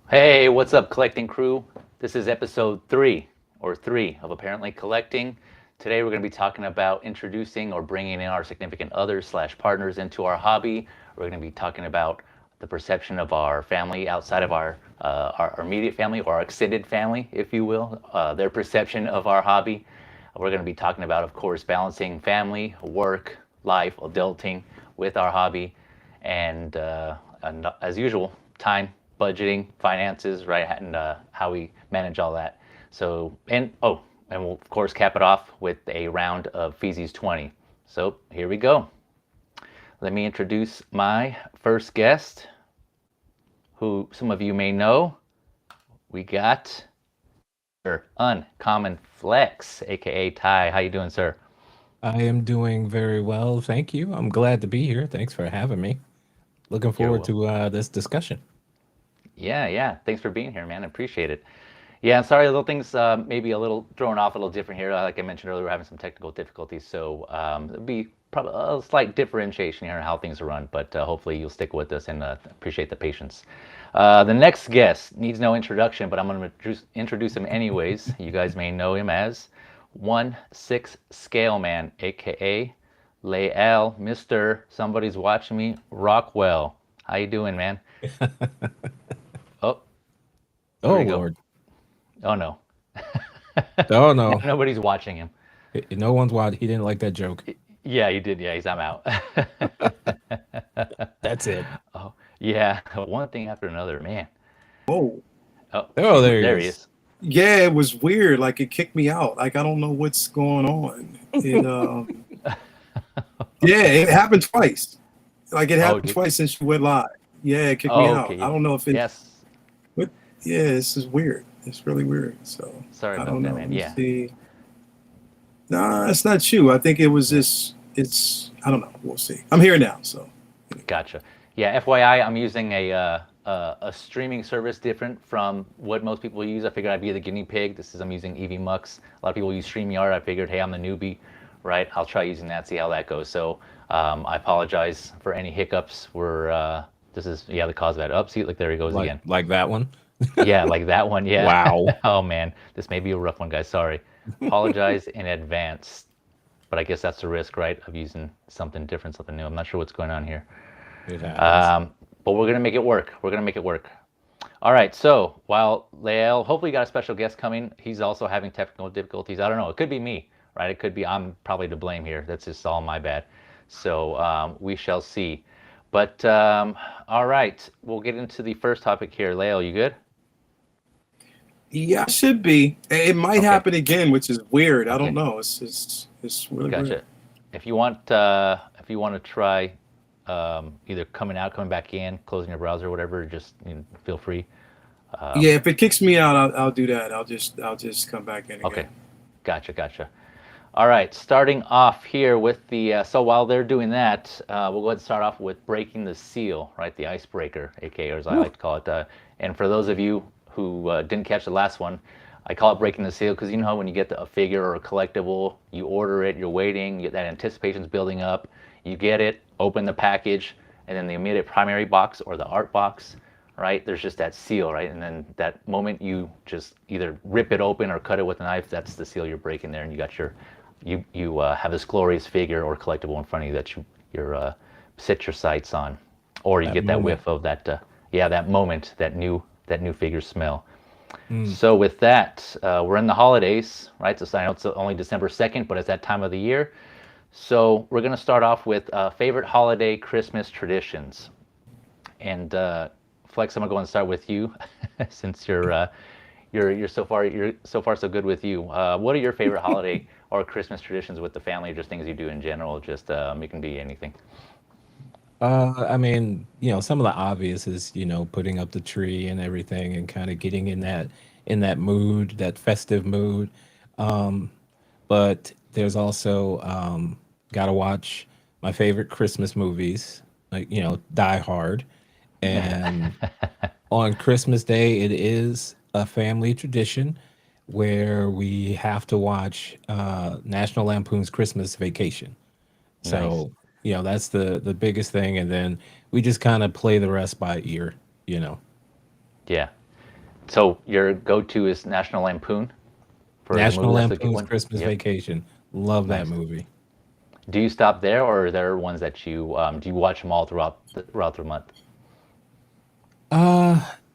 Hey, what's up, collecting crew? This is episode three of Apparently Collecting. Today we're going to be talking about introducing or bringing in our significant others slash partners into our hobby. We're going to be talking about the perception of our family outside of our immediate family or our extended family, if you will, their perception of our hobby. We're going to be talking about, of course, balancing family, work, life, adulting with our hobby, and as usual, time, budgeting, finances, right, and how we manage all that. So, and we'll of course cap it off with a round of Feezy's 20. So here we go. Let me introduce my first guest, who some of you may know. We got Uncommon Flex, aka Ty. How you doing, sir? I am doing very well, thank you. I'm glad to be here. Thanks for having me. Looking You're forward welcome. to this discussion. Yeah. Thanks for being here, man. I appreciate it. Yeah, I'm sorry, little things maybe a little thrown off, a little different here. Like I mentioned earlier, we're having some technical difficulties, so there'll be probably a slight differentiation here in how things are run. But hopefully, you'll stick with us and appreciate the patience. The next guest needs no introduction, but I'm going to introduce him anyways. You guys may know him as 1/6 Scale Man, aka Lael, Mister. Somebody's watching me. Rockwell, how you doing, man? Oh, where'd Oh he go? Lord. Oh no. Oh no. Nobody's watching him. No one's watching. He didn't like that joke. Yeah, you did. Yeah, he's I'm out. That's it. Oh, yeah, one thing after another, man. Oh, Oh, Oh, there he there he is. is. yeah, it was weird. Like it kicked me out. Like I don't know what's going on. Yeah, it happened twice. Like it Oh, happened did. twice since you went live. Yeah, it kicked me Oh, out. okay. I Yeah. don't know if it. Yes. What? Yeah, this is weird. It's really weird. So Sorry I about don't that, know. man. Let me Yeah. see. Nah, it's not you. I think it was Yeah. this. It's. I don't know. We'll see. I'm here now. So Gotcha. Yeah. FYI, I'm using a streaming service different from what most people use. I figured I'd be the guinea pig. I'm using EV Mux. A lot of people use StreamYard. I figured, hey, I'm the newbie, right? I'll try using that, see how that goes. So I apologize for any hiccups. This is the cause of that. Up, see, like there he goes Like again. like that one. Yeah, like that one. Yeah. Wow. Oh man, this may be a rough one, guys. Sorry. Apologize in advance. But I guess that's the risk, right, of using something different, something new. I'm not sure what's going on here. It happens. Um, but we're gonna make it work. We're gonna make it work. All right. So while Lael, hopefully you got a special guest coming. He's also having technical difficulties. I don't know. It could be me, right? It could be I'm probably to blame here. That's just all my bad. So we shall see. But all right, we'll get into the first topic here. Lael, you good? yeah, it should be. It might Okay. happen again, which is weird. I don't Okay. know. It's really weird. Gotcha. If you want to try either coming out, coming back in, closing your browser, whatever, just feel free. Yeah, if it kicks me out, I'll do that. I'll just come back in Okay. again. Gotcha. All right, starting off here with so while they're doing that, we'll go ahead and start off with breaking the seal, right? The icebreaker, aka, or as I Whew. like to call it. And for those of you who didn't catch the last one, I call it breaking the seal because you know how when you get a figure or a collectible, you order it, you're waiting, that anticipation's building up, you get it, open the package, and then the immediate primary box or the art box, right? There's just that seal, right? And then that moment you just either rip it open or cut it with a knife, that's the seal you're breaking there, and you got you have this glorious figure or collectible in front of you that you're set your sights on, or you That get that moment. whiff of that moment, that new figure smell. Mm. So with that, we're in the holidays, right? So I know it's only December 2nd, but it's that time of the year. So we're gonna start off with favorite holiday Christmas traditions. And Flex, I'm gonna go and start with you, since you're so far so good with you. What are your favorite holiday or Christmas traditions with the family, or just things you do in general? Just it can be anything. I mean, some of the obvious is, putting up the tree and everything and kind of getting in that mood, that festive mood. Um, but there's also gotta watch my favorite Christmas movies, like Die Hard, and on Christmas Day it is a family tradition where we have to watch National Lampoon's Christmas Vacation. Nice. So that's the biggest thing, and then we just kind of play the rest by ear. You know. Yeah. So your go-to is National Lampoon for the movie. National That's a good Lampoon's one. Christmas Yep. Vacation. Love that Nice. movie. Do you stop there, or are there ones that you do you watch them all throughout the month?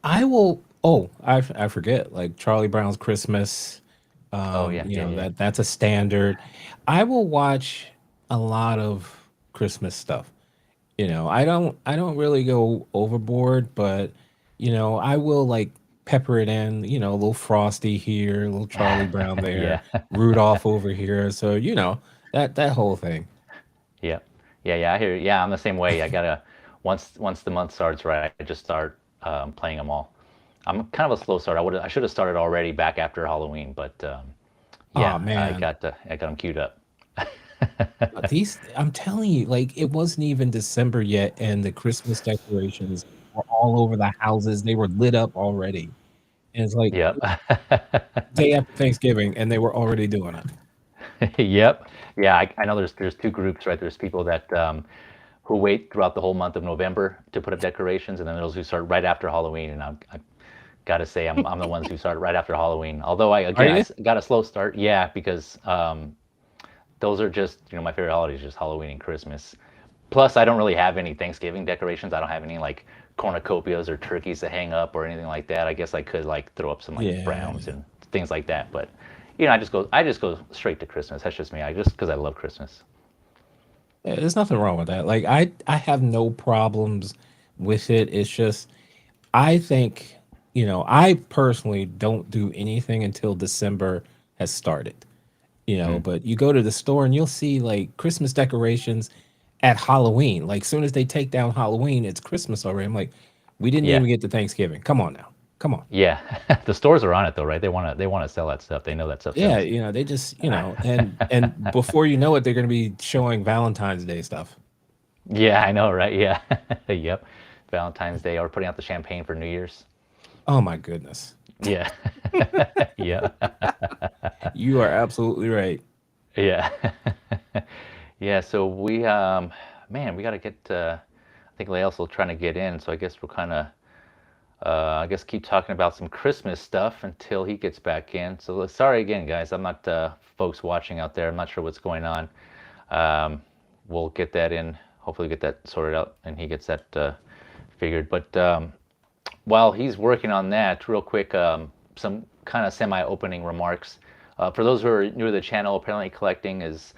I will. Oh, I forget. Like Charlie Brown's Christmas. Oh yeah, You yeah, know yeah, that's a standard. I will watch a lot of Christmas stuff. I don't really go overboard, but I will like pepper it in. A little Frosty here, a little Charlie Brown there, yeah, Rudolph over here. So that whole thing. yeah, yeah, yeah. I hear. You. Yeah, I'm the same way. I gotta once the month starts, right? I just start playing them all. I'm kind of a slow start. I should have started already back after Halloween, but Oh yeah, man, I got them queued up. these I'm telling you, like it wasn't even December yet, and the Christmas decorations were all over the houses. They were lit up already, and it's like Yep. day after Thanksgiving, and they were already doing it. Yep. Yeah, I know there's two groups, right? There's people that who wait throughout the whole month of November to put up decorations, and then those who start right after Halloween. And I gotta say, I'm the ones who start right after Halloween. Although Are I you? got a slow start, yeah, because those are just my favorite holidays, just Halloween and Christmas. Plus, I don't really have any Thanksgiving decorations. I don't have any like cornucopias or turkeys to hang up or anything like that. I guess I could like throw up some like Yeah. browns and things like that, but I just go straight to Christmas. That's just me. I just because I love Christmas. Yeah, there's nothing wrong with that. Like I have no problems with it. It's just I think, I personally don't do anything until December has started. Mm. But you go to the store and you'll see like Christmas decorations at Halloween. Like soon as they take down Halloween, it's Christmas already. I'm like, we didn't Yeah, even get to Thanksgiving. Come on now. Come on. yeah. The stores are on it though, right? They want to sell that stuff. They know that stuff Yeah, sells. they just, and before you know it, they're gonna be showing Valentine's Day stuff. Yeah, I know, right? Yeah. Yep. Valentine's Day or putting out the champagne for New Year's. Oh my goodness. Yeah. Yeah. You are absolutely right. Yeah. Yeah, so man, we got to get I think Lael's still trying to get in, so I guess we'll kind of I guess keep talking about some Christmas stuff until he gets back in. So sorry again, guys. I'm not folks watching out there. I'm not sure what's going on. Um, we'll get that in. Hopefully, get that sorted out, and he gets that figured. But while he's working on that, real quick, some kind of semi-opening remarks. For those who are new to the channel, Apparently Collecting is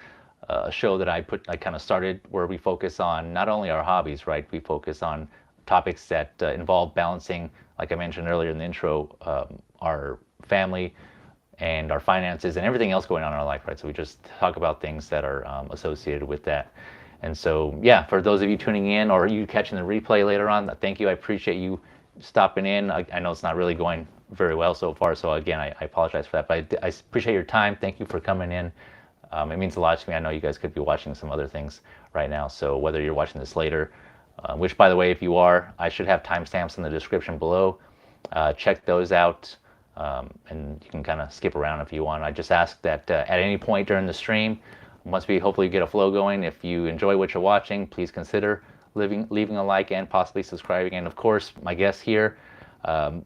a show that I kind of started where we focus on not only our hobbies, right? We focus on topics that involve balancing, like I mentioned earlier in the intro, our family and our finances and everything else going on in our life, right? So we just talk about things that are associated with that. And so, yeah, for those of you tuning in or you catching the replay later on, thank you. I appreciate you stopping in. I know it's not really going very well so far, so again, I apologize for that. But I appreciate your time. Thank you for coming in. It means a lot to me. I know you guys could be watching some other things right now. So whether you're watching this later, which by the way, if you are, I should have timestamps in the description below. Check those out, and you can kind of skip around if you want. I just ask that at any point during the stream, once we hopefully get a flow going, if you enjoy what you're watching, please consider leaving a like and possibly subscribing. And of course, my guests here,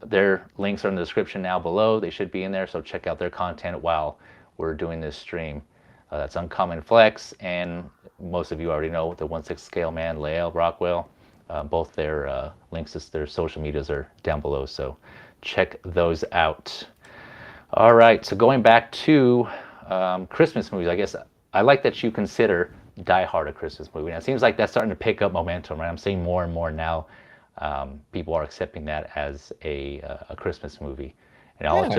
their links are in the description now below. They should be in there, so check out their content while we're doing this stream. That's Uncommon Flex, and most of you already know the 1/6 scale man, Lael Rockwell. Both their links to their social medias are down below, so check those out. All right, so going back to Christmas movies, I guess I like that you consider Die Hard a Christmas movie. Now, it seems like that's starting to pick up momentum, right? I'm seeing more and more now. People are accepting that as a Christmas movie, and Yeah, all it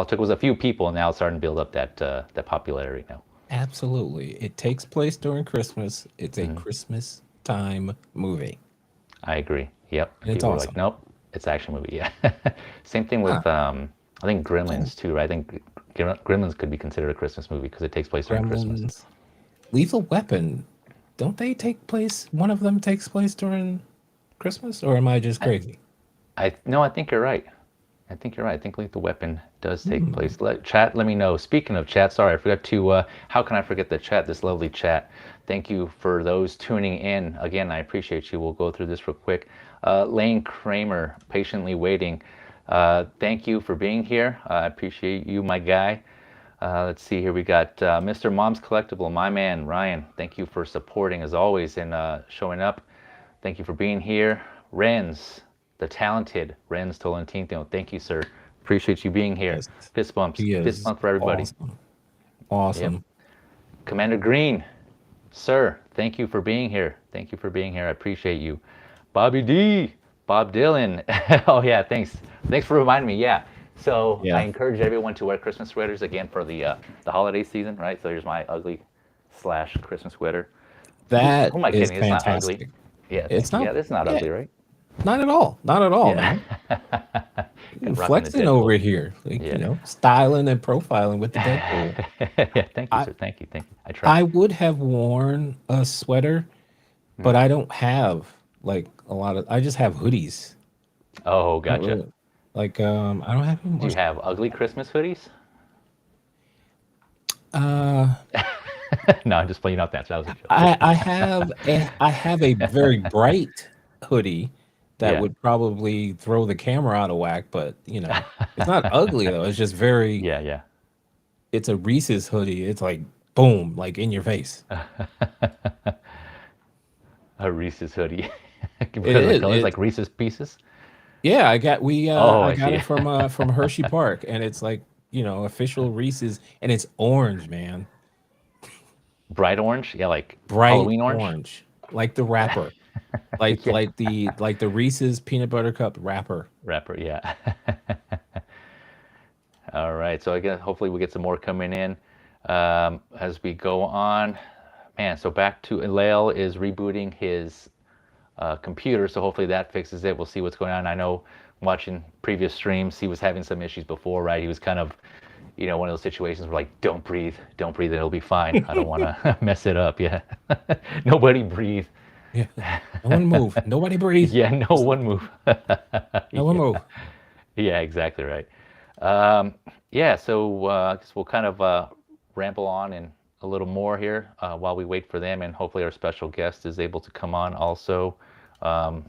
took was a few people, and now it's starting to build up that popularity now. absolutely. It takes place during Christmas. It's a Mm-hmm. Christmas time movie, I agree. Yep. and it's People were like, awesome. nope, it's an action movie. Yeah. Same thing Huh. with I think Gremlins too, right? I think Gremlins could be considered a Christmas movie because it takes place during Christmas. Gremlins, Lethal Weapon. Don't they take place? One of them takes place during Christmas, or am I just I, crazy? I no, I think you're right. I think you're right. I think Lethal Weapon does take Hmm. place. Chat, let me know. Speaking of chat, sorry, I forgot to. How can I forget the chat? This lovely chat. Thank you for those tuning in. Again, I appreciate you. We'll go through this real quick. Lane Kramer, patiently waiting. Thank you for being here. I appreciate you, my guy. Let's see here. We got Mr. Mom's Collectible, my man, Ryan. Thank you for supporting as always and showing up. Thank you for being here. Renz, the talented Renz Tolentino. Thank you, sir. Appreciate you being here. Yes, Fist bumps. he Fist is bump for everybody. awesome. Yep. Awesome. Commander Green, sir, thank you for being here. Thank you for being here. I appreciate you. Bobby D, Bob Dylan. Oh yeah, thanks. Thanks for reminding me. Yeah. So I Yeah, encourage everyone to wear Christmas sweaters again for the holiday season, right? So here's my ugly slash Christmas sweater. that Who am I is kidding? It's not ugly. fantastic. Yeah, It's thank you. not, Yeah, this is not yeah, ugly, right? not at all. Not at all, Yeah. man. Got rocking the Flexing over Deadpool. here, like Yeah. styling and profiling with the Deadpool. Yeah, thank you, I sir. Thank you. Thank you. I try. I would have worn a sweater, but I don't have like a lot of. I just have hoodies. Oh, I don't gotcha. really like. I don't have any Do more. you have ugly Christmas hoodies? Uh, No, I'm just playing out that. That was a joke. I have a very bright hoodie that Yeah. would probably throw the camera out of whack, but it's not ugly though. It's just very. Yeah, yeah. It's a Reese's hoodie. It's like boom, like in your face. A Reese's hoodie. It Because of the is. colors, like Reese's Pieces. Yeah, Oh, I I got see. it from Hershey Park, and it's like official Reese's, and it's orange, man, Bright orange. Yeah, like bright Halloween orange. orange, like the wrapper, like Yeah. the Reese's peanut butter cup wrapper. Wrapper. Yeah. All right. So I guess hopefully we get some more coming in as we go on. Man, so back to Lael is rebooting his computer, so hopefully that fixes it. We'll see what's going on. I know watching previous streams, he was having some issues before, right? He was kind of, one of those situations where like, don't breathe, it'll be fine. I don't want to mess it up. Yeah. Nobody breathe. Yeah, no one move, nobody breathe, Yeah, no one move. no one move. Yeah, exactly right. Yeah, so I guess we'll kind of ramble on and a little more here while we wait for them, and hopefully our special guest is able to come on also. Um,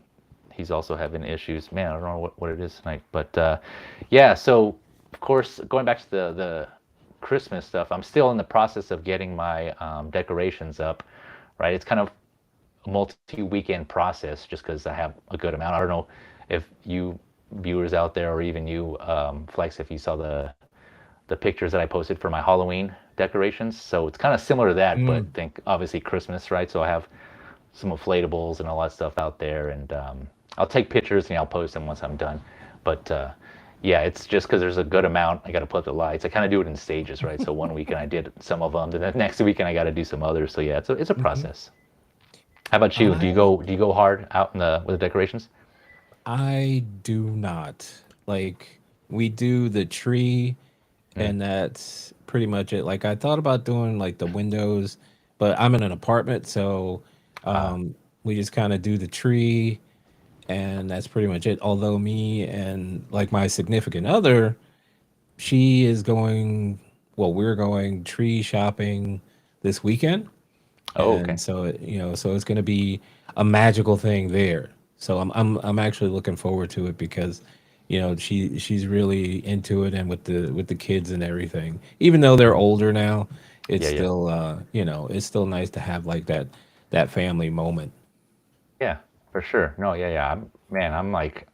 he's also having issues. Man, I don't know what it is tonight, but yeah. So of course, going back to the Christmas stuff, I'm still in the process of getting my decorations up. Right, it's kind of a multi-weekend process just because I have a good amount. I don't know if you viewers out there or even you, Flex, if you saw the pictures that I posted for my Halloween decorations. So it's kind of similar to that, but Mm, think obviously Christmas, right? So I have some inflatables and all that stuff out there, and I'll take pictures and I'll post them once I'm done. But yeah, it's just because there's a good amount. I got to put up the lights. I kind of do it in stages, right? So one weekend I did some of them, then the next weekend I got to do some others. So yeah, it's a mhm. process. How about you? Do you I go hard out in the with the decorations? I do not like. We do the tree, Mm. and that's pretty much it. Like I thought about doing like the windows, but I'm in an apartment, so Uh, um, we just kind of do the tree, and that's pretty much it. Although me and like my significant other, she is going. Well, we're going tree shopping this weekend, oh, and okay. so so it's going to be a magical thing there. So I'm actually looking forward to it because she's really into it, and with the kids and everything, even though they're Mhm. older now, it's Yeah, yeah. still it's still nice to have like that family moment. Yeah, for sure. No, yeah, yeah. I'm like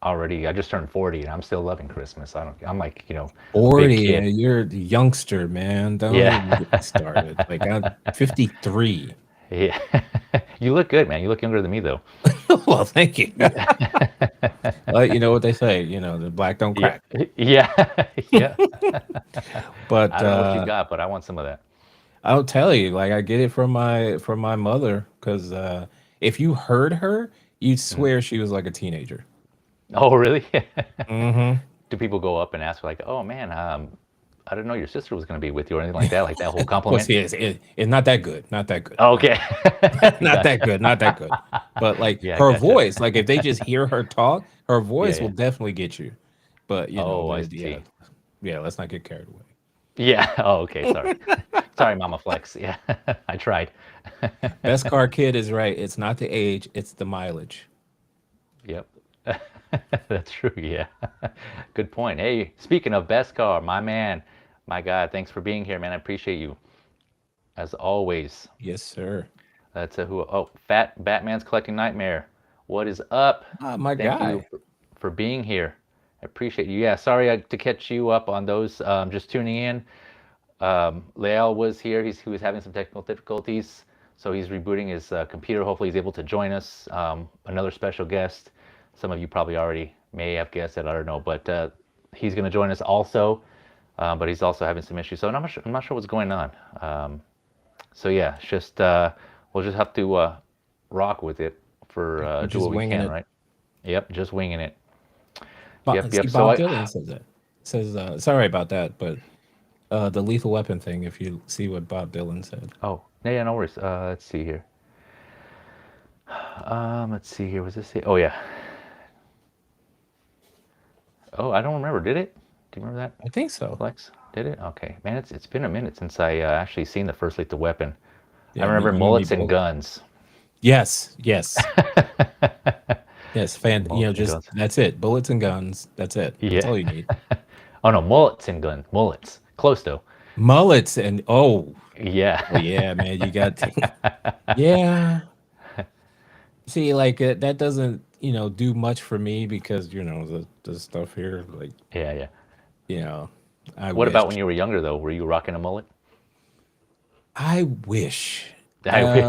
already. I just turned 40, and I'm still loving Christmas. I don't. I'm like, a big 40, kid. you're the youngster, man, don't Yeah, even get me started. Like I'm 53. yeah. You look good, man. You look younger than me, though. Well, thank you. Yeah, You know what they say, the black don't yeah, crack. yeah, yeah. But I don't know what you got, but I want some of that. I'll tell you, like I get it from my mother, because if you heard her, you'd Mhm. swear she was like a teenager. Oh, really? Mm-hmm. Do people go up and ask like, "Oh man, I didn't know your sister was going to be with you," or anything like that? Like that whole Well, compliment? see, it's not that good, not that good, Okay. not that Gotcha. good, not that good. But like Yeah, her gotcha. voice, like if they just hear her talk, her Yeah, voice will yeah. definitely get you. But Oh, I yeah, see. yeah. Let's not get carried away. Yeah. Oh, okay. Sorry. Sorry, Mama Flex. Yeah, I tried. Best car kid is right. It's not the age, it's the mileage. Yep. That's true. Yeah. Good point. Hey, speaking of Beskar, my man, my God, thanks for being here, man. I appreciate you as always. Yes, sir. That's a who. Oh, Fat Batman's collecting nightmare. What is up? Ah, my Thank you guy. for being here. I appreciate you. Yeah, sorry to catch you up on those. Just tuning in. Lael was here. He was having some technical difficulties, so he's rebooting his computer. Hopefully, he's able to join us. Another special guest. Some of you probably already may have guessed it. I don't know, but he's going to join us also. But he's also having some issues, so I'm not sure what's going on. So yeah, it's just we'll just have to rock with it for We're do just what we winging can, it. right? Yep, just winging it. But Yep, see, yep. So Bob I Dylan says that. Says sorry about that, but the lethal weapon thing. If you see what Bob Dylan said. oh yeah, no worries. Let's see here. Let's see here. Was this it? Oh yeah. Oh, I don't remember. Did it? Do you remember that, I think so. Flex? Did it? Okay, man. It's been a minute since I actually seen the first Lethal Weapon. I Yeah, remember you and me mullets and both. guns. Yes, yes, yes. Mullets and Just guns. that's it. Bullets and guns. That's it. That's Yeah. all you need. Oh no, mullets and gun. Mullets. Close though. Mullets and Yeah. oh yeah, man. You got yeah. See, like that doesn't do much for me because the stuff here, like Yeah, yeah. you know, I What wish, about when you were younger though? Were you rocking a mullet? I wish. I wish.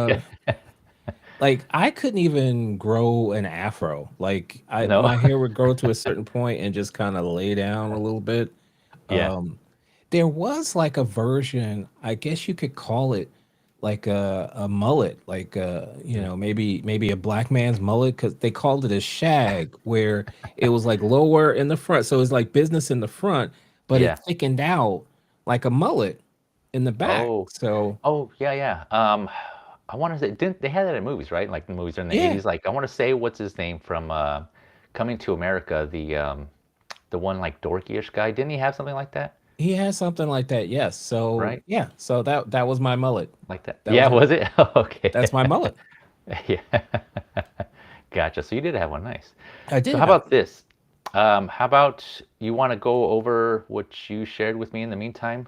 Like I couldn't even grow an afro. Like No. my hair would grow to a certain point and just kind of lay down a little bit. Yeah. Um, there was like a version, I guess you could call it like a mullet, like Mm. maybe a black man's mullet because they called it a shag, where it was like lower in the front, so it's like business in the front, but it Yeah. thickened out like a mullet in the back. Oh. So Oh, yeah, yeah. I want to say didn't they had that in movies, right? Like the movies in the yeah, 80s. Like I want to say what's his name from Coming to America, the one like dorky-ish guy. Didn't he have something like that? he has something like that. Yes. So Right? yeah, so that was my mullet. Like that. That Yeah, was was it? Okay. that's my mullet. Yeah. Gotcha. So you did have one. Nice. I So did how have about this? How about you want to go over what you shared with me in the meantime?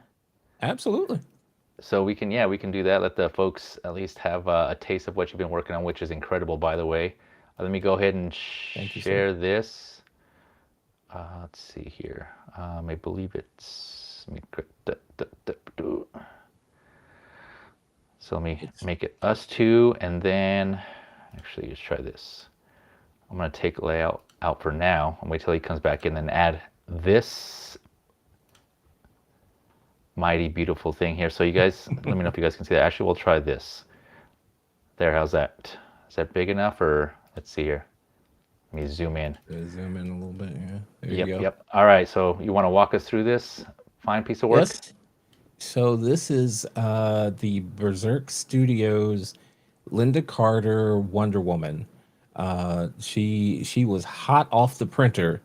absolutely. So we can, yeah, we can do that. Let the folks at least have a taste of what you've been working on, which is incredible, by the way. Let me go ahead and Thank you, sir. share this. Let's see here. I believe it's. Let me so let me It's make it us two, and then actually just try this. I'm gonna take layout out for now and wait till he comes back in, then add this mighty beautiful thing here. So you guys, let me know if you guys can see that. Actually, we'll try this. There, how's that? Is that big enough, or let's see here. Let me zoom in. zoom in a little bit. Yeah, there you Yep, go. yep. All right, so you want to walk us through this fine piece of work? Yes. So this is the Berserk Studios Linda Carter Wonder Woman. She was hot off the printer.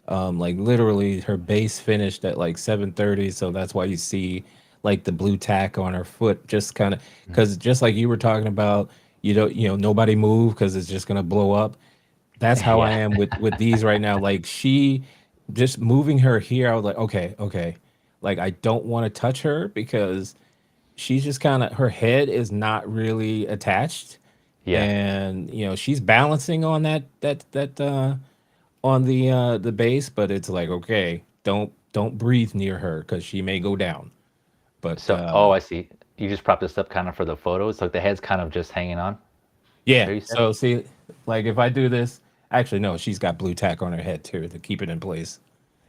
Like literally her base finished at like 7:30, so that's why you see like the blue tack on her foot, just kind of Mhm. because just like you were talking about, nobody move because it's just gonna blow up. That's how I Yeah, am with these right now. Like she just moving her here, I was like, okay, okay. Like I don't want to touch her because she's just kind of her head is not really attached, yeah. and she's balancing on that on the base, but it's like okay, don't breathe near her because she may go down. But So, oh, I see. You just propped this up kind of for the photos, like the head's kind of just hanging on. yeah, There you said? so see, like if I do this, actually no, she's got blue tack on her head too to keep it in place.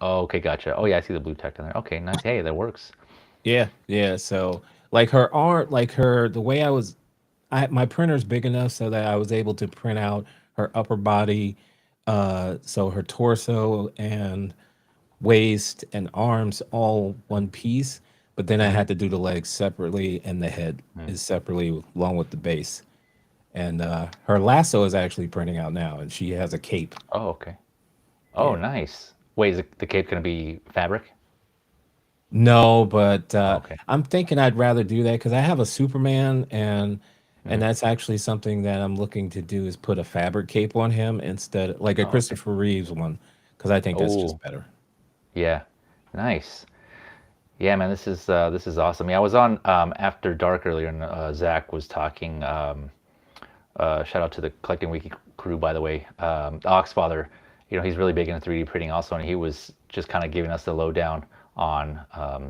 Oh, okay, gotcha. Oh, yeah, I see the blue tack down there. Okay, nice. Hey, that works. Yeah, yeah. So like her arm, like her, the way my printer's big enough so that I was able to print out her upper body, so her torso and waist and arms all one piece. But then I Mm-hmm. had to do the legs separately and the head Mm. is separately along with the base. And her lasso is actually printing out now, and she has a cape. Oh, okay. Oh, Yeah. nice. Wait, is the cape gonna be fabric? No, but Oh, okay. I'm thinking I'd rather do that because I have a Superman, and Mm-hmm. that's actually something that I'm looking to do is put a fabric cape on him instead, like a Oh, okay. Christopher Reeves one. because I think that's Oh, just better. yeah. Nice. Yeah, man, this is awesome. Yeah, I was on After Dark earlier, and Zach was talking. Shout out to the Collecting Wiki crew, by the way. Oxfather, he's really big into 3D printing also, and he was just kind of giving us the lowdown on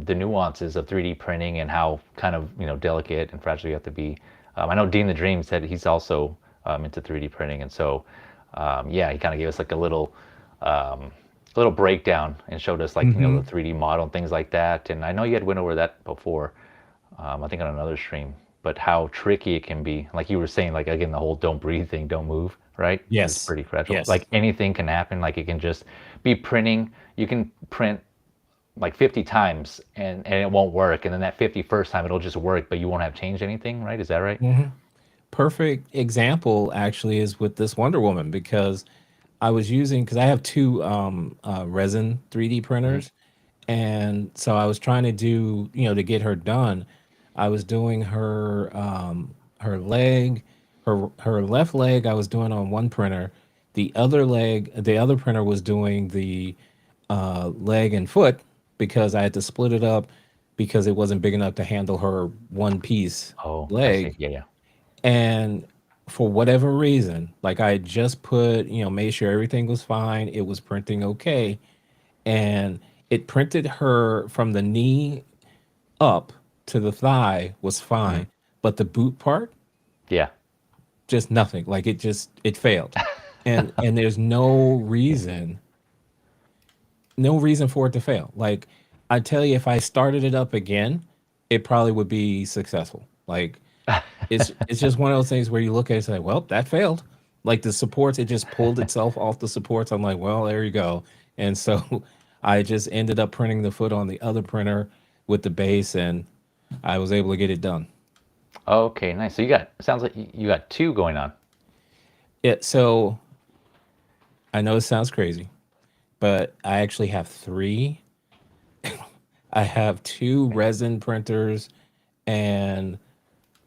the nuances of 3D printing and how kind of delicate and fragile you have to be. I know Dean the Dream said he's also into 3D printing, and so yeah, he kind of gave us like a little breakdown and showed us like Hmm. the 3D model and things like that. And I know you had went over that before, I think on another stream, but how tricky it can be. Like you were saying, like again, the whole don't breathe thing, don't move, right? It's Yes. pretty fragile. Yes. Like anything can happen. Like it can just be printing. You can print like 50 times and it won't work. And then that 51st time it'll just work, but you won't have changed anything, right? Is that right? Hmm. Perfect example actually is with this Wonder Woman, because I was using, because I have two resin 3D Hmm. printers, and so I was trying to do, to get her done. I was doing her leg, her left leg. I was doing on one printer. The other printer was doing the leg and foot, because I had to split it up because it wasn't big enough to handle her one piece Oh, I see. leg. Yeah, yeah. And for whatever reason, like I had just put, made sure everything was fine. It was printing okay. And it printed her from the knee up to the thigh was Hmm. fine. But the boot part, Yeah. just nothing. Like it failed. And there's no reason for it to fail. Like I tell you, if I started it up again, it probably would be successful. Like it's just one of those things where you look at it and say, well, that failed. Like the supports, it just pulled itself off the supports. I'm like, well, there you go. And so I just ended up printing the foot on the other printer with the base, and I was able to get it done. Okay, nice. So sounds like you got two going on. So I know it sounds crazy, but I actually have three. I have two resin printers and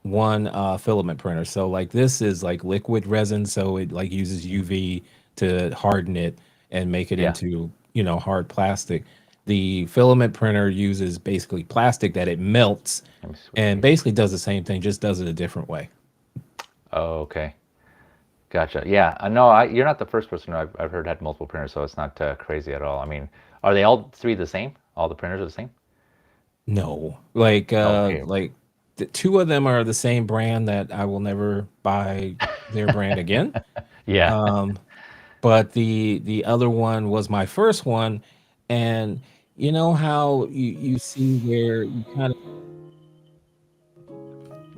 one filament printer. So like this is like liquid resin, so it like uses UV to harden it and make it Yeah. into, hard plastic. The filament printer uses basically plastic that it melts Let me switch and here. basically does the same thing, just does it a different way. Oh, okay. Gotcha. Yeah, I know. You're not the first person I've heard had multiple printers, so it's not crazy at all. I mean, are they all three the same? All the printers are the same? No, like Okay. the two of them are the same brand that I will never buy their brand again. Yeah. But the other one was my first one, and you know how you see where you kind of.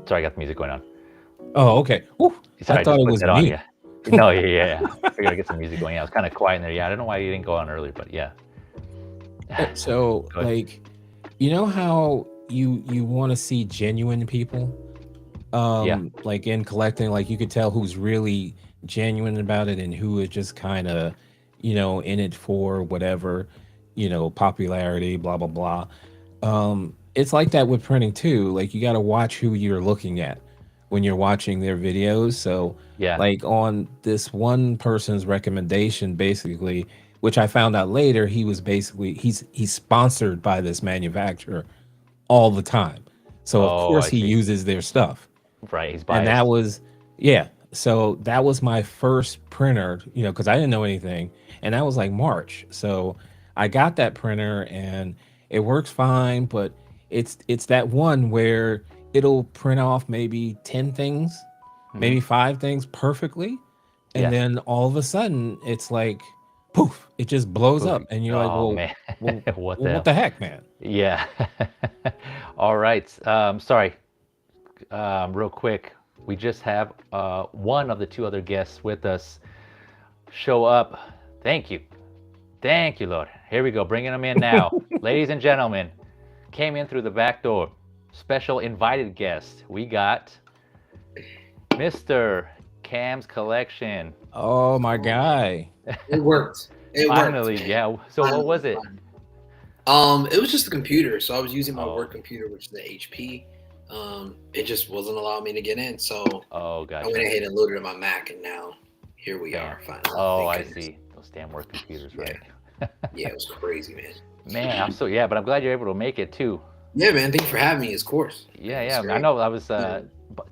Sorry, I got the music going on. Oh, okay. Whew, I Sorry, I thought just it put was that on. me. Yeah. No, yeah, yeah, yeah. I figured I'd get some music going. Yeah, it was kind of quiet in there. Yeah, I don't know why you didn't go on earlier, but yeah. So Go ahead. like, you know how you want to see genuine people, Yeah. like in collecting, like you could tell who's really genuine about it and who is just kind of, in it for whatever, popularity, blah blah blah. It's like that with printing too. Like you got to watch who you're looking at when you're watching their videos. So Yeah. like on this one person's recommendation, basically, which I found out later, he's sponsored by this manufacturer all the time. So of Oh, course I he see. uses their stuff. Right. He's And that biased. was, yeah. So that was my first printer, because I didn't know anything. And that was like March. So I got that printer and it works fine, but it's that one where it'll print off maybe 10 things, Hmm. maybe five things perfectly. And Yeah. then all of a sudden it's like poof, it just blows Poof. up. And you're like, Oh well, man. well, What the well, what hell? the heck, man? Yeah. All right. Sorry. Real quick, we just have one of the two other guests with us show up. Thank you. Thank you, Lord. Here we go, bringing them in now. Ladies and gentlemen, came in through the back door. Special invited guest. We got Mr. Cam's Collection. Oh my guy. It worked. It worked, Finally, man. yeah. So what Finally, was it? finally. It was just a computer. So I was using my Oh, work computer, which is the HP. It just wasn't allowing me to get in. So oh, I went gotcha. ahead and loaded up my Mac, and now here we Bam. are. Finally, Oh, thank I goodness. see. those damn work computers, Yeah. right? Yeah, it was crazy, man. Man, I'm so but I'm glad you're able to make it too. Yeah, man. Thank you for having me. Of course. Yeah, It was yeah. I great. know. I was My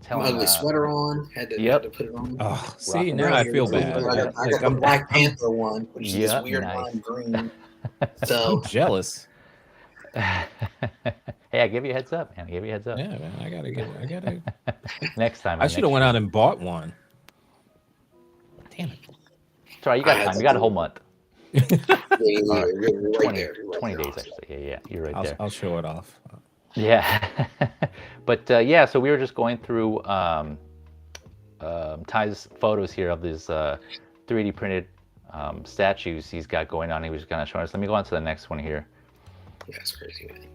telling. ugly sweater on. Had to Yep. put it on. Oh, see, Rocking now the I Earlier feel this week, bad. I got, I Like got the Black Panther one, which is this Yep, weird nice. lime green. I'm So jealous. Hey, I gave you a heads up, man. I gave you a heads up. Yeah, man, I gotta. Next time, I man. should have went out and bought one. Damn it. Sorry, you I got had time. to You got a do whole it. month. You're right 20, there. You're right 20 there, days, honestly. actually. Yeah, you're right there. I'll show it off. Yeah. But yeah, so we were just going through Ty's photos here of these 3D printed statues he's got going on. He was kind of showing us. Let me go on to the next one here. Yeah, it's crazy, man.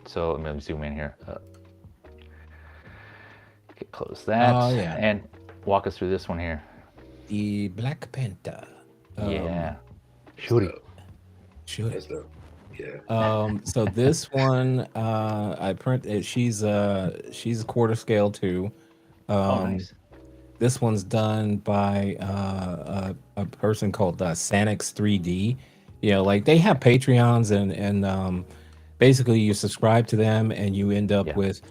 So let me zoom in here. Close that. Oh, yeah. And walk us through this one here. The Black Panther. Yeah. Shuri. Shoot. That's dope. Yeah. So this one, I print. She's a quarter scale too. Oh, nice. This one's done by a person called Sanix 3D. You know, like they have Patreons and basically you subscribe to them and you end up Yeah. with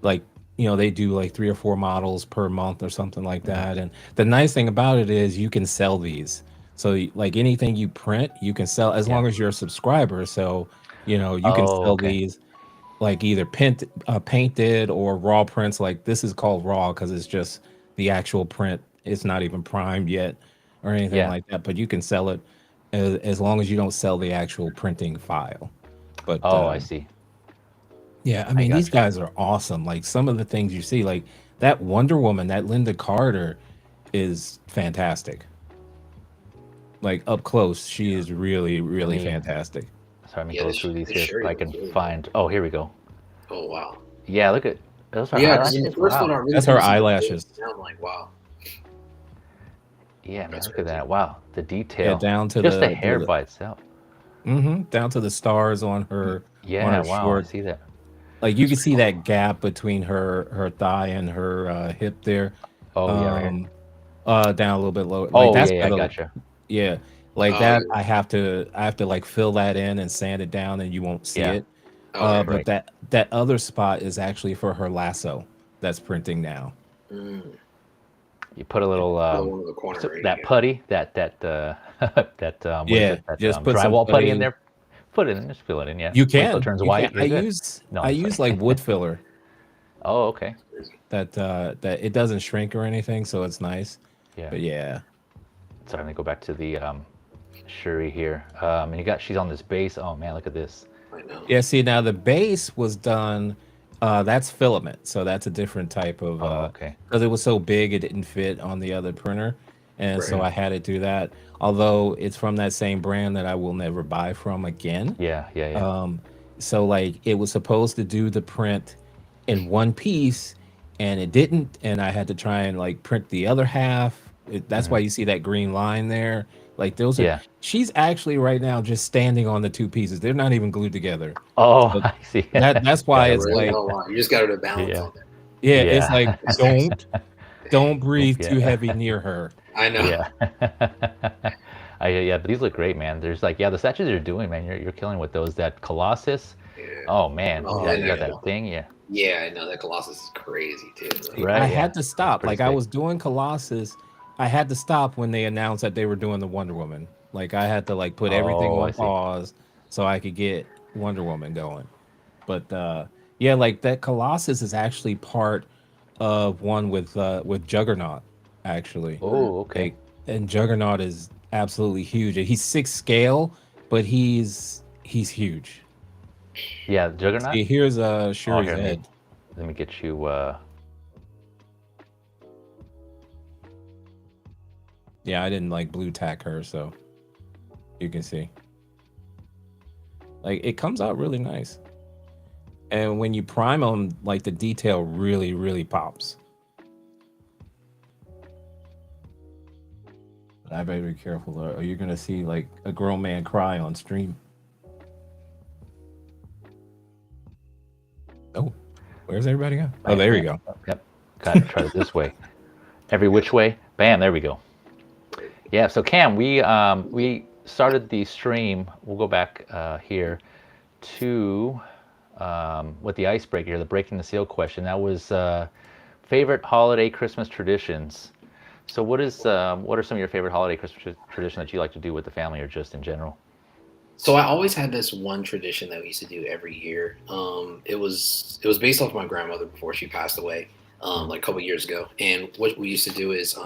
like, you know, they do like 3 or 4 models per month or something like that. And the nice thing about it is you can sell these. So like anything you print, you can sell as long as you're a subscriber. So, you know, you can sell these like either painted or raw prints. Like this is called raw because it's just the actual print. It's not even primed yet or anything like that. But you can sell it as long as you don't sell the actual printing file. But I see. yeah, I mean, these guys are awesome. Like some of the things you see, like that Wonder Woman, that Linda Carter is fantastic. Like up close, she is really, really fantastic. Sorry, let me go through these here if I can really find. Oh, here we go. Oh wow. Yeah, look at those. Are Yeah, because in the eyelashes? first one, I Wow. really That's her couldn't see the eyelashes. face. Now I'm like, wow. Yeah, man, That's look at crazy. that. Wow, the detail. Yeah, down to just the the hair by itself. down to the stars on her Yeah, wow, short. I see that. Like you can see that gap between her thigh and her hip there. Oh yeah, right here. Down a little bit lower. Like Oh that's yeah, I gotta, gotcha. yeah, like Oh, that. yeah. I have to like fill that in and sand it down, and you won't see Yeah. it. Oh, But that other spot is actually for her lasso that's printing now. You put a little one in the corner right that here. putty, that that what is Yeah, it? That just put some drywall putty in putty. there. Put it in, just fill it in. Yeah. You Wait till it can. turns You white. can. You're good. No, I I'm use sorry. like wood filler Oh, okay. that it doesn't shrink or anything, so it's nice. Yeah. But yeah. So I'm gonna go back to the Shuri here. And she's on this base. Oh man, look at this. I know. Yeah, see now the base was done that's filament. So that's a different type of okay. because it was so big it didn't fit on the other printer. And so I had to do that. Although it's from that same brand that I will never buy from again. Yeah. So like it was supposed to do the print in one piece and it didn't, and I had to try and like print the other half. That's why you see that green line there. Like those are she's actually right now just standing on the 2 pieces. They're not even glued together. Oh, So I see. that's why it's Really like don't want- you just got to balance on that. yeah, it's like don't breathe Yeah. too heavy near her. I know. Yeah. But these look great, man. There's like, the statues you're doing, man. You're killing with those. That Colossus. Yeah. Oh man, Oh, you got yeah. that thing, yeah. Yeah, I know that Colossus is crazy too. Like, Right. I yeah. had to stop. Pretty Like I sick. was doing Colossus. I had to stop when they announced that they were doing the Wonder Woman. Like I had to like put everything Oh, I on see. pause so I could get Wonder Woman going. But yeah, like that Colossus is actually part of one with Juggernaut, actually. Oh, okay. Like, and Juggernaut is absolutely huge. He's 6 scale, but he's huge. Yeah, Juggernaut. See, here's Shuri's here, head. Let me get you. Yeah, I didn't like blue tack her, so you can see. Like it comes out really nice. And when you prime them, like the detail really, really pops. But I better be careful or you're gonna see like a grown man cry on stream. Oh, where's everybody go? Oh, there you go. Yep. Gotta try it this way. Every which way. Bam. There we go. Yeah. So Cam, we started the stream. We'll go back here to with the icebreaker, the breaking the seal question. That was favorite holiday Christmas traditions. So what are some of your favorite holiday Christmas traditions that you like to do with the family or just in general? So I always had this one tradition that we used to do every year. It was based off my grandmother before she passed away, like a couple years ago. And what we used to do is,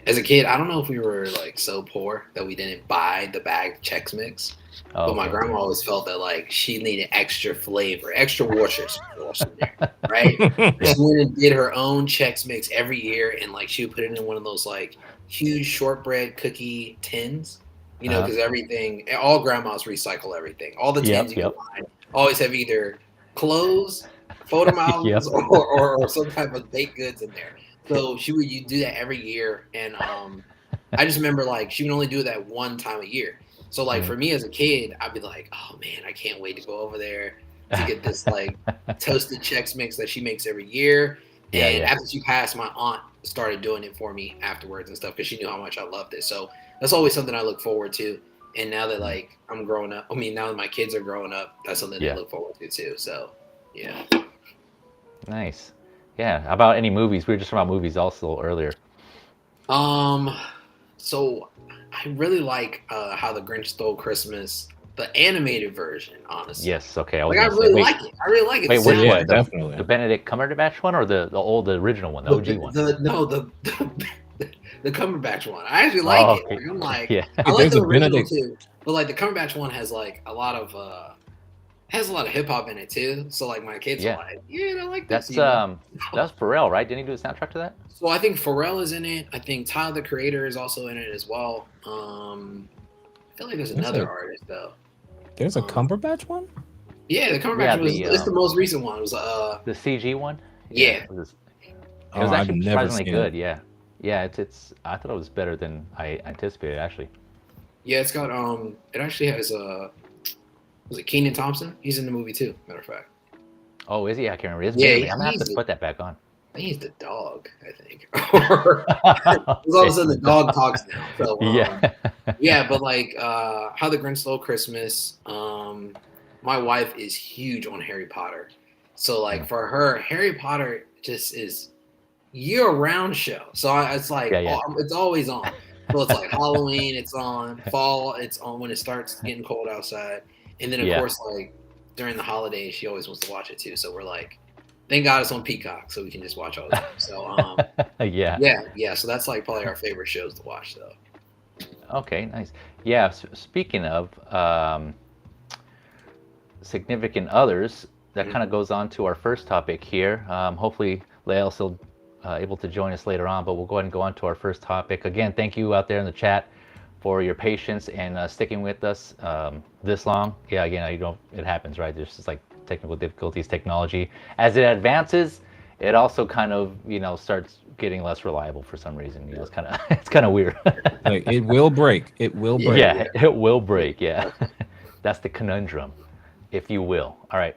as a kid, I don't know if we were like so poor that we didn't buy the bag Chex Mix, Oh, but my okay. grandma always felt that like she needed extra flavor, extra washers in there, right? She went and did her own Chex Mix every year, and like she would put it in one of those like huge shortbread cookie tins, Uh-huh. because everything, all grandmas recycle everything. All the tins Yep. you can Yep. find always have either clothes, photo Yep. albums, or some type of baked goods in there. So you do that every year, and I just remember like she would only do that one time a year. So like Mhm. for me as a kid, I'd be like, oh man, I can't wait to go over there to get this like toasted Chex Mix that she makes every year. Yeah. And Yeah. after she passed, my aunt started doing it for me afterwards and stuff because she knew how much I loved it. So that's always something I look forward to. And now that like I'm growing up, now that my kids are growing up, that's something Yeah. they look forward to too. So yeah. Nice. Yeah. How about any movies? We were just talking about movies also earlier. Um, so I really like How the Grinch Stole Christmas, the animated version, honestly. Yes. Okay. I was Like I gonna say. really Wait. like it. I really like it. Wait. The Which Yeah, one? soundtrack, definitely. The Benedict Cumberbatch one or the original one, the OG one? the Cumberbatch one. I actually like Oh, it. okay. Like, I'm like, Yeah. I like There's the a original Benedict. too, but like the Cumberbatch one has like a lot of has a lot of hip hop in it too. So like my kids are Yeah. like, yeah, I like this, That's Pharrell, right? Didn't he do the soundtrack to that? So I think Pharrell is in it. I think Tyler the Creator is also in it as well. I feel like there's There's another a artist though. there's a Um, Cumberbatch one. yeah, the Cumberbatch Yeah. one was it's the most recent one. It was The CG one. Yeah. yeah. It was Oh, I've actually never surprisingly seen good. it. Yeah. Yeah. It's. I thought it was better than I anticipated actually. Yeah, it's got it actually has was it Keenan Thompson? He's in the movie too, matter of fact. Oh, is he? I can't remember. It's Yeah, been. I'm gonna have to put that back on. he's the dog, I think. Because all of a sudden the dog talks now. So Yeah. yeah, but like How the Grinch Stole Christmas, my wife is huge on Harry Potter. So like for her, Harry Potter just is year-round show. So it's like Yeah. it's always on. So it's like Halloween, it's on, fall, it's on when it starts getting cold outside. And then of Yeah. course like during the holidays, she always wants to watch it too. So we're like, thank God it's on Peacock, so we can just watch all the time. So Yeah. yeah. So that's like probably our favorite shows to watch though. Okay. Nice. Yeah. Speaking of significant others, that kind of goes on to our first topic here. Hopefully, Lael still able to join us later on, but we'll go ahead and go on to our first topic. Again, thank you out there in the chat for your patience and sticking with us this long. Yeah, again, it happens, right? There's just like technical difficulties, technology. As it advances, it also kind of, starts getting less reliable for some reason. It's kind of, it's kind of weird. Like it will break. It will break. Yeah, it will break. Yeah. That's the conundrum, if you will. All right.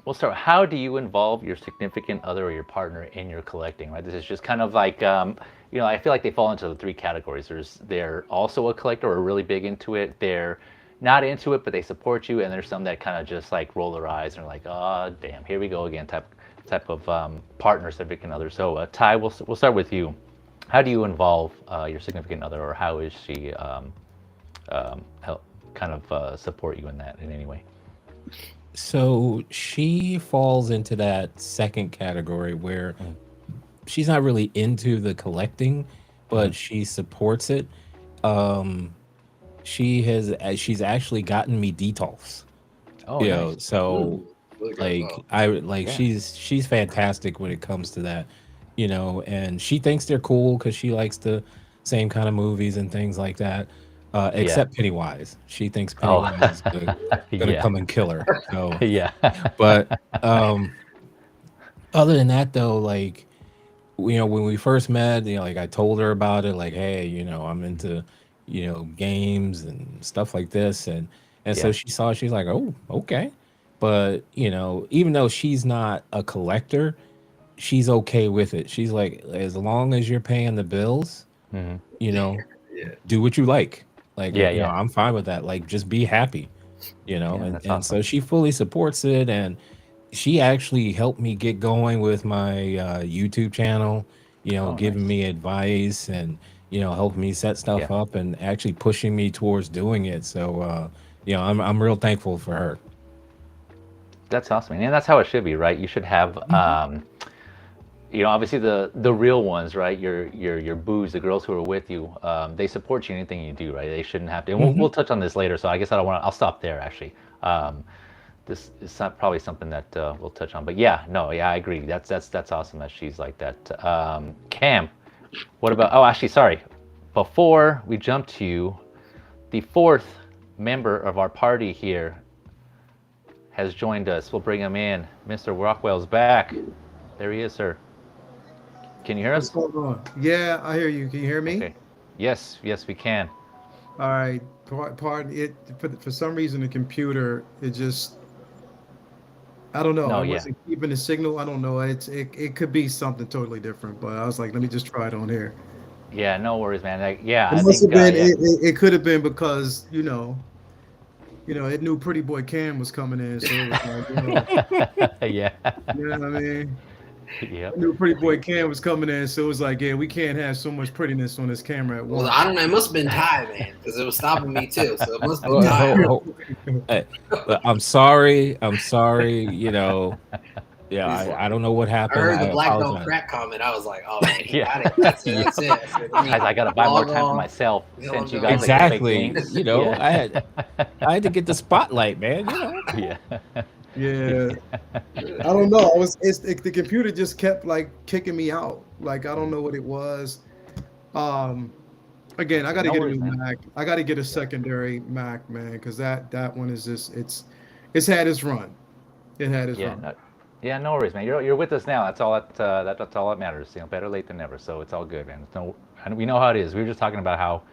We'll start. How do you involve your significant other or your partner in your collecting? Right. This is just kind of like, I feel like they fall into the three categories. They're also a collector or really big into it. They're not into it, but they support you. And there's some that kind of just like roll their eyes and are like, oh, damn, here we go again type of partner, significant other. So Ty, we'll start with you. How do you involve your significant other, or how is she help kind of support you in that in any way? So she falls into that second category where she's not really into the collecting, but she supports it. She's actually gotten me detolfs. Oh, nice. So Really good like call. I like Yeah. she's fantastic when it comes to that, and she thinks they're cool because she likes the same kind of movies and things like that. Except Pennywise. She thinks Oh. Pennywise is gonna Yeah. come and kill her. So Yeah. but other than that though, like when we first met, like I told her about it, like, hey, I'm into games and stuff like this, and so Yeah. she's like, oh, okay. But even though she's not a collector, she's okay with it. She's like, as long as you're paying the bills, Hmm. you know, Yeah. do what you like. Like, Yeah, you know, yeah, I'm fine with that. Like, just be happy, you know. yeah. And That's and awesome. so she fully supports it, and she actually helped me get going with my YouTube channel. You know, Oh, giving nice. me advice and helping me set Yeah, stuff up and actually pushing me towards doing it. So, I'm real thankful for her. that's awesome, and that's how it should be, right? You should have, obviously the real ones, right? Your boos, the girls who are with you, they support you in anything you do, right? They shouldn't have to. And we'll touch on this later, so I guess I don't want to. I'll stop there actually. This is not probably something that we'll touch on, but yeah, no, yeah, I agree. That's awesome that she's like that. Cam, what about? Oh, actually, sorry. Before we jump to you, the fourth member of our party here has joined us. We'll bring him in. Mr. Rockwell's back. There he is, sir. Can you hear What's us? going on? Yeah, I hear you. Can you hear me? Okay. Yes, yes, we can. All right. Pardon it. For some reason, the computer, it just, I don't know. No, I yeah. wasn't keeping the signal. I don't know. It could be something totally different, but I was like, let me just try it on here. Yeah, no worries, man. Like, yeah, It I must think, have been. yeah. It could have been because it knew Pretty Boy Cam was coming in, so it was like, Yeah. you know what I mean? Yep. I knew Pretty Boy Cam was coming in, so it was like, yeah, we can't have so much prettiness on this camera at Well, once. I don't know. It must have been Ty, man, because it was stopping me too. So it must have been Well, Ty. Hey, I'm sorry. I'm sorry. Yeah, He's like, I don't know what I happened. heard I the black don't apologize. crack comment. I was like, oh man, he Yeah. got it. That's it. Yeah. That's it. I said, let me Guys, I gotta buy more log time for off. myself Hell, since I'm you doing guys like the fake Exactly. games. I Yeah. had to get the spotlight, man. Yeah. Yeah. I don't know. The computer just kept like kicking me out. Like I don't know what it was. Um, Again, I got to No get a worries, new man. Mac. I got to get a Yeah. secondary Mac, man, because that one is just it's had its run. It had its Yeah. run. No, yeah, no worries, man. You're with us now. That's all that's all that matters. Better late than never. So it's all good, man. No, and we know how it is. We were just talking about how,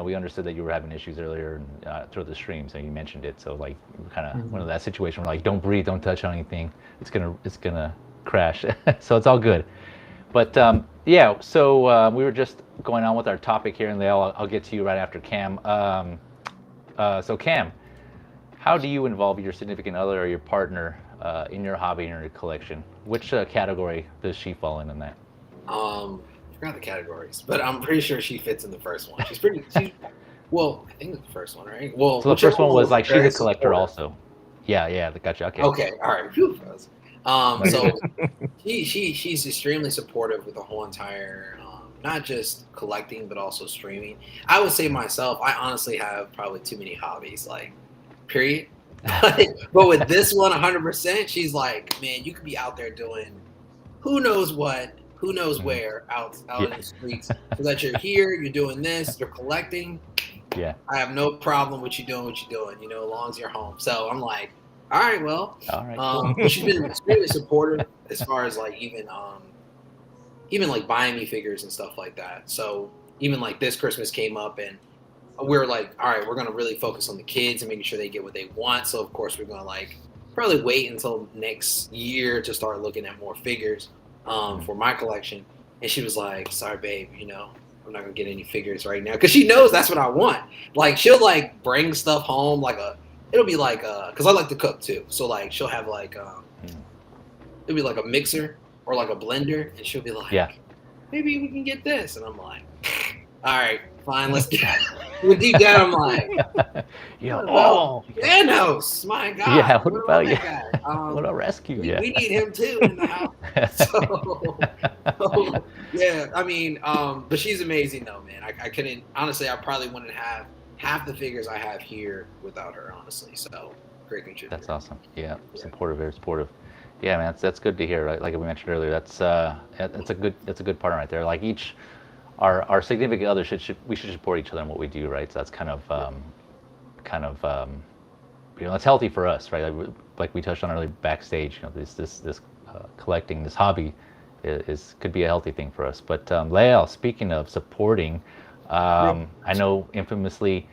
we understood that you were having issues earlier through the stream, so you mentioned it. So like, we kind of went to that situation where like, don't breathe, don't touch on anything. It's gonna crash. So it's all good. But yeah, so we were just going on with our topic here, and Lael, I'll get to you right after Cam. So Cam, how do you involve your significant other or your partner in your hobby and your collection? Which category does she fall in that? I forgot the categories, but I'm pretty sure she fits in the first one. Well, I think it's the first one, right? Well, So the first whichever one was like she's very a collector supportive. also. Yeah, gotcha. Okay. Okay, all right. Whew. So she's extremely supportive with the whole entire, not just collecting but also streaming. I would say myself, I honestly have probably too many hobbies, like period. But with this one, 100%, she's like, man, you could be out there doing who knows what, who knows where, out in the streets, so that you're here, you're doing this, you're collecting. Yeah. I have no problem with you doing what you're doing, as long as you're home. So I'm like, all right, well, All right. Cool. but she's been extremely supportive as far as like even like buying me figures and stuff like that. So even like this Christmas came up and we're like, all right, we're gonna really focus on the kids and making sure they get what they want. So of course we're gonna like probably wait until next year to start looking at more figures for my collection. And she was like, sorry, babe, I'm not gonna get any figures right now because she knows that's what I want. Like she'll like bring stuff home it'll be like because I like to cook too. So like she'll have like it'll be like a mixer or like a blender, and she'll be like, Yeah. maybe we can get this, and I'm like, all right, fine, let's get it. But deep down, I'm like, Yeah. what Oh. about Thanos? My God. Yeah. What about you? that guy? What a rescue? we, Yeah. we need him too in the house. So, yeah, I mean, but she's amazing though, man. I couldn't honestly. I probably wouldn't have half the figures I have here without her, honestly. So great contributor. That's awesome. Yeah. Supportive, very supportive. Yeah, man, that's good to hear. Like we mentioned earlier, that's a good partner right there. Like our significant other we should support each other in what we do, right? So that's kind of that's healthy for us, right? Like we touched on earlier backstage, this collecting, this hobby could be a healthy thing for us. But Lael, speaking of supporting, I know infamously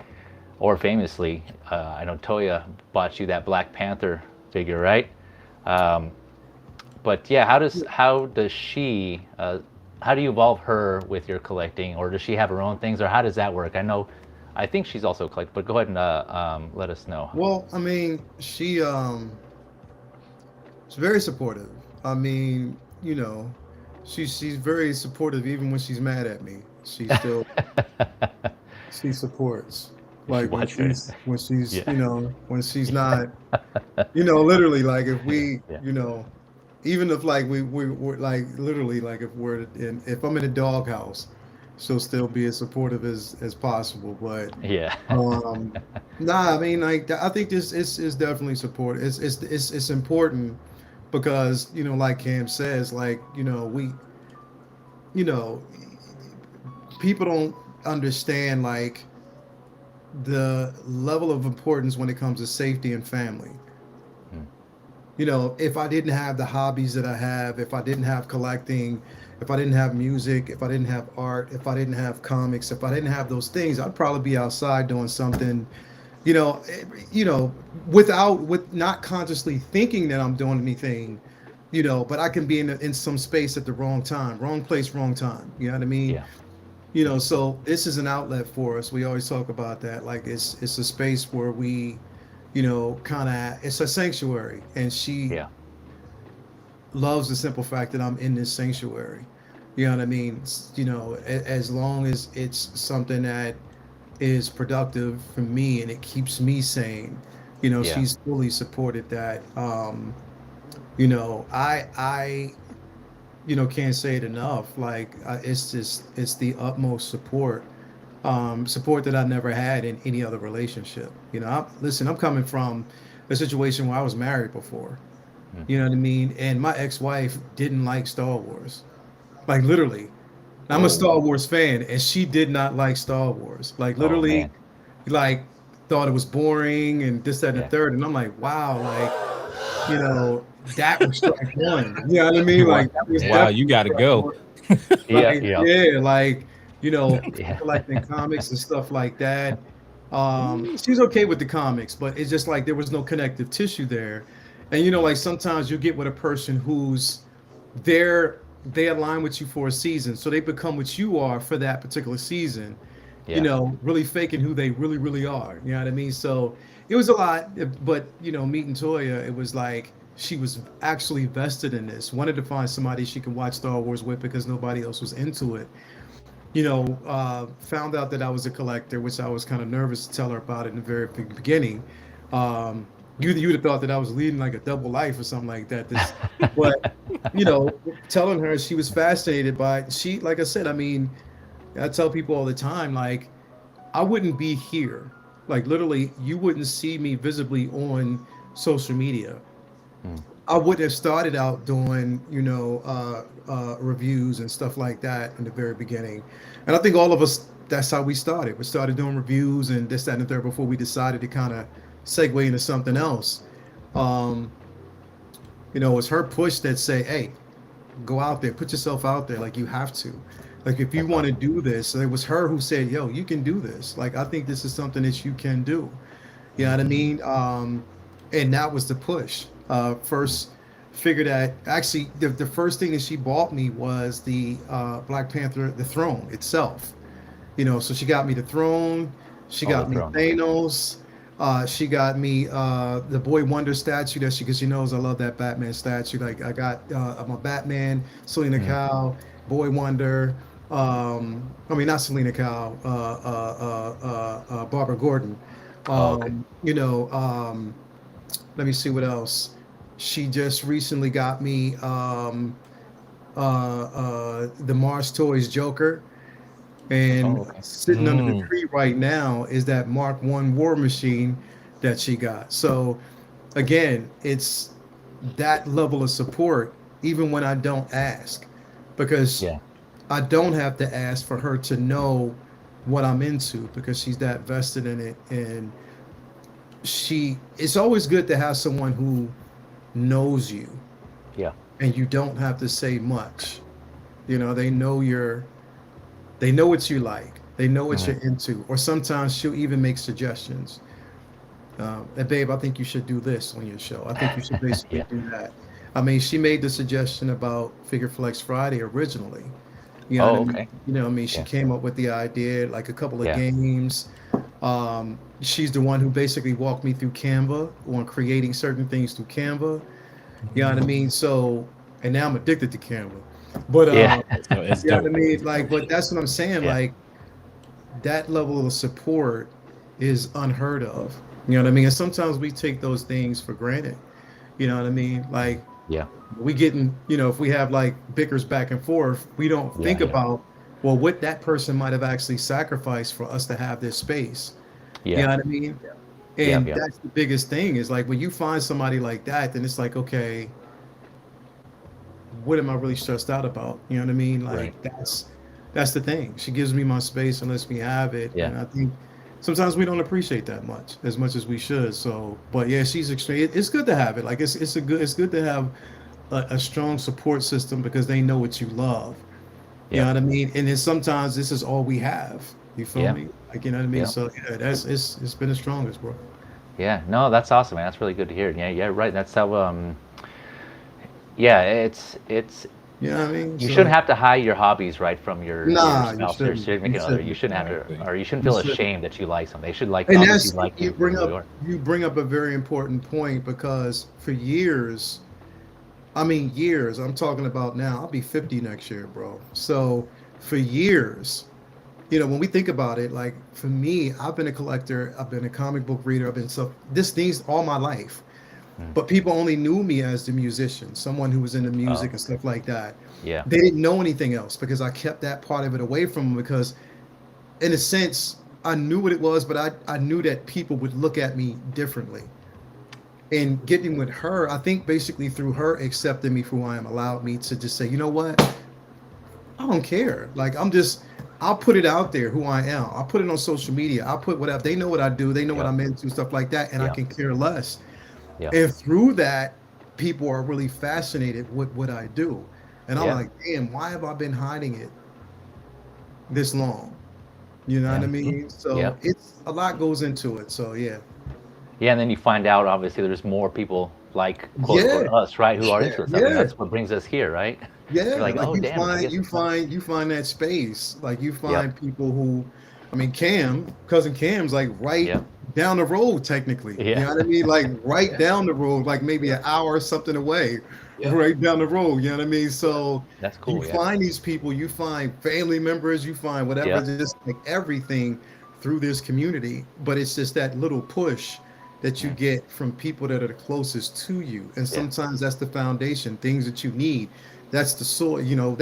or famously, I know Toya bought you that Black Panther figure, right? But yeah, how does she how do you involve her with your collecting, or does she have her own things, or how does that work? I think she's also collect, but go ahead and let us know. Well, I mean, she's very supportive. I mean, she's very supportive even when she's mad at me. She supports. You should Like when watch her. she's Yeah. when she's not, literally, like if we, Yeah. even if like we're like literally, like if I'm in a doghouse, she'll still be as supportive as possible. But Yeah. um nah, I mean, like I think this is definitely support. It's important because, like Cam says, like, you know people don't understand, like, the level of importance when it comes to safety and family. Mm. If I didn't have the hobbies that I have, if I didn't have collecting, if I didn't have music, if I didn't have art, if I didn't have comics, if I didn't have those things, I'd probably be outside doing something, you know, eh, you know, with not consciously thinking that I'm doing anything, but I can be in some space at the wrong time, wrong place, wrong time. You know what I mean? Yeah. So this is an outlet for us. We always talk about that. Like it's a space where we, kind of, it's a sanctuary, and she Yeah. loves the simple fact that I'm in this sanctuary. You know what I mean? As long as it's something that is productive for me and it keeps me sane, Yeah. she's fully supported that. I can't say it enough. Like, it's the utmost support that I never had in any other relationship. Listen, I'm coming from a situation where I was married before. Mm. You know what I mean? And my ex-wife didn't like Star Wars. Like, literally. I'm a Whoa. Star Wars fan, and she did not like Star Wars. Like, Oh literally, man. like, thought it was boring and this, that, and the Yeah. third. And I'm like, wow, like, you know, that was strike one. You know what I mean? Wow, Like, that was Yeah. wow, you definitely got to strike go. one. Yeah. Like, Yeah. yeah, like, Yeah. collecting comics and stuff like that. She's okay with the comics, but it's just like there was no connective tissue there. And like sometimes you get with a person who's they're they align with you for a season, so they become what you are for that particular season. Yeah. Really faking who they really, really are. You know what I mean? So it was a lot, but meeting Toya, it was like she was actually vested in this. Wanted to find somebody she could watch Star Wars with because nobody else was into it. Found out that I was a collector, which I was kind of nervous to tell her about it in the very beginning. You'd have thought that I was leading like a double life or something like that. But you know, telling her she was fascinated by it. She, like I said, I mean, I tell people all the time, like, I wouldn't be here. Like, literally, you wouldn't see me visibly on social media. Mm. I wouldn't have started out doing, reviews and stuff like that in the very beginning. And I think all of us, that's how we started. We started doing reviews and this, that, and the third before we decided to kind of segue into something else. Um, it's her push that say, hey, go out there, put yourself out there. Like, you have to. Like, if you That's want to awesome. do this, so it was her who said, yo, you can do this. Like, I think this is something that you can do. You know what I Mm-hmm. mean? And that was the push. Mm. First, figured that actually the first thing that she bought me was the Black Panther, the throne itself. So she got me the throne. She Oh, the got me throne. Okay. Thanos. She got me the Boy Wonder statue that because she knows I love that Batman statue. Like, I got my Batman, Selena Mm. Kyle, Boy Wonder. I mean, not Selena Kyle, Barbara Gordon. Oh, okay. Um, you know, um, Let me see what else. She just recently got me the Mars Toys Joker. Oh, And okay. sitting under the Mm, tree right now is that Mark One War Machine that she got. So again, it's that level of support, even when I don't ask, because Yeah. I don't have to ask for her to know what I'm into because she's that vested in it. And it's always good to have someone who knows you Yeah. and you don't have to say much. They know they know what you like. They know what Mm-hmm. you're into. Or sometimes she'll even make suggestions. Babe, I think you should do this on your show. I think you should basically Yeah. do that. I mean, she made the suggestion about Figure Flex Friday originally. You know what I Oh, mean? okay. You know what I mean? She Yeah. came up with the idea, like a couple of Yeah. games. She's the one who basically walked me through Canva on creating certain things through Canva. You know what I mean? So, and now I'm addicted to Canva. But Yeah. So it's you know what dope. I mean? It's Like, dope. but that's what I'm saying. Yeah. Like, that level of support is unheard of. You know what I mean? And sometimes we take those things for granted. You know what I mean? Like, Yeah. we getting, you know, if we have like bickers back and forth, we don't Yeah. think Yeah. about, well, what that person might have actually sacrificed for us to have this space. You Yeah. know what I mean? Yeah. And Yeah. that's the biggest thing is like when you find somebody like that, then it's like, okay, what am I really stressed out about? You know what I mean? Right. Like that's the thing. She gives me my space and lets me have it. Yeah. And I think sometimes we don't appreciate that much as we should. So, but yeah, she's extreme. It's good to have it. Like it's good to have a strong support system because they know what you love. You know Yeah. what I mean? And then sometimes this is all we have. You feel Yeah. me? Like you know what I mean? Yeah. So yeah, it's been the strongest, bro. Yeah. No, that's awesome, man. That's really good to hear. Yeah. Yeah. Right. That's how. Yeah. It's. You know what I mean? You So shouldn't have to hide your hobbies, right, from your nah, you spouse or shouldn't. You significant other. You shouldn't. shouldn't have Exactly. to, or you shouldn't You feel shouldn't. ashamed that you like something. They should like And obviously that's like you for who you are. you bring up a very important point because for years, I mean years, I'm talking about now, I'll be 50 next year, bro. So for years, you know, when we think about it, like for me, I've been a collector, I've been a comic book reader, I've been stuff this things all my life. Mm. But people only knew me as the musician, someone who was into Oh, music and stuff like that. yeah. They didn't know anything else because I kept that part of it away from them because in a sense, I knew what it was, but I knew that people would look at me differently. And getting with her, I think basically through her accepting me for who I am allowed me to just say, you know what? I don't care. Like I'll put it out there who I am. I'll put it on social media. I'll put whatever. They know what I do. They know what Yeah. I'm into, stuff like that, and I Yeah. can care less. Yeah. And through that, people are really fascinated with what I do. And I'm Yeah. like, damn, why have I been hiding it this long? You know what I Yeah. mean? Yeah. So it's a lot goes into it. So yeah. Yeah, and then you find out obviously there's more people like quote unquote Yeah. us, right, who are Yeah. interested. And Yeah. that's what brings us here, right? You're Yeah. like, Like oh damn, I guess it's not. you find that space. Like you Yep. find people who I mean cousin Cam's like right Yep. down the road technically. You Yeah. know what I mean? Like right Yeah. down the road, like maybe an hour or something away. Yeah. Right down the road. You know what I mean? So That's you cool. Yeah. find these people, you find family members, you find whatever, Yeah. just like everything through this community. But it's just that little push that you Mm. get from people that are the closest to you. And Yeah. sometimes that's the foundation, things that you need. That's the soil, you know,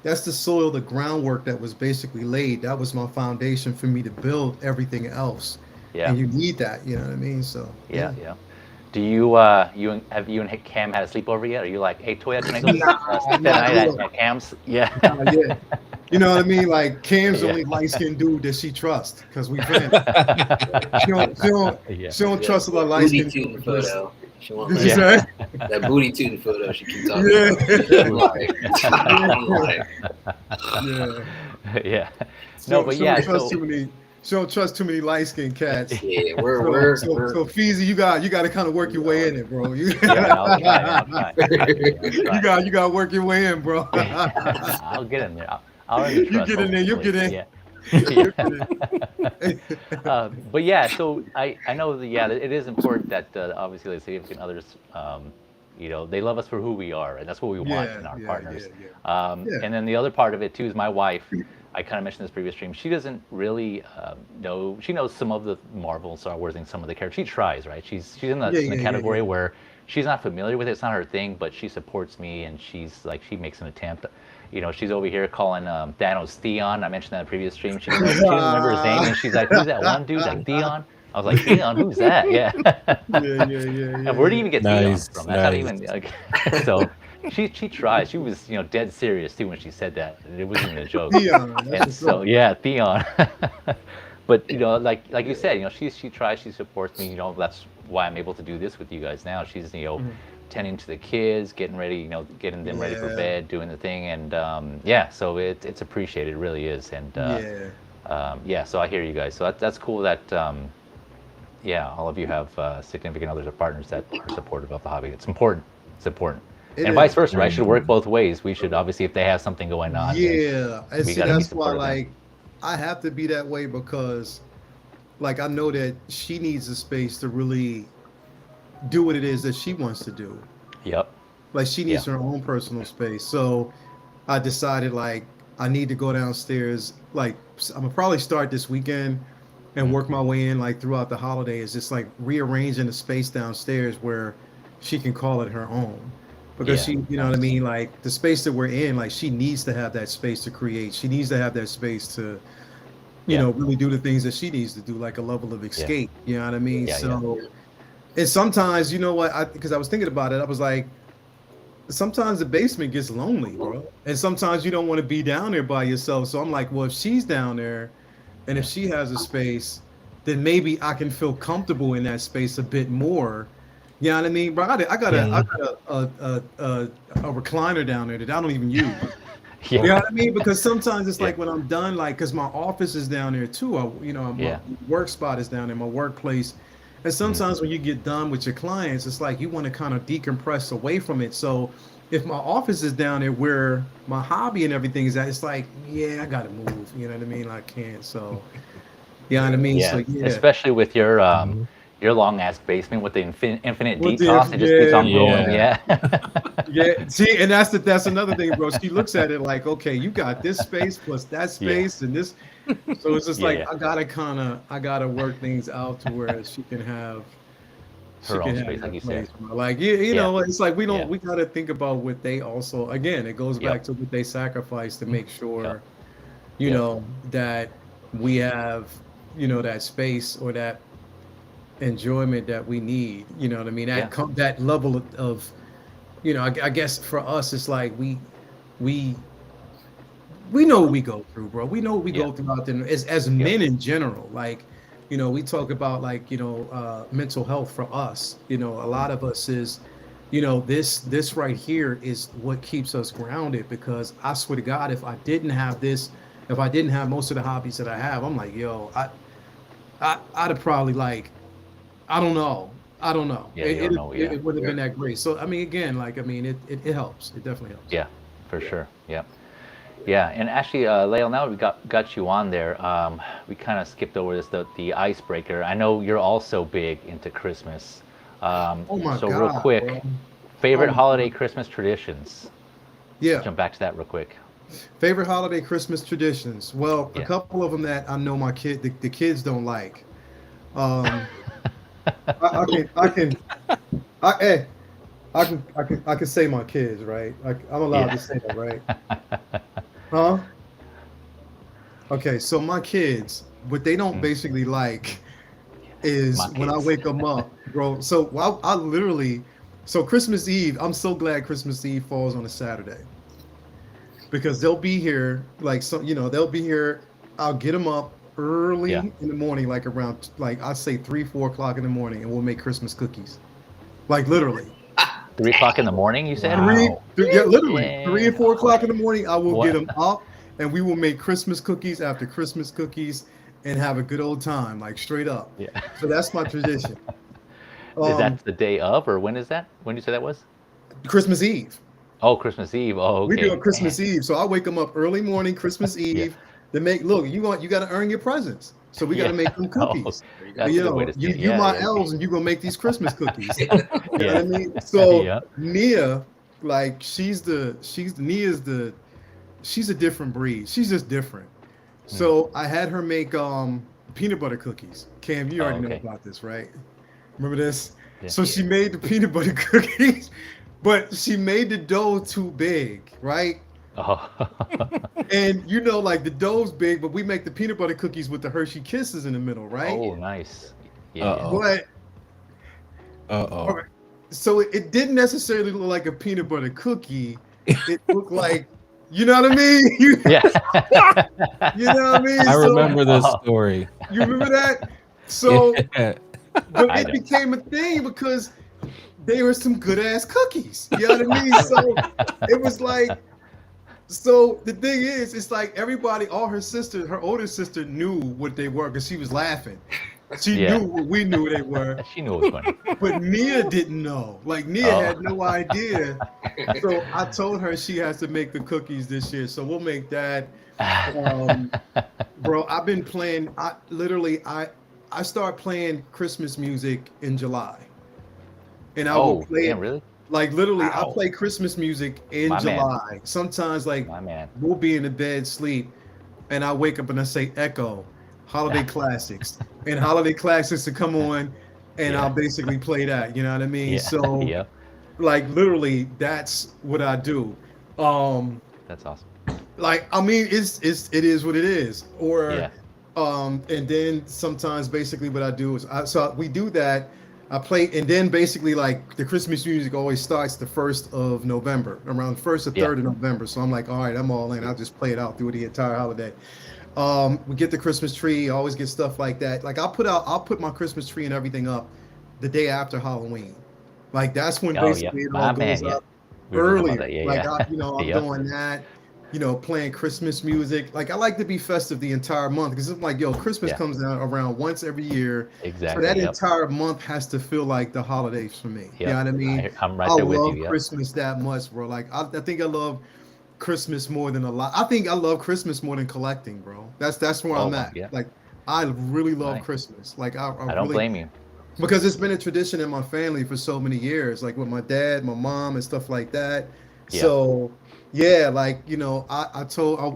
that's the soil, the groundwork that was basically laid. That was my foundation for me to build everything else. Yeah. And you need that, you know what I mean? So Yeah. Yeah. Do you have you and Cam had a sleepover yet? Are you like, hey Toya, can I go spend the Not night yet. at Cam's? Yeah. Yeah. You know what I mean? Like Cam's the Yeah. only light skinned dude that she trusts because we friends. Yeah. She don't Yeah. trust a lot of light Booty skinned tooting people. photo. She want Did you Yeah. say? that booty tooting photo. She keeps talking Yeah. about. I'm like, Yeah. Yeah. No, but She yeah. don't trust So too many. She don't trust too many light skinned cats. yeah, So, we're so Feezy, you got to kind of work your way in it, bro. You, yeah, I'll try. I'll try. you got to work your way in, bro. I'll get in there. I'll earn the You trust, get in there, you hopefully. get in. Yeah. You Yeah. get But yeah, so I know that yeah, it is important that obviously the significant others, you know, they love us for who we are, and that's what we want in our partners. Yeah. And then the other part of it too is my wife. I kind of mentioned this previous stream. She doesn't really know. She knows some of the Marvel and Star Wars and some of the characters. She tries, right? She's in the category where she's not familiar with it. It's not her thing, but she supports me, and she's like she makes an attempt. You know, she's over here calling Thanos Theon. I mentioned that in the previous stream. She didn't remember his name, and she's like, "Who's that one dude? Like Theon?" I was like, "Theon, who's that?" Yeah. Yeah. And where do you even get Theon Nice, from? That's not nice. even like, so. She tries. She was dead serious too when she said that. It wasn't even a joke. Theon, that's And what's so up. yeah, Theon. But like you said, she tries. She supports me. That's why I'm able to do this with you guys now. She's tending to the kids, getting ready, getting them ready for Yeah. bed, doing the thing, and yeah, so it's appreciated, it really is, and yeah, so I hear you guys. So that's cool that yeah, all of you have significant others or partners that are supportive of the hobby. It's important. It's important. It And is. vice versa, right? It should work both ways. We should obviously, if they have something going on, then Yeah, and we see got to be that's why supportive of them. like I have to be that way because like I know that she needs a space to really do what it is that she wants to do. Yep. Like she Yeah. needs her own personal space. So I decided like I need to go downstairs. Like I'm gonna probably start this weekend and work my way in like throughout the holidays, just like rearranging the space downstairs where she can call it her own. Because Yeah. she, you know what I Nice. mean? Like the space that we're in, like she needs to have that space to create. She needs to have that space to, you Yeah. know, really do the things that she needs to do, like a level of Yeah. escape. You know what I mean? Yeah. Yeah. So, and sometimes, you know what? Because I was thinking about it, I was like, sometimes the basement gets lonely, bro. And sometimes you don't want to be down there by yourself. So I'm like, well, if she's down there and if she has a space, then maybe I can feel comfortable in that space a bit more. You know what I mean, bro? I got a recliner down there that I don't even use. You know Yeah. what I mean? Because sometimes it's Yeah. like when I'm done, like, because my office is down there too. My Yeah. work spot is down there, my workplace. And sometimes when you get done with your clients, it's like you want to kind of decompress away from it. So if my office is down there where my hobby and everything is at, it's like, yeah, I gotta move. You know what I mean? I can't. So, you know what I mean? Yeah. So yeah. Especially with your long ass basement with the infinite With the decos, it just keeps on yeah, growing. yeah. Yeah. yeah. See, and that's another thing, bro. She looks at it like, okay, you got this space plus that space and this. So it's just Yeah, like yeah. I gotta work things out to where she Her can own have space, that like you place. said. Bro. Like you Yeah. know, it's like Yeah. we gotta think about what they also again, it goes Yep. back to what they sacrifice to make sure, Yep. you Yep. know, that we have, you know, that space or that enjoyment that we need. You know what I mean? Yeah. That level of you know, I guess for us it's like we we know what we go through, bro. We know what we Yeah. go through out there as Yep. men in general. Like, you know, we talk about like, you know, mental health for us. You know, a lot of us is, you know, this right here is what keeps us grounded because I swear to God, if I didn't have this, if I didn't have most of the hobbies that I have, I'm like, yo, I'd have probably like, I don't know. I don't know. Yeah. You don't know. Yeah. It would have been that great. So I mean, again, like I mean, it helps. It definitely helps. Yeah. For sure. Yeah. Yeah, and actually, Lael, now we got you on there. We kind of skipped over this, the icebreaker. I know you're also big into Christmas. Oh my So real God, quick, bro. favorite Oh, holiday Christmas traditions? yeah. Jump back to that real quick. Favorite holiday Christmas traditions? Well, a Yeah. couple of them that I know the kids don't like. Um, I can, hey, I can say my kids, right? I'm allowed Yeah. to say that, right? Huh? Okay, so my kids, what they don't basically like is My when I kids. wake them up, bro. So I literally, so Christmas Eve, I'm so glad Christmas Eve falls on a Saturday because they'll be here, like, so, you know, they'll be here. I'll get them up early Yeah. in the morning, like around, like, I'd say 3, 4 o'clock in the morning, and we'll make Christmas cookies. Like, literally. 3 o'clock in the morning, you said? Wow. Yeah, literally. Yeah. 3 and 4 o'clock in the morning, I will What? get them up and we will make Christmas cookies after Christmas cookies and have a good old time, like straight up. Yeah. So that's my tradition. Is that the day of, or when is that? When did you say that was? Christmas Eve. Oh, Christmas Eve. Oh, We okay. do it Christmas Eve. So I wake them up early morning, Christmas Eve. They make look, you got to earn your presents. So we got to Yeah. make them Oh, cookies. that's You a good way know, to say it. you Yeah, my yeah. elves and you're gonna make these Christmas cookies. You know what Yeah. I mean? So Yeah. Nia, like she's a different breed. She's just different. So I had her make peanut butter cookies. Cam, you already know okay. about this, right? Remember this? Yeah. So she made the peanut butter cookies, but she made the dough too big, right? Oh. And you know, like the dough's big, but we make the peanut butter cookies with the Hershey Kisses in the middle, right? Oh, nice. Yeah. Uh-oh. But Uh-oh. so it didn't necessarily look like a peanut butter cookie. It looked like, you know what I mean? Yeah. You know what I mean? I So, remember this Oh. story. You remember that? So, Yeah. but I it don't. became a thing because they were some good ass cookies. You know what I mean? So it was like, so the thing is, it's like everybody, all her sisters, her older sister knew what they were because she was laughing. She Yeah. knew what we knew they were, She knew it was funny. but Nia didn't know. Like Nia Oh. had no idea. So I told her she has to make the cookies this year. So we'll make that. Bro, I've been playing. I start playing Christmas music in July, and I will Oh, play damn, it. really? Like literally, I Wow. play Christmas music in My man. July. Sometimes, like My man. we'll be in the bed, sleep, and I wake up and I say Echo, holiday classics, and holiday classics to come on, and I'll Yeah. basically play that. You know what I mean? Yeah. So, Yep. like literally, that's what I do. Um, That's awesome. like I mean, it is what it is. Or, Yeah. and then sometimes basically what I do is so we do that. I play, and then basically like the Christmas music always starts the 1st of November, around 1st or 3rd of November. So I'm like, all right, I'm all in. I'll just play it out through the entire holiday. We get the Christmas tree, always get stuff like that. Like I'll put my Christmas tree and everything up the day after Halloween. Like that's when Oh, yeah. basically it all My goes man. Yeah. up We were talking about earlier. that. Yeah. Like Yeah. I'm Yep. doing that, playing Christmas music. Like I like to be festive the entire month because it's like, yo, Christmas Yeah. comes out around once every year. So Exactly. that Yep. entire month has to feel like the holidays for me. You know Yep. what I mean? I'm right I there with you. love Yep. Christmas that much, bro. Like I think I love Christmas more than a lot. I think I love Christmas more than collecting, bro. That's where Oh, I'm wow. at. Yeah. Like I really love Nice. Christmas. Like I I don't really, blame you. because it's been a tradition in my family for so many years, like with my dad, my mom, and stuff like that. Yeah. So yeah, like I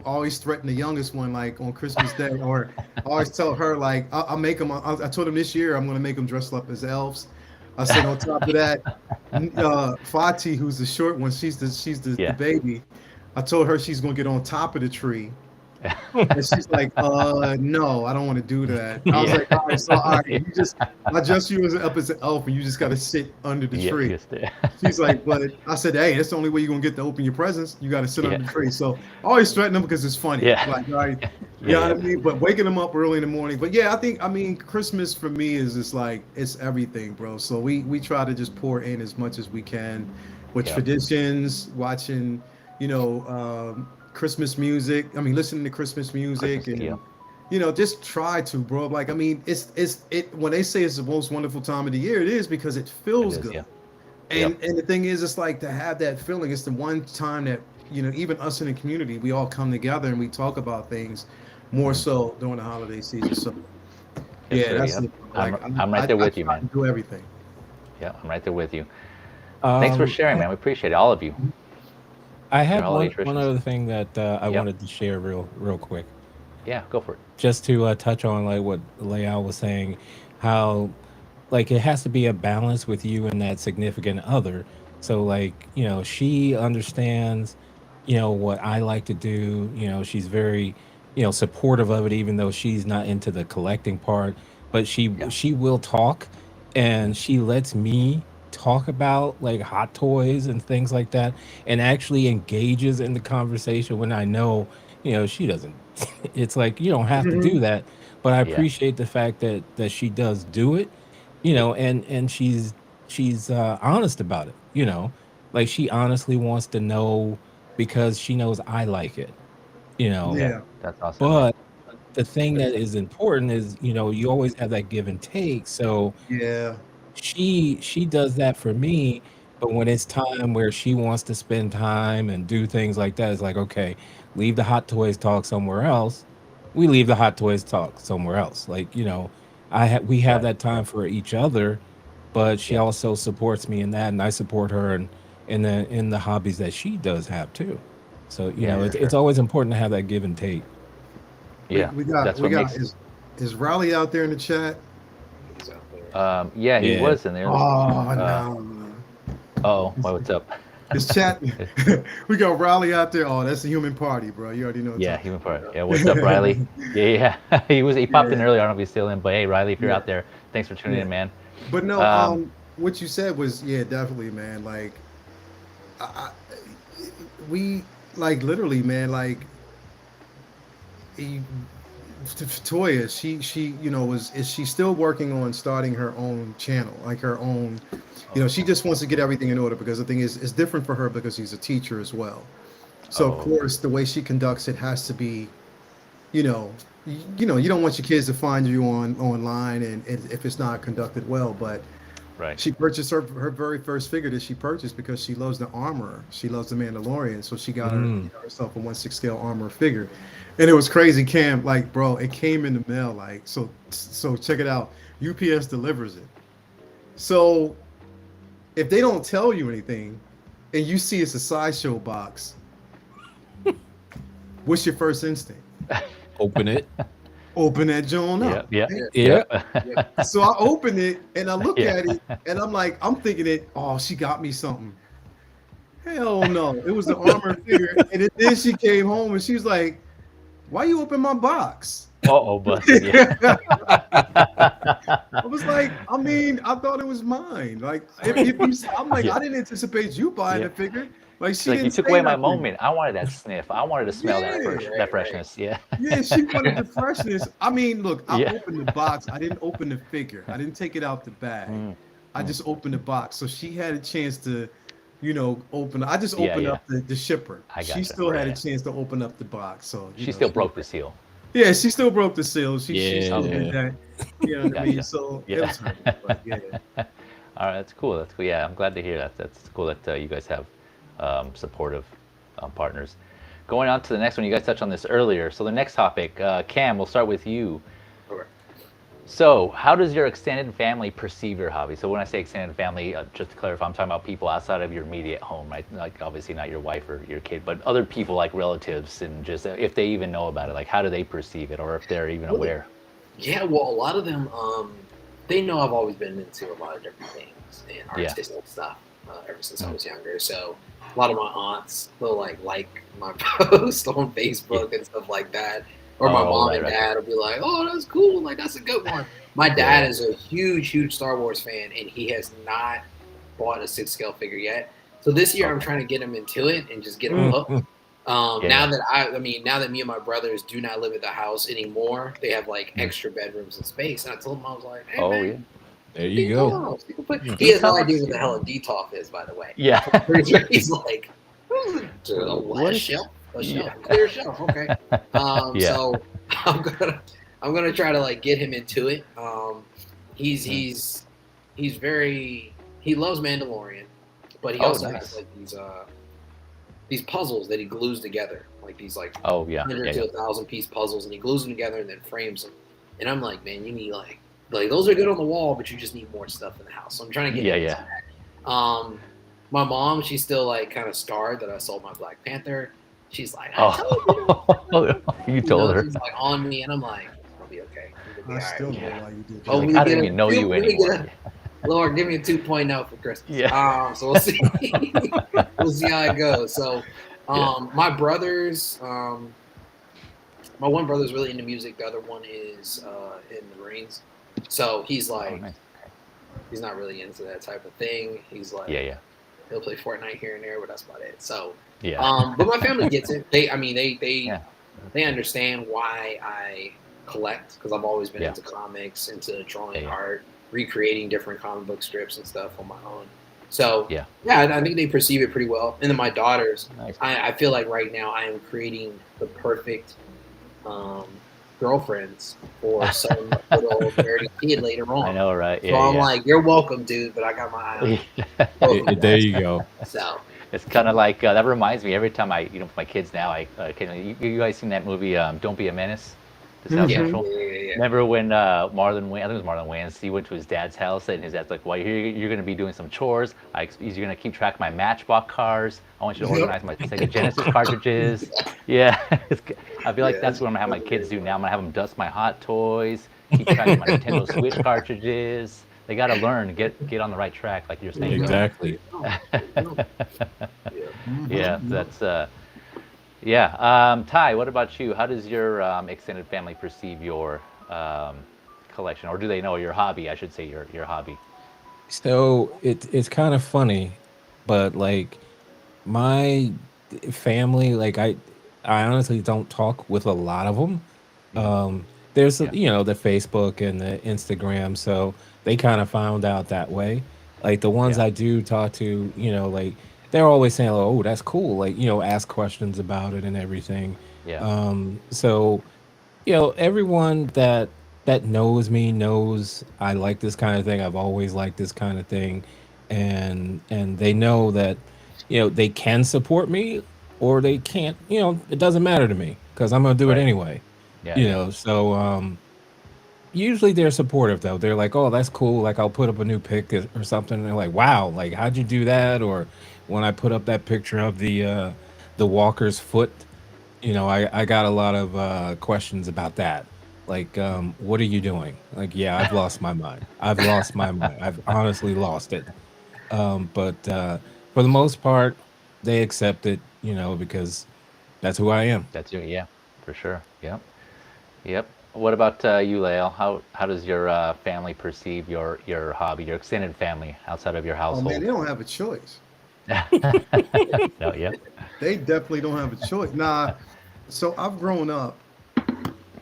always threaten the youngest one like on Christmas Day, or I always tell her like I'll make them. I told him this year I'm gonna make them dress up as elves. I said on top of that, Fati, who's the short one, she's the Yeah. baby. I told her she's gonna get on top of the tree. And she's like, no, I don't want to do that. I was Yeah. like, all right, so all right, Yeah. I dress you up as an elf and you just gotta sit under the Yeah. tree. Just there. She's like, but I said, hey, that's the only way you're gonna get to open your presents. You gotta sit Yeah. under the tree. So I always threaten them because it's funny. Yeah. Like, all right, you know Yeah. what I mean? But waking them up early in the morning. But yeah, I mean, Christmas for me is just like it's everything, bro. So we try to just pour in as much as we can with Yeah. traditions, watching, Christmas music. I mean, listening to Christmas music Christmas. Yeah. and just try to, bro. Like, I mean, it when they say it's the most wonderful time of the year, it is because it It feels is. good. Yeah. And the thing is, it's like to have that feeling. It's the one time that even us in the community, we all come together and we talk about things more so during the holiday season. So Yes, yeah, sir. that's Yep. it. Like I'm right there with you, try man. to do everything. Yeah. I'm right there with you. Thanks for sharing, man. We appreciate it, all of you. I Your have holiday one traditions. other thing that I Yep. wanted to share real quick, Yeah. Go for it. just to touch on like what Lael was saying, how like it has to be a balance with you and that significant other. So like she understands what I like to do. She's very supportive of it, even though she's not into the collecting part. But she Yeah. she will talk, and she lets me talk about like hot toys and things like that, and actually engages in the conversation when I know she doesn't. It's like you don't have to Mhm. do that, but I Yeah. appreciate the fact that she does do it, and she's honest about it, like she honestly wants to know because she knows I like it, you know. Yeah. Yeah. That's awesome, man. But the thing that is important is, you always have that give and take. So Yeah. she does that for me, but when it's time where she wants to spend time and do things like that, it's like, okay, leave the hot toys talk somewhere else. We leave the hot toys talk somewhere else. Like, we have Right. that time for each other, but she Yeah. also supports me in that, and I support her in the hobbies that she does have too. So, Yeah. For it's sure. always important to have that give and take. Yeah. We got That's we what got makes. is Riley out there in the chat? He's out there. Yeah. He Yeah. was in there. Oh Uh, no. oh. What's up? His chat. We got Riley out there. Oh, that's a human party, bro. You already know what Yeah. time. Human part. Yeah. What's up, Riley? Yeah. Yeah. He popped in Yeah. earlier. I don't know if he's still in, but hey, Riley, if you're Yeah. out there, thanks for tuning Yeah. in, man. But no, Um. what you said was, yeah, definitely, man. Like, I, we like literally, man. Like, he, Toya, she is she still working on starting her own channel, like her own. She just wants to get everything in order because the thing is, it's different for her because she's a teacher as well. So of Oh. course, the way she conducts it has to be you know, you know, you don't want your kids to find you online, and if it's not conducted well. But Right. she purchased her very first figure that she purchased because she loves the armor. She loves the Mandalorian, so she got Mm. herself a 1/6 scale armor figure, and it was crazy, Cam. Like, bro, it came in the mail. Like, so check it out. UPS delivers it. So if they don't tell you anything, and you see it's a sideshow box, what's your first instinct? Open it. Open that joint Yeah. up. Yeah. Yeah. So I open it and I look Yeah. at it and I'm like, I'm thinking it, oh, she got me something. Hell no. It was the armor figure. Then she came home and she was like, why you open my box? Uh-oh, busted. Yeah. I was like, I mean, I thought it was mine. Like, if you, I'm like, Yeah. I didn't anticipate you buying Yeah. the figure. Like, She's she like, you didn't took say away my nothing. moment. I wanted that sniff. I wanted to smell that Yeah. that freshness. Yeah. Yeah, she wanted the freshness. I mean, look, I Yeah. opened the box. I didn't open the figure. I didn't take it out the bag. Mm. I just opened the box. So she had a chance to, you know, open. I just Yeah, opened yeah. up the shipper. I She gotcha. still had Yeah. a chance to open up the box. So She still broke the seal. Yeah, she still broke the seal. She still Yeah. did that. You know what I mean? Gotcha. So it Yeah. was her. But yeah. All right, that's cool. That's cool. Yeah, I'm glad to hear that. That's cool that you guys have supportive partners. Going on to the next one, you guys touched on this earlier. So the next topic, Cam, we'll start with you. Okay. So, how does your extended family perceive your hobby? So, when I say extended family, just to clarify, I'm talking about people outside of your immediate home, right? Like, obviously, not your wife or your kid, but other people like relatives, and just if they even know about it, like, how do they perceive it, or if they're even aware? Yeah, well, a lot of them, they know I've always been into a lot of different things and Yeah. artistic stuff ever since I was younger. So a lot of my aunts will like my post on Facebook and stuff like that, or my Oh, mom right, and right. dad will be like, "Oh, that's cool! Like that's a good one." My dad is a huge Star Wars fan, and he has not bought a 6 scale figure yet. So this year, I'm trying to get him into it and just get him hooked. Yeah. Now that now that me and my brothers do not live at the house anymore, they have like extra bedrooms and space. And I told him, I was like, "Hey, Oh, man, yeah. There you go. He has no idea what the hell a DTOF is, by the way. Yeah. Pretty sure he's like, What a is- shelf, Yeah. clear shelf. Okay. Yeah. So I'm gonna try to like get him into it. He's very, he loves Mandalorian, but he Oh, also nice. has like these puzzles that he glues together, like these like Oh, yeah. 100 Yeah, to yeah. 1,000 piece puzzles, and he glues them together and then frames them. And I'm like, man, you need like those are good on the wall, but you just need more stuff in the house. So I'm trying to get Yeah, him yeah. into that. My mom, she's still like kind of scarred that I sold my Black Panther. She's like, I told you. You told her. She's like on me, and I'm like, I'll be okay. It'll be I all still right. know Yeah. why you did Oh, that. Like, I don't even know you anymore. Lord, give me a 2.0 for Christmas. Yeah. So we'll see. We'll see how it goes. So, my brothers, my one brother's really into music. The other one is in the Marines. So he's like, Oh, nice. he's not really into that type of thing. He's like, Yeah, yeah. he'll play Fortnite here and there, but that's about it. So, Yeah. but my family gets it. They Yeah. they understand why I collect, because I've always been Yeah. into comics, into drawing Yeah. art, recreating different comic book strips and stuff on my own. So Yeah. I think they perceive it pretty well. And then my daughters, Nice. I feel like right now I am creating the perfect girlfriends for some little nerdy kid later on. I know, right? So Yeah, I'm yeah. like, you're welcome, dude, but I got my eye on both of you There guys. you go. So It's kind of like that reminds me every time I, my kids now, you guys seen that movie, Don't Be a Menace? To South yeah, Central? yeah. Remember when Marlon Wayans, I think it was Marlon Wayans, he went to his dad's house and his dad's like, well, you're going to be doing some chores. You're going to keep track of my Matchbox cars. I want you to organize my Sega Genesis cartridges. Yeah. I feel like that's what I'm going to have my kids do now. I'm going to have them dust my Hot Toys, keep track of my Nintendo Switch cartridges. They got to learn, get on the right track, like you're saying. Exactly. Yeah, that's yeah. Ty, what about you? How does your extended family perceive your collection, or do they know your hobby? I should say your hobby. So it's kind of funny, but like my family, like I honestly don't talk with a lot of them. There's Yeah. the Facebook and the Instagram, so they kind of found out that way. Like the ones Yeah. I do talk to, like they're always saying, "Oh, that's cool," like ask questions about it and everything. Yeah. So everyone that knows me knows I like this kind of thing. I've always liked this kind of thing, and they know that they can support me or they can't. It doesn't matter to me because I'm gonna do it Right. anyway. Yeah, yeah. So usually they're supportive though. They're like, "Oh, that's cool." Like I'll put up a new pic or something, and they're like, "Wow, like how'd you do that?" Or when I put up that picture of the walker's foot, I got a lot of questions about that. Like, what are you doing? Like, yeah, I've lost my mind. I've lost my mind. I've honestly lost it. But for the most part, they accept it, because that's who I am. That's you. Yeah, for sure. Yep. Yep. What about you, Lael? How does your family perceive your hobby, your extended family outside of your Oh man, household? they don't have a choice. No. Yep. They definitely don't have a choice. Nah, so I've grown up,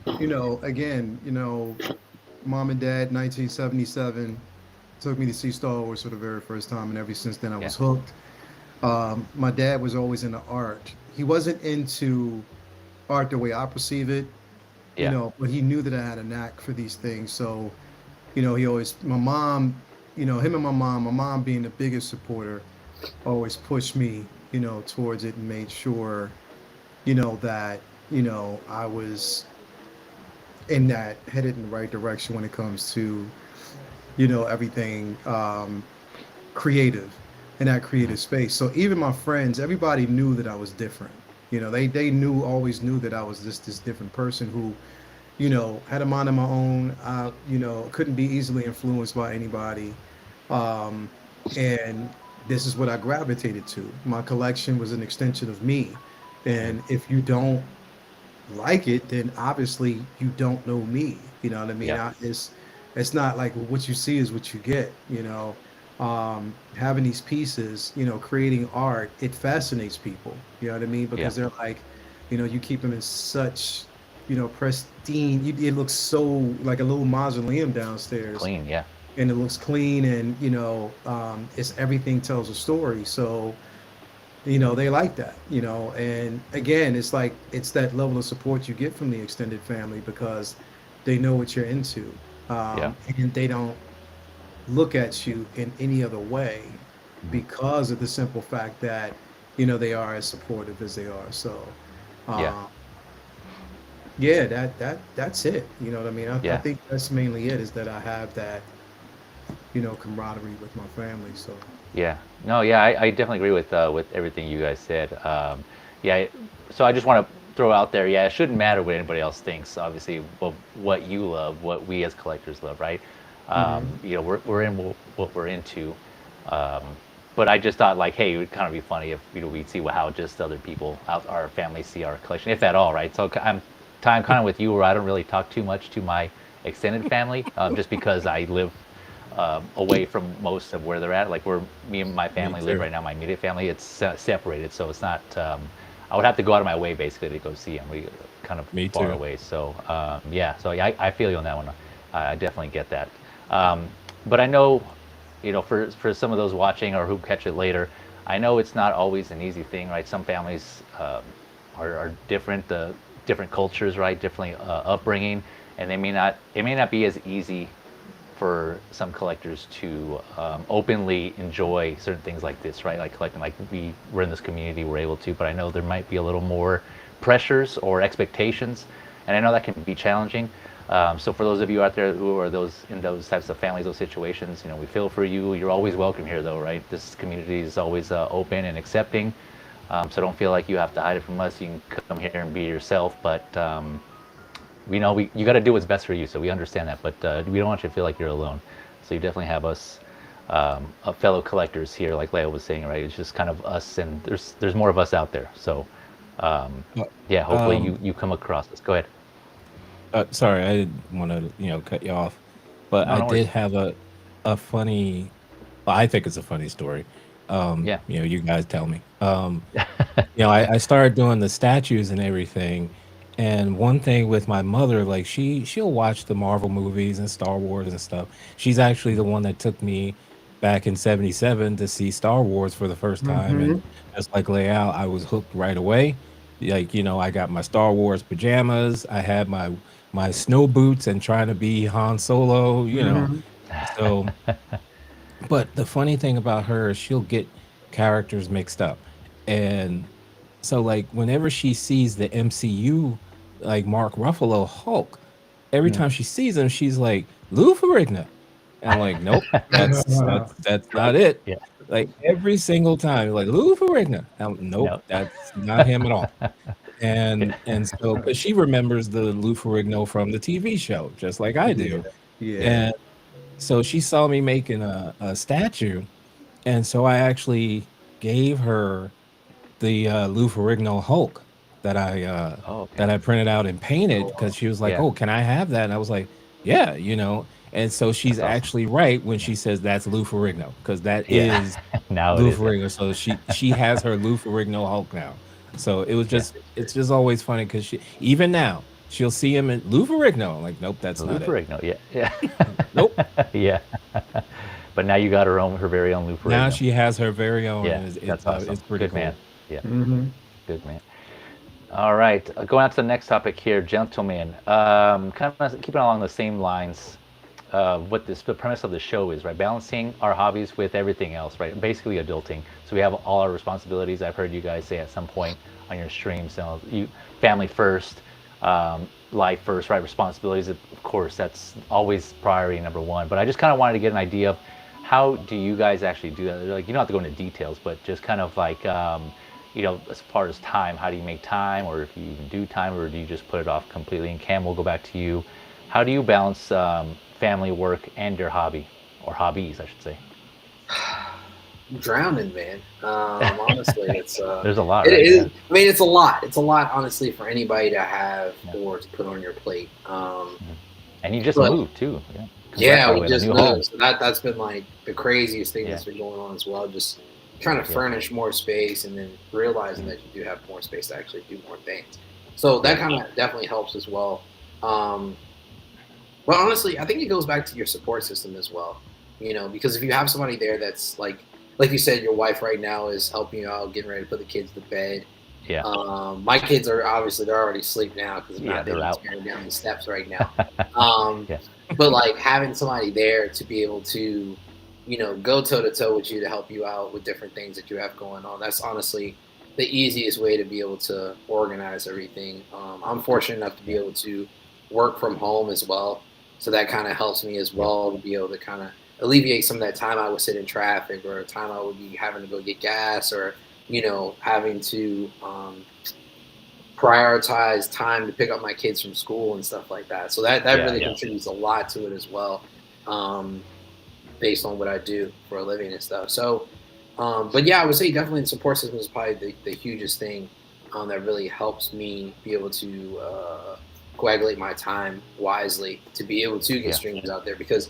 again, mom and dad, 1977, took me to see Star Wars for the very first time, and ever since then I Yeah. was hooked. My dad was always into art. He wasn't into art the way I perceive it, Yeah. but he knew that I had a knack for these things. So, he always, my mom, him and my mom being the biggest supporter, always pushed me, towards it and made sure, that, I was in that headed in the right direction when it comes to, everything creative in that Hmm. creative space. So even my friends, everybody knew that I was different. They knew always knew that I was this different person who, had a mind of my own. I, couldn't be easily influenced by anybody. Um, and this is what I gravitated to. My collection was an extension of me. Hmm. And if you don't like it, then obviously you don't know me. You know what I mean? Yeah. It's not like what you see is what you get. Having these pieces, creating art, it fascinates people. You know what I mean? Yeah. Because they're like, you keep them in such, pristine. It looks so like a little mausoleum downstairs, Clean. Yeah. and it looks clean, and it's everything tells a story. So they like that, and again, it's like it's that level of support you get from the extended family because they know what you're into, Yeah. and they don't look at you in any other way Hmm. because of the simple fact that they are as supportive as they are. So Yeah. um, yeah, that's it. You know what I mean? I Yeah. think that's mainly it, is that I have that camaraderie with my family. So Yeah. No, yeah, I definitely agree with everything you guys said. Yeah, so I just want to throw out there, yeah, it shouldn't matter what anybody else thinks. Obviously, what you love, what we as collectors love, right? mhm. We're in what we're into. Um, but I just thought like, hey, it would kind of be funny if we'd see how just other people, our family, see our collection, if at all, right? So I'm kind of with you where I don't really talk too much to my extended family, just because I live away from most of where they're at. Like where me and my Me family live too. right now, my immediate family, it's separated, so it's not. I would have to go out of my way basically to go see them. We kind of Me far too. away, so yeah. So yeah, I feel you on that one. I definitely get that. Um, but I know, for some of those watching or who catch it later, I know it's not always an easy thing, right? Some families are different, the different cultures, right? Differently upbringing, and they may not. It may not be as easy for some collectors to openly enjoy certain things like this, right? Like collecting, like we're in this community, we're able to, but I know there might be a little more pressures or expectations, and I know that can be challenging. So for those of you out there who are those in those types of families, those situations, we feel for you. You're always welcome here, though, right? This community is always open and accepting. So don't feel like you have to hide it from us. You can come here and be yourself, but we know you got to do what's best for you, so we understand that. But we don't want you to feel like you're alone. So you definitely have us, fellow collectors here, like Leo was saying, right? It's just kind of us, and there's more of us out there. So Uh, yeah, hopefully Um, you come across us. Go ahead. sorry, I didn't want to, cut you off, but No, I no did worries. have a funny. Well, I think it's a funny story. Yeah. You guys tell me. I started doing the statues and everything, and one thing with my mother, like she'll watch the Marvel movies and Star Wars and stuff. She's actually the one that took me back in '77 to see Star Wars for the first time, and Mhm. just like Layout, I was hooked right away. Like I got my Star Wars pajamas. I had my snow boots and trying to be Han Solo, you know. Mhm. So, but the funny thing about her is she'll get characters mixed up. And so like whenever she sees the MCU, like Mark Ruffalo Hulk, every Mm. time she sees him, she's like, Lou Ferrigno. And I'm like, nope, that's not it. Yeah. Like every single time, like Lou Ferrigno. Nope, No. that's not him at all. Yeah. And so because she remembers the Lou Ferrigno from the TV show, just like I Yeah. do. Yeah. And so she saw me making a statue, and so I actually gave her the Lou Ferrigno Hulk Oh, okay. that I printed out and painted Oh, because wow. she was like, Yeah. "Oh, can I have that?" And I was like, "Yeah, you know." And so she's That's awesome. actually right when Yeah. she says that's Lou Ferrigno because that Yeah. is Now it Lou is. Yeah. Ferrigno. So she has her Lou Ferrigno Hulk now. So it was Yeah. just it's just always funny because she even now she'll see him in Lou Ferrigno. I'm like, nope, that's Lou not it. Ferrigno. Yeah. Yeah. Nope. Yeah. But now you got her very own Lou Now Ferrigno. she has her very own, Yeah. and That's awesome. it's pretty Good cool. man. Yeah. Mhm. Good man. All right. Going on to the next topic here, gentlemen. Kind of keeping along the same lines. What the premise of the show is, right? Balancing our hobbies with everything else, right? Basically adulting. So we have all our responsibilities. I've heard you guys say at some point on your streams, you family first, life first, right? Responsibilities, of course, that's always priority number one. But I just kind of wanted to get an idea of how do you guys actually do that? Like, you don't have to go into details, but just kind of like, as far as time, how do you make time, or if you even do time, or do you just put it off completely? And Cam, we'll go back to you. How do you balance family, work, and your hobby, or hobbies, I should say? I'm drowning, man. Honestly, it's There's a lot, it right? is. I mean, it's a lot. It's a lot, honestly, for anybody to have Yeah. or to put on your plate. And you just But- moved too. Yeah. Congrats, Yeah, by the we way, on a just new moved. home. So that's been like the craziest thing Yeah. that's been going on as well. Just trying to Yeah. furnish more space and then realizing that you do have more space to actually do more things. So that kind of definitely helps as well. But honestly, I think it goes back to your support system as well. Because if you have somebody there that's like you said, your wife right now is helping you out, getting ready to put the kids to bed. Yeah. My kids are obviously they're already asleep now because Yeah, they're out. tearing down the steps right now. Yeah. But like having somebody there to be able to, go toe to toe with you to help you out with different things that you have going on. That's honestly the easiest way to be able to organize everything. I'm fortunate enough to be able to work from home as well, so that kind of helps me as well to be able to kind of alleviate some of that time I would sit in traffic or time I would be having to go get gas or having to prioritize time to pick up my kids from school and stuff like that. So that really contributes a lot to it as well, based on what I do for a living and stuff. So, but yeah, I would say definitely the support system is probably the hugest thing that really helps me be able to coagulate my time wisely to be able to get streams out there because,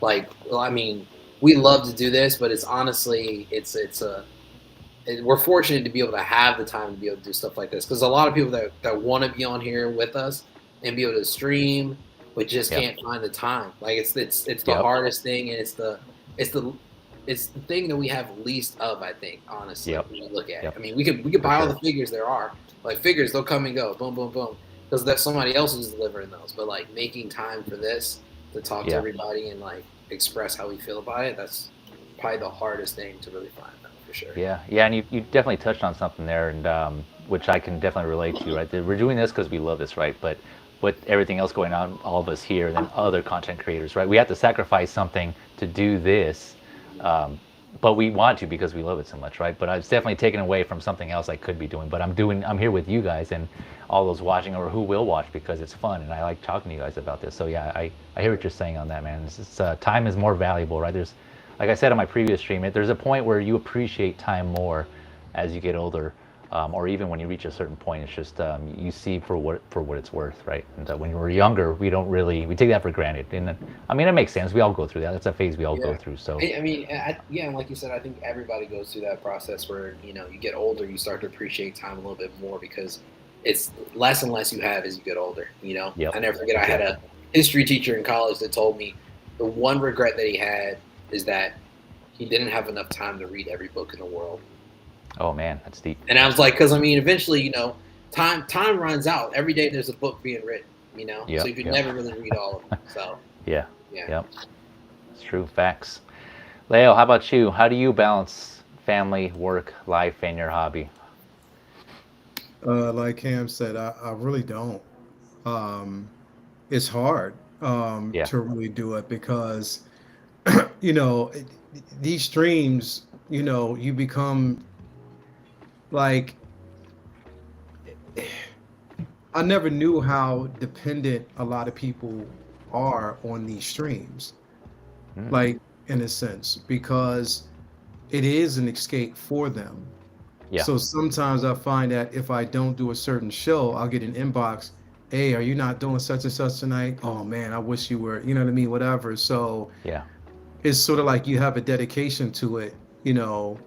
we love to do this, but it's honestly, we're fortunate to be able to have the time to be able to do stuff like this because a lot of people that want to be on here with us and be able to stream but just can't find the time. Like it's the hardest thing, and it's the thing that we have least of, I think, honestly, when you look at it. I mean, we could buy all the figures there are. Like figures, they'll come and go, boom, boom, boom, because that somebody else is delivering those. But like making time for this to talk to everybody and like express how we feel about it, that's probably the hardest thing to really find. For sure. Yeah, and you definitely touched on something there, and which I can definitely relate to, right? We're doing this because we love this, right? But with everything else going on, all of us here, and then other content creators, right? We have to sacrifice something to do this, but we want to because we love it so much, right? But it's definitely taken away from something else I could be doing. But I'm here with you guys and all those watching or who will watch because it's fun, and I like talking to you guys about this. So yeah, I hear what you're saying on that, man. Time is more valuable, right? Like I said on my previous stream, there's a point where you appreciate time more as you get older, or even when you reach a certain point. It's just you see for what it's worth, right? And when we're younger, we take that for granted. And I mean, it makes sense. We all go through that. That's a phase we all go through. So I mean, and like you said, I think everybody goes through that process where you get older, you start to appreciate time a little bit more because it's less and less you have as you get older. I never forget. I had a history teacher in college that told me the one regret that he had is that he didn't have enough time to read every book in the world. Oh man, that's deep. And I was like, because I mean, eventually, time runs out. Every day there's a book being written. you know. So Yep. you could Yep. never really read all of them. So Yeah. yeah. Yep. It's true. Facts. Lael, how about you? How do you balance family, work, life, and your hobby? Like Cam said, I really don't. Um, it's hard Yeah. to really do it because you know these streams. You know, you become like I never knew how dependent a lot of people are on these streams, Mm. like in a sense, because it is an escape for them. Yeah. So sometimes I find that if I don't do a certain show, I'll get an inbox, hey, are you not doing such and such tonight? Oh man, I wish you were, you know what I mean? Whatever. So Yeah. it's sort of like you have a dedication to it, you know.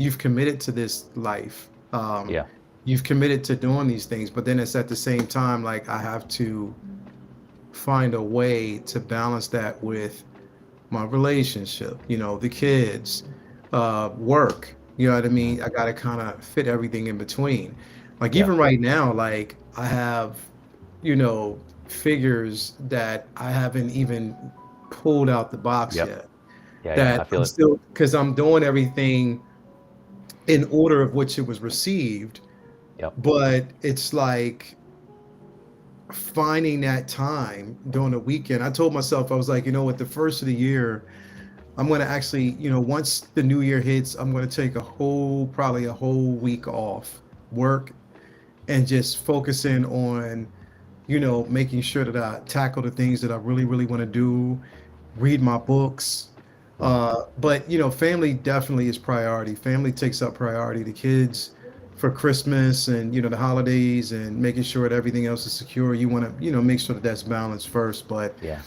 You've committed to this life. Yeah. You've committed to doing these things, but then it's at the same time like I have to find a way to balance that with my relationship, you know, the kids, work. You know what I Mm. mean? I got to kind of fit everything in between. Like Yeah. even right now, like I have, you know, figures that I haven't even pulled out the box Yep. yet. Yeah. Yeah. I That feel I'm it. still because I'm doing everything in order of which it was received, Yep. but it's like finding that time during the weekend. I told myself I was like, you know what, the first of the year I'm going to actually, you know, once the new year hits, I'm going to take probably a whole week off work and just focus in on, you know, making sure that I tackle the things that I really, really want to do, read my books. Mm. But, you know, family definitely is priority. Family takes up priority. The kids for Christmas and, you know, the holidays and making sure that everything else is secure. You want to, you know, make sure that that's balanced first. But Yeah.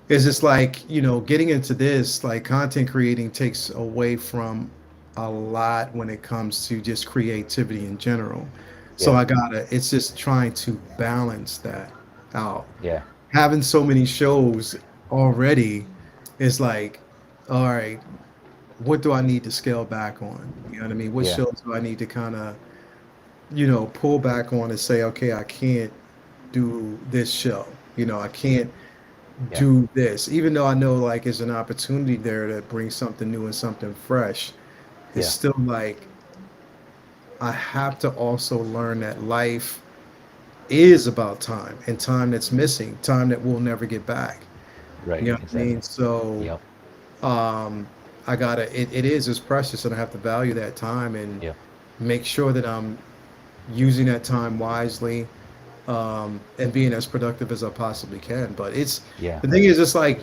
it's just like, you know, getting into this, like content creating takes away from a lot when it comes to just creativity in general. So Yeah. it's just trying to balance that out. Yeah. Having so many shows already is like, all right, what do I need to scale back on? You know what I mean? What Yeah. shows do I need to kind of, you know, pull back on and say, okay, I can't do this show. You know, I can't Yeah. do this, even though I know like there's an opportunity there to bring something new and something fresh. It's Yeah. still like I have to also learn that life is about time and time that's missing, time that we'll never get back. Right. You know what I Exactly. mean? So Yep. um I gotta it is as precious and I have to value that time and Yep. make sure that I'm using that time wisely and being as productive as I possibly can. But it's Yeah. the thing is, it's like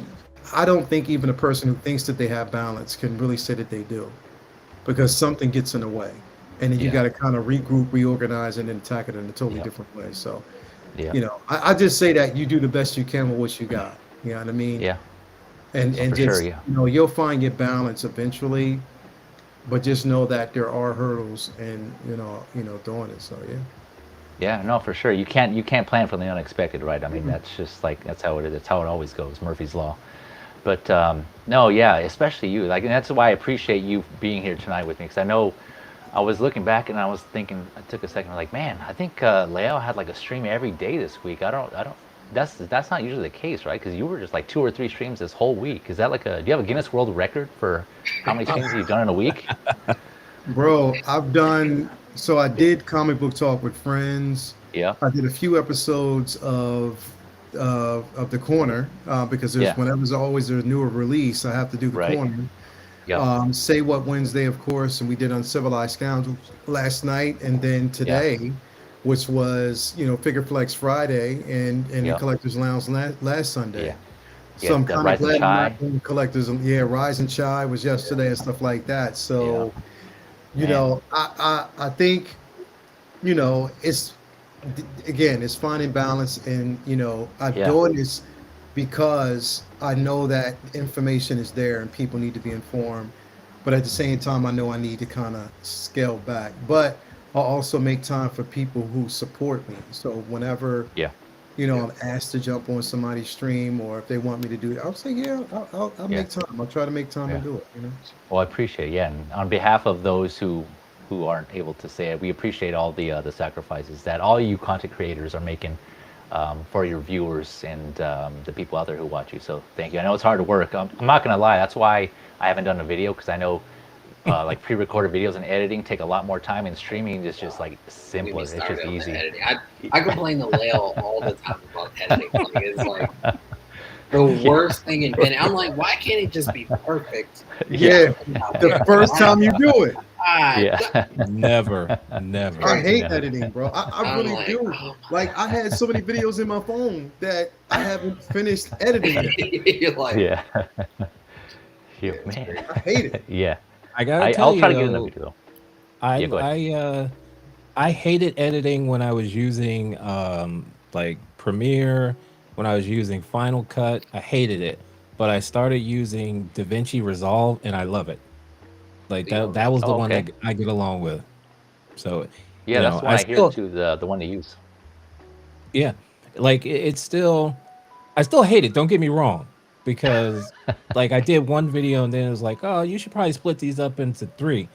I don't think even a person who thinks that they have balance can really say that they do because something gets in the way, and then you Yeah. got to kind of regroup, reorganize, and then attack it in a totally Yep. different way. So, Yeah. you know, I just say that you do the best you can with what you got. You know what I mean? Yeah. Oh, And for sure. just Yeah. you know, you'll find your balance eventually. But just know that there are hurdles, and doing it. So yeah. Yeah, no, for sure. You can't plan for the unexpected, right? I mean, that's just like that's how it is. That's how it always goes. Murphy's law. But no, yeah, especially you. Like, and that's why I appreciate you being here tonight with me because I know I was looking back and I was thinking. I took a second. Like, man, I think Lael had like a stream every day this week. I don't. That's not usually the case, right? Because you were just like 2 or 3 streams this whole week. Is that like a? Do you have a Guinness World Record for how many streams you've done in a week? Bro, I did comic book talk with friends. Yeah. I did a few episodes of the corner because Yeah. there's always a newer release, I have to do the Right. corner. Yep. Say What Wednesday, of course, and we did Uncivilized Scoundrels last night, and then Yeah. today, which was Figure Flex Friday, and the Yep. Collectors Lounge last Sunday. Yeah. So Yeah. I'm That kind of Rise and glad I'm Chai. not doing Collectors. Yeah, Rise and Chai was yesterday and stuff like that. Yeah. So Man. I think it's again, it's finding balance, and I'm Yeah. doing this because I know that information is there and people need to be informed, but at the same time I know I need to kind of scale back, but I'll also make time for people who support me. So whenever Yeah. I'm asked to jump on somebody's stream, or if they want me to do it, I'll say, yeah, I'll Yeah. make time. I'll try to make time Yeah. and do it, Well, I appreciate it. Yeah, and on behalf of those who aren't able to say it, we appreciate all the sacrifices that all you content creators are making for your viewers and the people out there who watch you. So thank you. I know it's hard work. I'm not gonna lie. That's why I haven't done a video, because I know like pre-recorded videos and editing take a lot more time, and streaming is just like simpler. It's just easy. I complain to Lael all the time about editing. Like, it's like the worst thing invented. I'm like, why can't it just be perfect? Yeah, the first time you do it. Yeah. Never. I hate Never. editing, bro. I I'm really like, do. oh Like, I had so many videos in my phone that I haven't finished editing yet. You're like, Yeah. Yeah, Man. I hate it. Yeah. I gotta tell I'll you try to get in the though, video though. I Yeah, go ahead. I hated editing when I was using like Premiere, when I was using Final Cut. I hated it, but I started using DaVinci Resolve and I love it. Like that was the Oh, one okay. that I get along with. So, Yeah, that's the one I I hear still too. The one to use. yeah, like it's still I still hate it. Don't get me wrong, because like I did one video and then it was like, oh, you should probably split these up into three,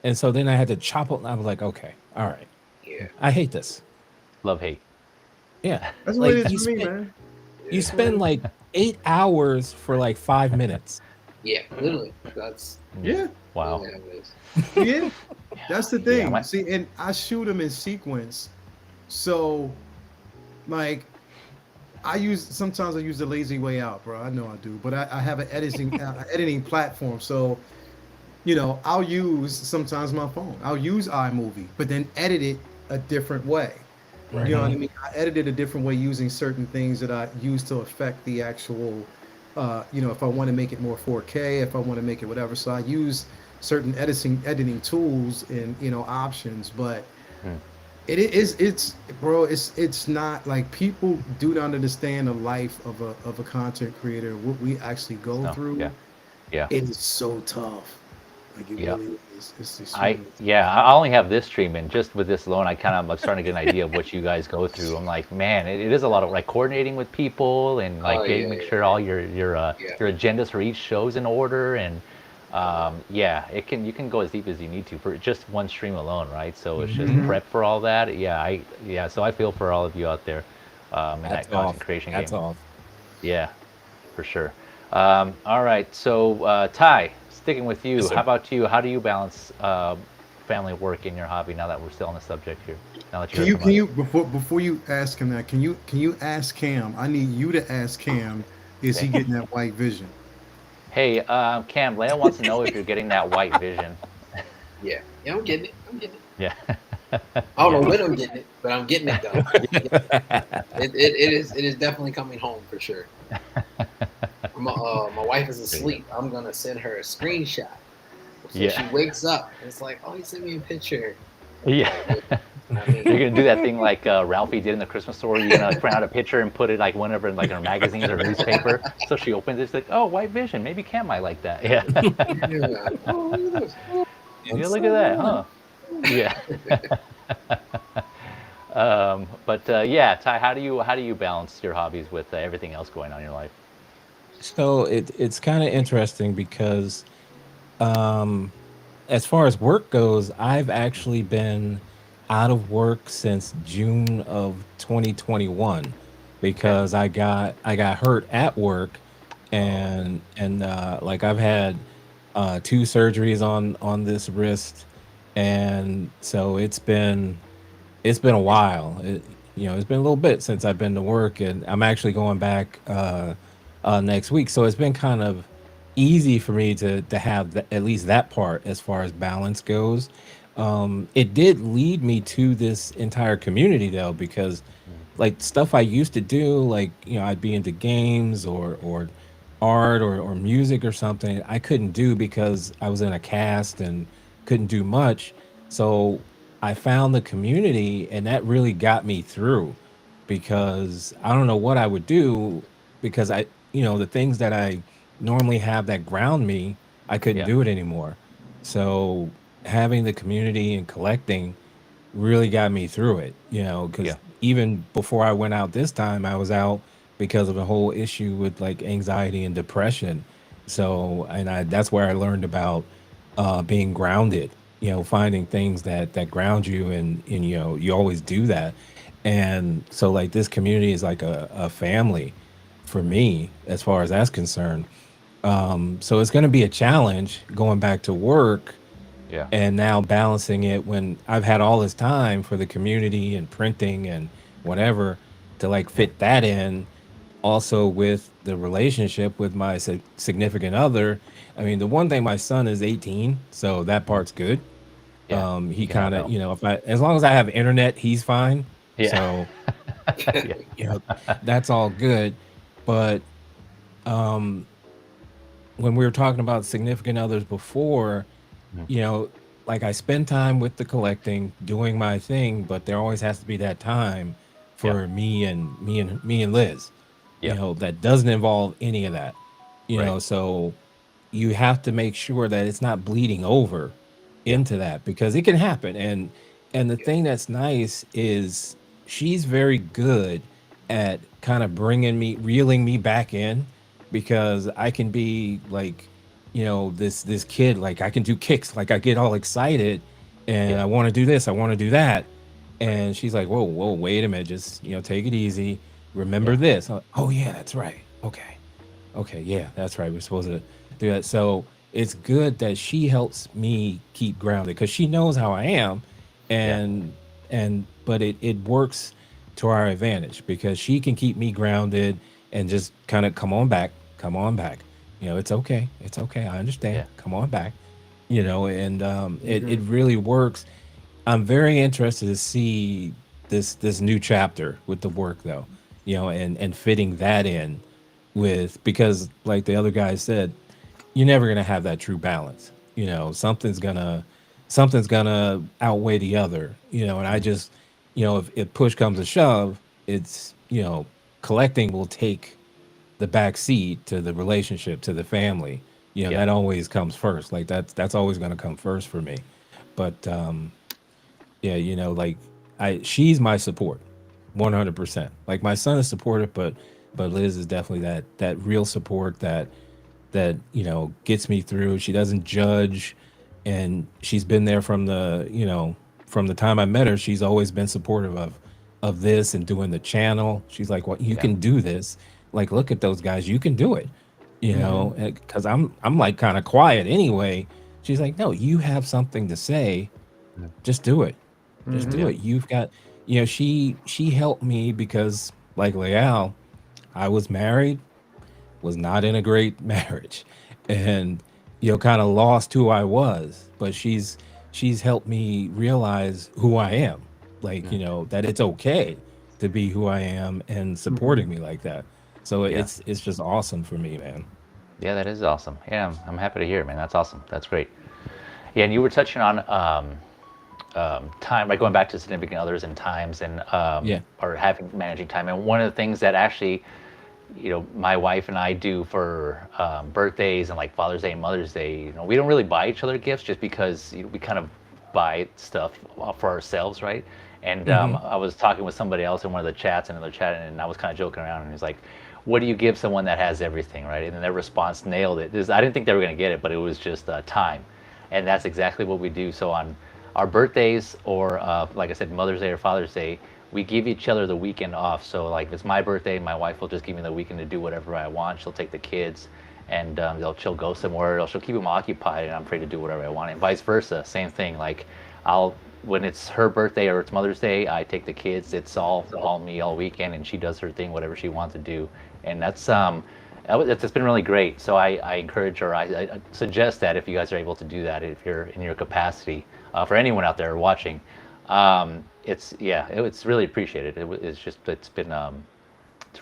and so then I had to chop it. And I was like, okay, all right, yeah, I hate this. Love hate. Yeah, That's the way like it is for me, man. you spend like 8 hours for like 5 minutes. yeah, literally. That's Yeah, Wow. yeah, it is. yeah. That's the thing. my- See, and I shoot them in sequence. So, like, sometimes I use the lazy way out, bro. I know I do, but I have an editing platform. So, I'll use sometimes my phone. I'll use iMovie, but then edit it a different way. Right. You know what I mean? I edit it a different way using certain things that I use to affect the actual, if I want to make it more 4K, if I want to make it whatever. So I use certain editing tools and options, but Hmm. it's bro, it's not like people do not understand the life of a content creator, what we actually go No, through. yeah. Yeah. It is so tough. Like it Yeah. really is. It's I only have this treatment. Just with this alone, I'm starting to get an idea of what you guys go through. I'm like, man, it is a lot of like coordinating with people and like make sure all your agendas for each show's in order, and you can go as deep as you need to for just one stream alone, right? So it's just prep for all that. So I feel for all of you out there in that content creation That's game. off. Yeah, for sure. All right, so Ty, sticking with you, Yes, sir. how about you? How do you balance family work in your hobby? Now that we're still on the subject here, now that Can heard you from can us. you before you ask him that, can you ask Cam? I need you to ask Cam, is he getting that white vision? Hey, Cam, Lael wants to know if you're getting that white vision. Yeah, I'm getting it. I'm getting it. Yeah. I don't know when I'm getting it, but I'm getting it though. It is definitely coming home for sure. My wife is asleep. I'm gonna send her a screenshot. So Yeah. she wakes up. And it's like, oh, he sent me a picture. Yeah. I mean, You're gonna do that thing like Ralphie did in the Christmas store. You're gonna print out a picture and put it like whenever in like in magazines or newspaper. So she opens it, it's like, oh, white vision. Maybe Cam might like that. Yeah. yeah. Oh, look at this. Yeah, look at that, huh? Yeah. Yeah, Ty, how do you balance your hobbies with everything else going on in your life? So it's kind of interesting because as far as work goes, I've actually been out of work since June of 2021 because I got hurt at work, and like I've had two surgeries on this wrist, and so it's been a while. It's been a little bit since I've been to work, and I'm actually going back next week. So it's been kind of easy for me to have at least that part as far as balance goes. It did lead me to this entire community though, because like stuff I used to do, like I'd be into games or art or music or something, I couldn't do because I was in a cast and couldn't do much. So I found the community, and that really got me through, because I don't know what I would do, because the things that I normally have that ground me, I couldn't Yeah. do it anymore. So having the community and collecting really got me through it, because Yeah. even before I went out this time, I was out because of a whole issue with like anxiety and depression. So, and that's where I learned about being grounded, finding things that ground you, and you always do that. And so like this community is like a family for me as far as that's concerned. So it's going to be a challenge going back to work Yeah. and now balancing it when I've had all this time for the community and printing and whatever to like fit that in also with the relationship with my significant other. I mean, the one thing, my son is 18, so that Mhm. part's good. Yeah. You He can all kind of, help. you know, if I, as long as I have internet, he's fine. Yeah. So, Yeah. you know, that's all good. But um, when we were talking about significant others before, Mhm. you know, like I spend time with the collecting, doing my thing, but there always has to be that time Yeah. for me and Liz. You Yeah. know, that doesn't involve any of that. You Right. know, so you have to make sure that it's not bleeding over Yeah. into that because it can happen. And the thing that's nice is she's very good at kind of bringing me, reeling me back in, because I can be like, you know, this kid, like I can do kicks, like I get all excited and Yeah. I want to do this, I want to do that. Right. And she's like, whoa, wait a minute, just, you know, take it easy. Remember Yeah. this. I'm like, oh yeah, that's right. Okay, yeah, that's right. We're supposed to do that. So it's good that she helps me keep grounded because she knows how I am, Yeah. and but it works to our advantage because she can keep me grounded and just kind of come on back. You know, it's okay. I understand. Yeah. Come on back. You know, and it Mhm. really works. I'm very interested to see this new chapter with the work though, you know, and fitting that in with, because like the other guy said, you're never gonna have that true balance. You know, something's gonna outweigh the other. You know, and I Mhm. just, you know, if push comes to shove, it's, you know, collecting will take the back seat to the relationship, to the family. You know, Yeah. that always comes first. Like that's always gonna come first for me. But yeah, you know, like she's my support, 100%. Like my son is supportive, but Liz is definitely that real support that you know gets me through. She doesn't judge, and she's been there from the, you know, from the time I met her. She's always been supportive of this and doing the channel. She's like, "Well, you Yeah. can do this. Like, look at those guys. You can do it." You Mhm. know, because I'm like kind of quiet anyway. She's like, "No, you have something to say. Mhm. Just do it. Just do Yeah. Mhm. it. You've got, you know, she helped me because like Lael, I was married, was not in a great marriage, and you know, kind of lost who I was. But she's helped me realize who I am. Like, you Mhm. know, that it's okay to be who I am and Mhm. supporting me like that. So Yeah. it's just awesome for me, man. Yeah. That is awesome. Yeah. I'm happy to hear it, man. That's awesome. That's great. Yeah. And you were touching on time, right? Going back to significant others and times and Yeah. or having managing time. And one of the things that actually, you know, my wife and I do for birthdays and like Father's Day and Mother's Day, you know, we don't really buy each other gifts just because, you know, we kind of buy stuff for ourselves, right? And Mm-hmm. I was talking with somebody else in one of the chats, and they're chatting, and I was kind of joking around, and he's like, "What do you give someone that has everything, right?" And then their response nailed it. I didn't think they were going to get it, but it was just time, and that's exactly what we do. So on our birthdays, or like I said, Mother's Day or Father's Day, we give each other the weekend off. So like if it's my birthday, my wife will just give me the weekend to do whatever I want. She'll take the kids, and she'll go somewhere, or she'll keep them occupied, and I'm free to do whatever I want. And vice versa, same thing. Like I'll when it's her birthday or it's Mother's Day, I take the kids. It's all me all weekend, and she does her thing, whatever she wants to do, and it's been really great. So I encourage her. I suggest that if you guys are able to do that, if you're in your capacity, for anyone out there watching, it's yeah, it's really appreciated. It's just it's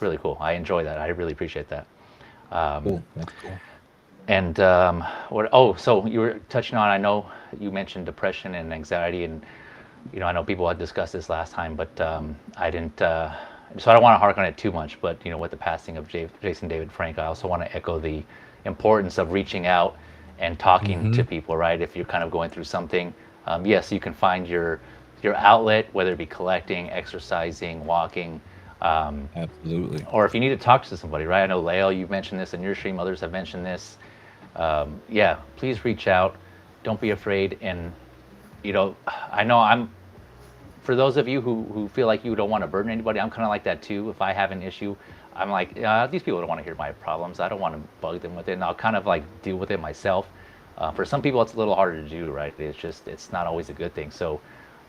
really cool. I enjoy that. I really appreciate that. Cool. That's cool. And what? Oh, so you were touching on. I know you mentioned depression and anxiety, and you know I know people had discussed this last time, but I didn't. So I don't want to hark on it too much. But you know, with the passing of Jason David Frank, I also want to echo the importance of reaching out and talking Mm-hmm. to people. Right? If you're kind of going through something, yes, you can find your outlet, whether it be collecting, exercising, walking, Absolutely. or if you need to talk to somebody. Right? I know Lael, you've mentioned this in your stream. Others have mentioned this. Yeah, please reach out. Don't be afraid. And you know, I know for those of you who feel like you don't want to burden anybody, I'm kind of like that too. If I have an issue, I'm like, these people don't want to hear my problems. I don't want to bug them with it, and I'll kind of like deal with it myself. For some people, it's a little harder to do, right? It's not always a good thing. So,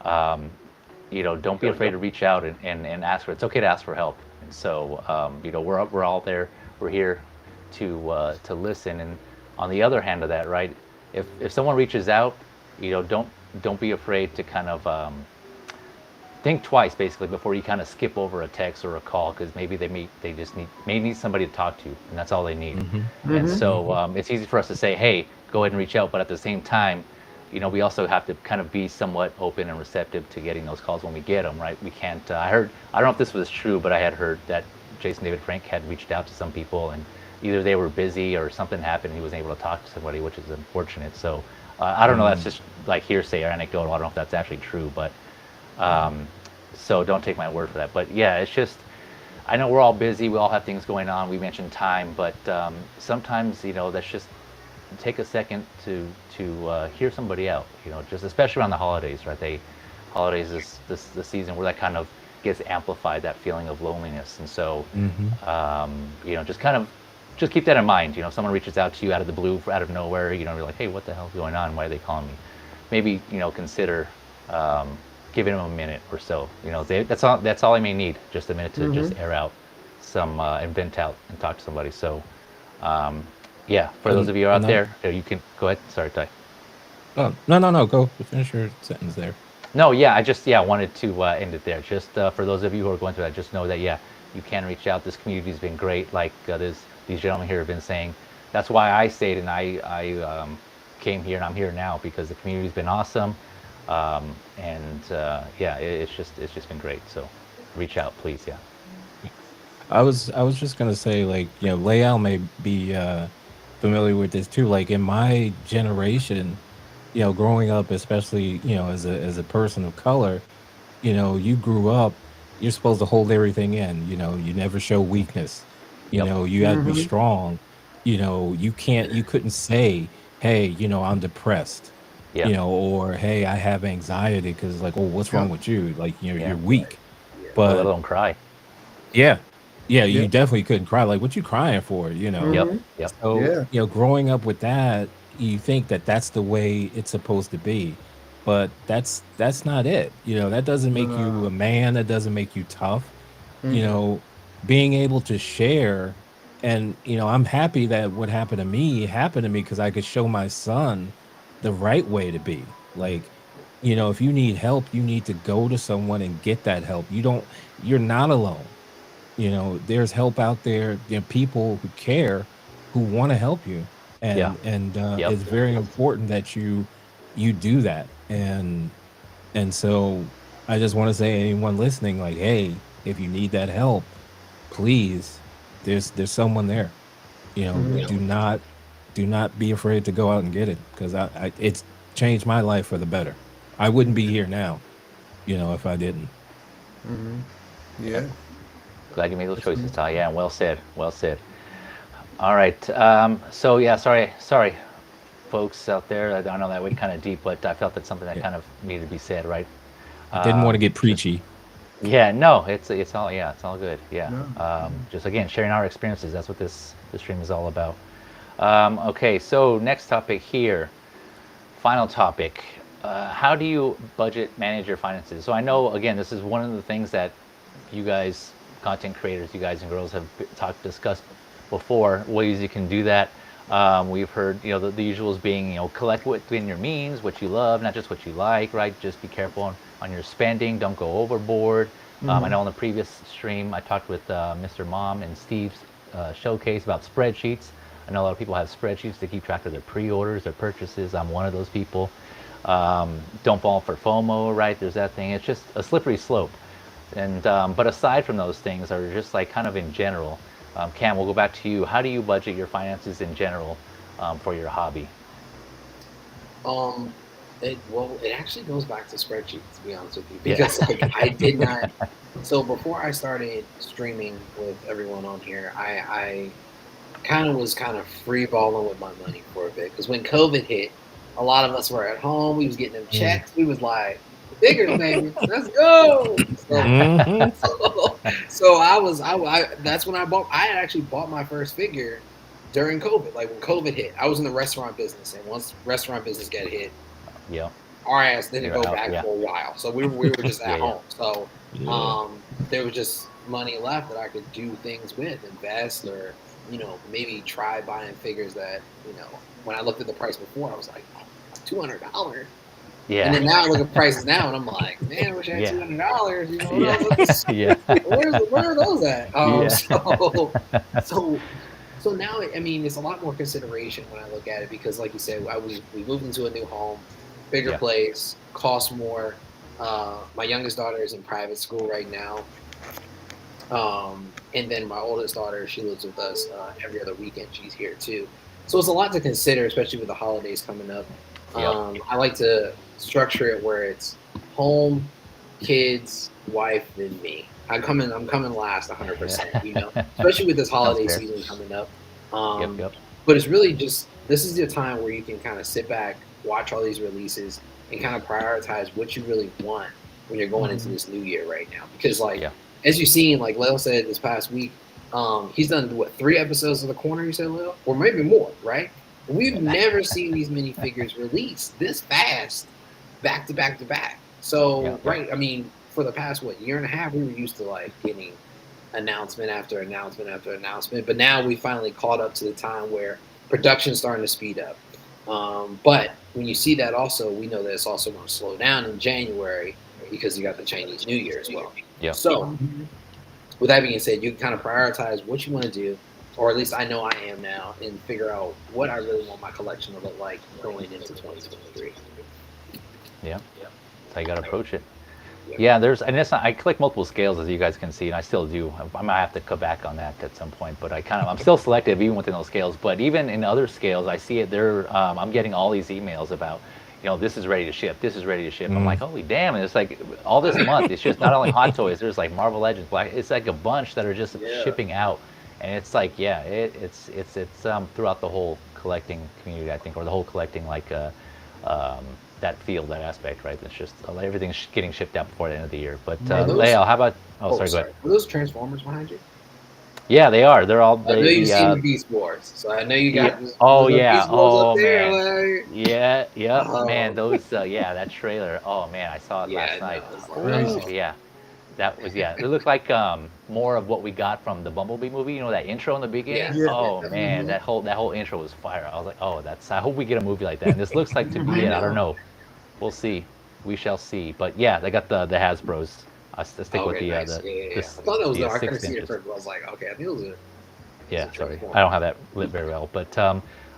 don't be afraid to reach out and ask for it. It's okay to ask for help. And so, we're all there. We're here to listen. And on the other hand of that, right? If someone reaches out, don't be afraid to kind of think twice, basically, before you kind of skip over a text or a call, because maybe they may need somebody to talk to, and that's all they need. And so it's easy for us to say, hey, go ahead and reach out, but at the same time, we also have to kind of be somewhat open and receptive to getting those calls when we get them, right? We can't. I don't know if this was true, but I had heard that Jason David Frank had reached out to some people, and either they were busy or something happened, and he wasn't able to talk to somebody, which is unfortunate. So I don't know. That's just like hearsay or anecdotal. I don't know if that's actually true, but so don't take my word for that. But yeah, it's just, I know we're all busy. We all have things going on. We mentioned time, but sometimes that's just take a second to hear somebody out. Just especially around the holidays, right? Holidays is the season where that kind of gets amplified, that feeling of loneliness. And so just keep that in mind. If someone reaches out to you out of the blue, out of nowhere, you're like, hey, what the hell's going on? Why are they calling me? Maybe consider giving them a minute or so. That's all I may need, just a minute to just air out some and vent out and talk to somebody. So for those of you out there, you can go ahead. Sorry, Ty. Oh, no, go finish your sentence there. No, yeah, I wanted to end it there. Just for those of you who are going through that, just know that you can reach out. This community's been great. Like these gentlemen here have been saying. That's why I stayed and I came here, and I'm here now because the community's been awesome. It's just been great. So reach out, please. Yeah. I was just gonna say, like, Lael may be familiar with this too. Like in my generation, growing up, especially as a person of color, you grew up, you're supposed to hold everything in. You never show weakness. You had to be strong. You couldn't say, hey, I'm depressed. Or hey, I have anxiety, because like, oh, what's wrong with you? Like, you're weak. But let alone cry. Yeah, you definitely couldn't cry. Like, what you crying for? Yep. So growing up with that, you think that that's the way it's supposed to be, but that's not it. That doesn't make you a man. That doesn't make you tough. Being able to share, and I'm happy that what happened to me because I could show my son the right way to be. Like, if you need help, you need to go to someone and get that help. You're not alone. There's help out there. People who care, who want to help you, and it's very important that you do that. And so I just want to say, anyone listening, like, hey, if you need that help, please, there's someone there. Do not be afraid to go out and get it, because it's changed my life for the better. I wouldn't be here now, if I didn't. Yeah. Glad you made those choices, Ty. Yeah, well said. All right. Sorry, folks out there. I know that went kind of deep, but I felt that's something that kind of needed to be said, right? Didn't want to get preachy. Yeah, no, it's all good. Yeah. Just again, sharing our experiences. That's what this stream is all about. Okay, so next topic here. Final topic. How do you budget, manage your finances? So I know, again, this is one of the things that you guys, content creators, you guys and girls, have discussed before, ways you can do that. We've heard, the usuals being, collect within your means, what you love, not just what you like, right? Just be careful on your spending. Don't go overboard. I know in the previous stream, I talked with Mr. Mom and Steve's showcase about spreadsheets. I know a lot of people have spreadsheets to keep track of their pre-orders, their purchases. I'm one of those people. Don't fall for FOMO, right? There's that thing. It's just a slippery slope. And but aside from those things, are just like kind of in general, Cam, we'll go back to you. How do you budget your finances in general for your hobby? It actually goes back to spreadsheets, to be honest with you, because I did not. So before I started streaming with everyone on here, I was free balling with my money for a bit, because when COVID hit, a lot of us were at home. We was getting them checks. We was like, figures, baby. Let's go. Mhm. So that's when I had actually bought my first figure during COVID. Like when COVID hit, I was in the restaurant business, and once restaurant business got hit, Yeah. our ass didn't You're go out. back Yeah. for a while. So we were just Yeah. at Yeah. home. So Yeah. there was just money left that I could do things with, invest, or maybe try buying figures that when I looked at the price before, I was like, oh, $200. And then Yeah. now I look at prices now, and I'm like, man, I wish I had Yeah. $200. Yeah. Yeah. Where are those at? Yeah. So now, I mean, it's a lot more consideration when I look at it because, like you said, we moved into a new home, bigger Yeah. place, costs more. My youngest daughter is in private school right now, and then my oldest daughter, she lives with us every other weekend. She's here too, so it's a lot to consider, especially with the holidays coming up. Yep. I like to structure it where it's home, kids, wife, then me. I'm coming last 100%, especially with this Sounds holiday fair. season coming up. Yep. Yep. But it's really just, this is the time where you can kind of sit back, watch all these releases, and kind of prioritize what you really want when you're going into this new year right now. Because Yeah. as you've seen, like Lael said this past week, he's done what, 3 episodes of The Corner, you said, Lael? Or maybe more, right? We've never seen these many figures released this fast, back to back to back. So, Yeah. right, I mean, for the past, year and a half, we were used to like getting announcement after announcement after announcement. But now we finally caught up to the time where production's starting to speed up. But when you see that also, we know that it's also going to slow down in January because you got the Chinese New Year as well. Yeah. So, with that being said, you can kind of prioritize what you want to do, or at least I know I am now, and figure out what I really want my collection to look like going into 2023. Yeah. That's how you got to approach it. Yeah, and it's not, I collect multiple scales, as you guys can see, and I still do. I might have to cut back on that at some point, but I'm still selective even within those scales. But even in other scales, I see it there. I'm getting all these emails about, this is ready to ship. This is ready to ship. I'm like, holy damn! And it's like all this month. It's just not only Hot Toys. There's like Marvel Legends, Black. It's like a bunch that are just shipping out, and it's like, yeah, it's throughout the whole collecting community, I think, or the whole collecting that field, that aspect, right? It's just everything's getting shipped out before the end of the year. But Lael, how about? Oh, sorry, go ahead. Are those Transformers behind you? Yeah, they are. They're all. I know you've seen the Beast Wars, so I know you got. Yeah. Oh yeah. Beast Wars Oh up there, man. like. Yeah. Yep. Oh. Man, those. That trailer. Oh man, I saw it last night. Crazy. Yeah. That was It looked like more of what we got from the Bumblebee movie. That intro in the beginning. Yeah. Oh man, that whole intro was fire. I was like, oh, I hope we get a movie like that. And this looks like to be it. I don't know. We'll see. We shall see. But yeah, they got the Hasbro's. I stick with the nice. I thought that was I couldn't see it first, but I was like, okay, I think it was Yeah, sorry. I don't have that lit very well. But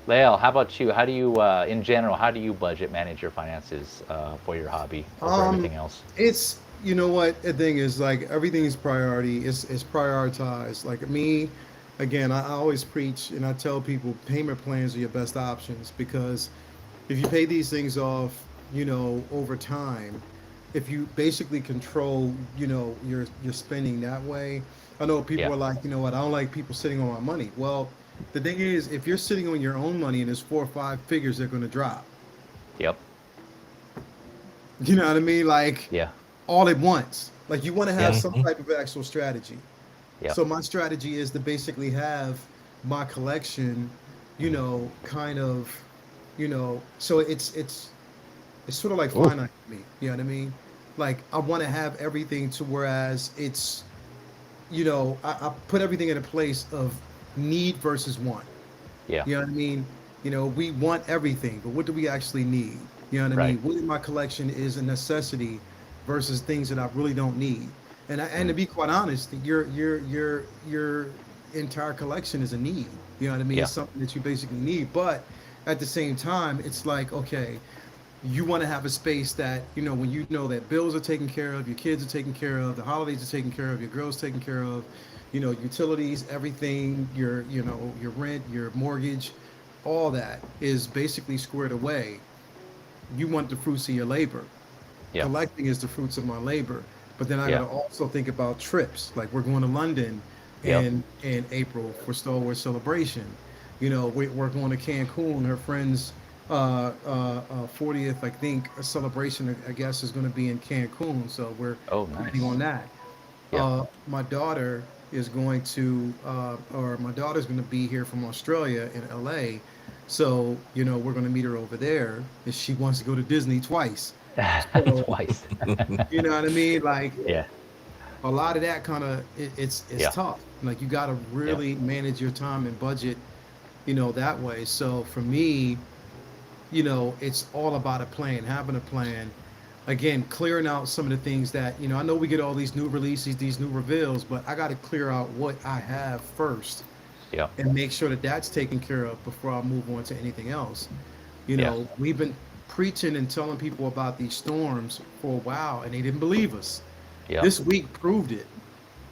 Lael, how about you? How do you, in general, how do you budget, manage your finances for your hobby over everything else? It's, you know what, the thing is, like, everything's priority. It's prioritized. Like me, again, I always preach and I tell people payment plans are your best options, because if you pay these things off, over time, if you basically control, your spending that way. I know people are like, you know what, I don't like people sitting on my money. Well, the thing is, if you're sitting on your own money and there's 4 or 5 figures that are going to drop, Yep. you know what I mean? Like, Yeah. all at once. Like, you want to have Yeah. some type of actual strategy. Yep. So my strategy is to basically have my collection, kind of, so it's sort of like finite to me. You know what I mean? Like, I want to have everything to whereas it's, I put everything in a place of need versus want. Yeah. You know what I mean? We want everything, but what do we actually need? You know what I Right. mean? What in my collection is a necessity versus things that I really don't need. And to be quite honest, your entire collection is a need. You know what I mean? Yeah. It's something that you basically need. But at the same time, it's like, okay, you want to have a space that, when you know that bills are taken care of, your kids are taken care of, the holidays are taken care of, your girl's taken care of, utilities, everything, your rent, your mortgage, all that is basically squared away. You want the fruits of your labor. Yeah. Collecting is the fruits of my labor. But then I Yeah. gotta also think about trips. Like, we're going to London Yep. in April for Star Wars Celebration. We're going to Cancun. Her friends 40th, I think, a celebration, I guess, is going to be in Cancun. So we're Oh, planning nice. on that. Yeah. My daughter is going to, or my daughter's going to be here from Australia in LA. So, we're going to meet her over there. And she wants to go to Disney twice. So, Twice. you know what I mean? Like, Yeah. a lot of that kind of, it's Yeah. tough. Like, you got to Yeah. really manage your time and budget, that way. So, for me, it's all about a plan, having a plan. Again, clearing out some of the things that, I know we get all these new releases, these new reveals, but I got to clear out what I have first Yeah. and make sure that that's taken care of before I move on to anything else. Yeah. We've been preaching and telling people about these storms for a while and they didn't believe us. Yeah. This week proved it.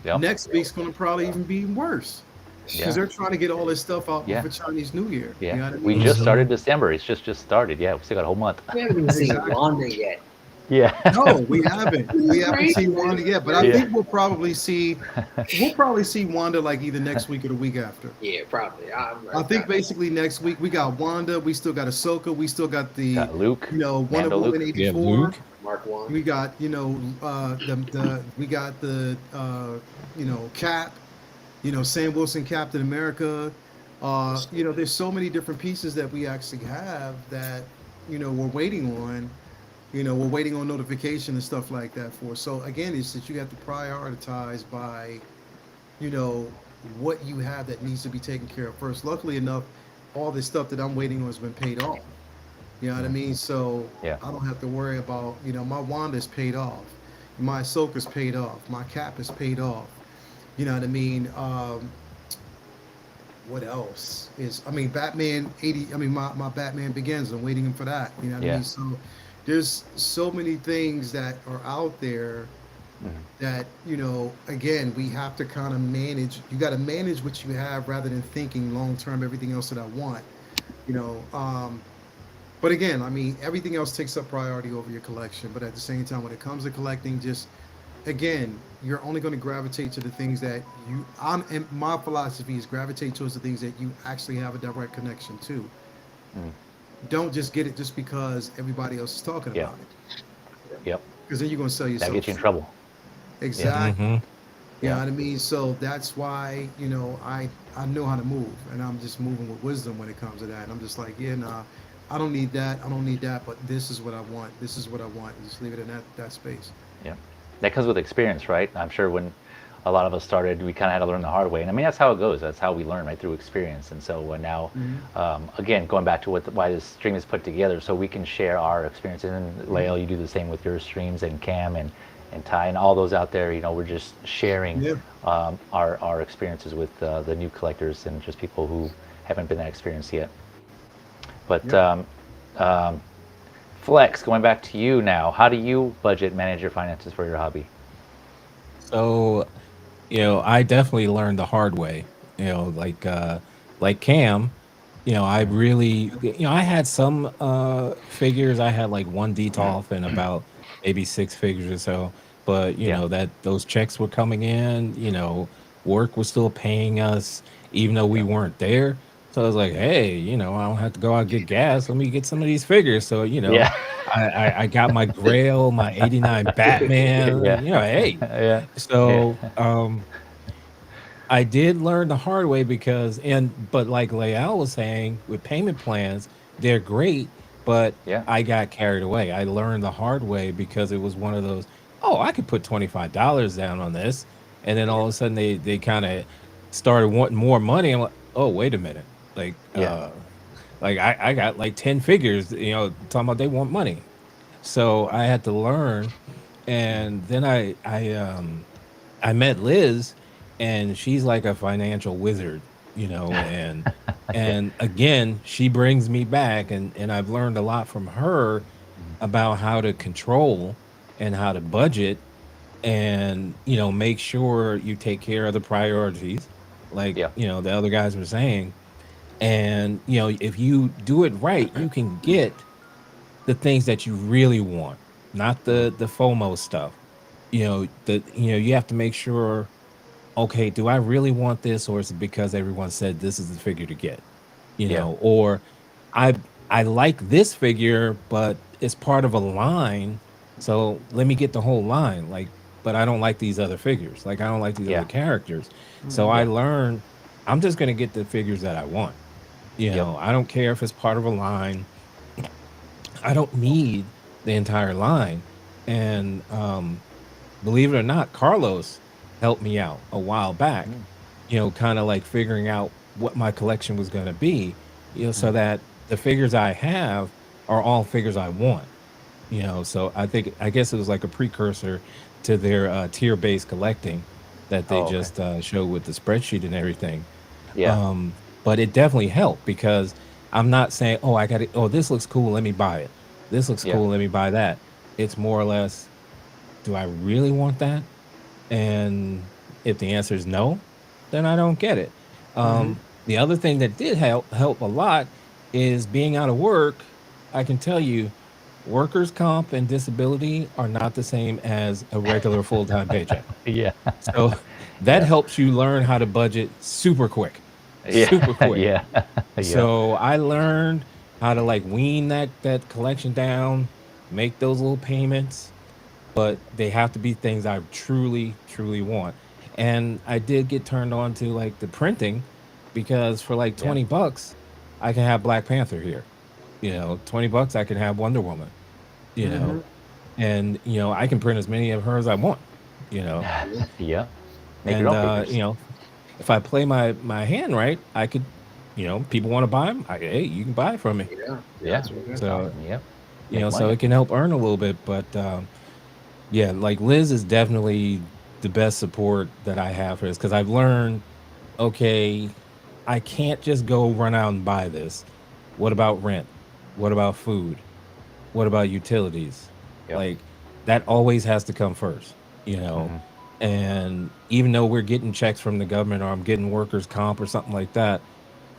Yeah. Next week's going to probably even be worse because Yeah. they're trying to get all this stuff out Yeah. before Chinese New Year. You Yeah. know what I We mean? just started So, December. It's just started. Yeah. We still got a whole month. We haven't even seen exactly. Wanda yet. Yeah. No, we haven't. This We is haven't crazy. seen Wanda yet, but I Yeah. think we'll probably see Wanda like either next week or the week after. Yeah, probably. I think basically next week we got Wanda, we still got Ahsoka, we still got the Got Luke. Wonder Mando Woman Luke. We have 84. Luke. Mark one. We got we got the Cap, Sam Wilson Captain America. There's so many different pieces that we actually have that we're waiting on. We're waiting on notification and stuff like that for. So again, it's that you have to prioritize by, you know, what you have that needs to be taken care of first. Luckily enough, all this stuff that I'm waiting on has been paid off. You know what I mean? So Yeah. I don't have to worry about, my Wanda's paid off, my Ahsoka's paid off, my Cap is paid off. You know what I mean? What else is? I mean, Batman 80. I mean, my Batman Begins. I'm waiting for that. You know what I Yeah. mean? So there's so many things that are out there Mhm. that again, we have to kind of manage. You got to manage what you have rather than thinking long term. Everything else that I want. You know. But again, I mean, everything else takes up priority over your collection. But at the same time, when it comes to collecting, just again, you're only going to gravitate to the things that and my philosophy is gravitate towards the things that you actually have a direct connection to. Mm. Don't just get it just because everybody else is talking Yeah. about it, Yep. because then you're going to sell That yourself gets you in short. trouble. Exactly. Hmm. You know Yeah. what I mean? So that's why, I know how to move, and I'm just moving with wisdom when it comes to that. And I'm just like, yeah, nah, I don't need that. I don't need that, but this is what I want. This is what I want. And just leave it in that space. Yeah. That comes with experience, right? I'm sure when a lot of us started, we kind of had to learn the hard way. And I mean, that's how it goes. That's how we learn, right? Through experience. And so now, again, going back to why this stream is put together, so we can share our experiences. And Lael, you do the same with your streams, and Cam and Ty and all those out there. We're just sharing Yeah. our experiences with the new collectors and just people who haven't been that experienced yet. But Yeah. um, Flex, going back to you now, how do you budget manage your finances for your hobby? So, I definitely learned the hard way. Like Cam, I really, I had some figures. I had like one DTOF and about maybe six figures or so. But Yeah. that those checks were coming in. Work was still paying us, even though we Yeah. weren't there. So I was like, hey, I don't have to go out and get gas. Let me get some of these figures. So, Yeah. I got my Grail, my '89 Batman. Yeah. Hey, Yeah. Yeah. so I did learn the hard way but like Lael was saying, with payment plans, they're great, but Yeah. I got carried away. I learned the hard way because it was one of those, oh, I could put $25 down on this. And then all of a sudden they kind of started wanting more money. I'm like, oh, wait a minute. Like, Yeah. I got like 10 figures, talking about they want money. So I had to learn. And then I met Liz, and she's like a financial wizard, and again, she brings me back, and I've learned a lot from her about how to control and how to budget and make sure you take care of the priorities, like Yeah. the other guys were saying. And if you do it right, you can get the things that you really want, not the FOMO stuff. You have to make sure, okay, do I really want this, or is it because everyone said this is the figure to get? Yeah. Or I I like this figure, but it's part of a line. So let me get the whole line. Like, but I don't like these other figures. Like, I don't like these other Yeah. characters. So I Yeah. learned I'm just going to get the figures that I want. Yep. I don't care if it's part of a line. I don't need the entire line. And believe it or not, Carlos helped me out a while back, Mm, kind of like figuring out what my collection was going to be, so mhm. that the figures I have are all figures I want. So I guess it was like a precursor to their tier-based collecting that they Oh, okay. just showed with the spreadsheet and everything. Yeah. But it definitely helped because I'm not saying, oh, I got it. Oh, this looks cool. Let me buy it. This looks Yeah. cool. Let me buy that. It's more or less, do I really want that? And if the answer is no, then I don't get it. Mm-hmm. The other thing that did help a lot is being out of work. I can tell you, workers' comp and disability are not the same as a regular full time paycheck. Yeah. So that Yep. helps you learn how to budget super Yeah. quick. Yeah. Yep. So I learned how to like wean that collection down, make those little payments, but they have to be things I truly, truly want. And I did get turned on to like the printing because for like Yep. $20, I can have Black Panther here. $20, I can have Wonder Woman, you know, Mm-hmm. and I can print as many of her as I want, you know. Yep. Make your And own figures. if I play my hand right, I could, people want to buy them. Hey, you can buy it from me. Yeah, yeah, Yeah. that's really That's good. So awesome. Yep. Make so money. it can help earn a little bit, but yeah, like Liz is definitely the best support that I have for this because I've learned, okay, I can't just go run out and buy this. What about rent? What about food? What about utilities? Yep. Like that always has to come first, you know. Hmm. And even though we're getting checks from the government or I'm getting workers' comp or something like that,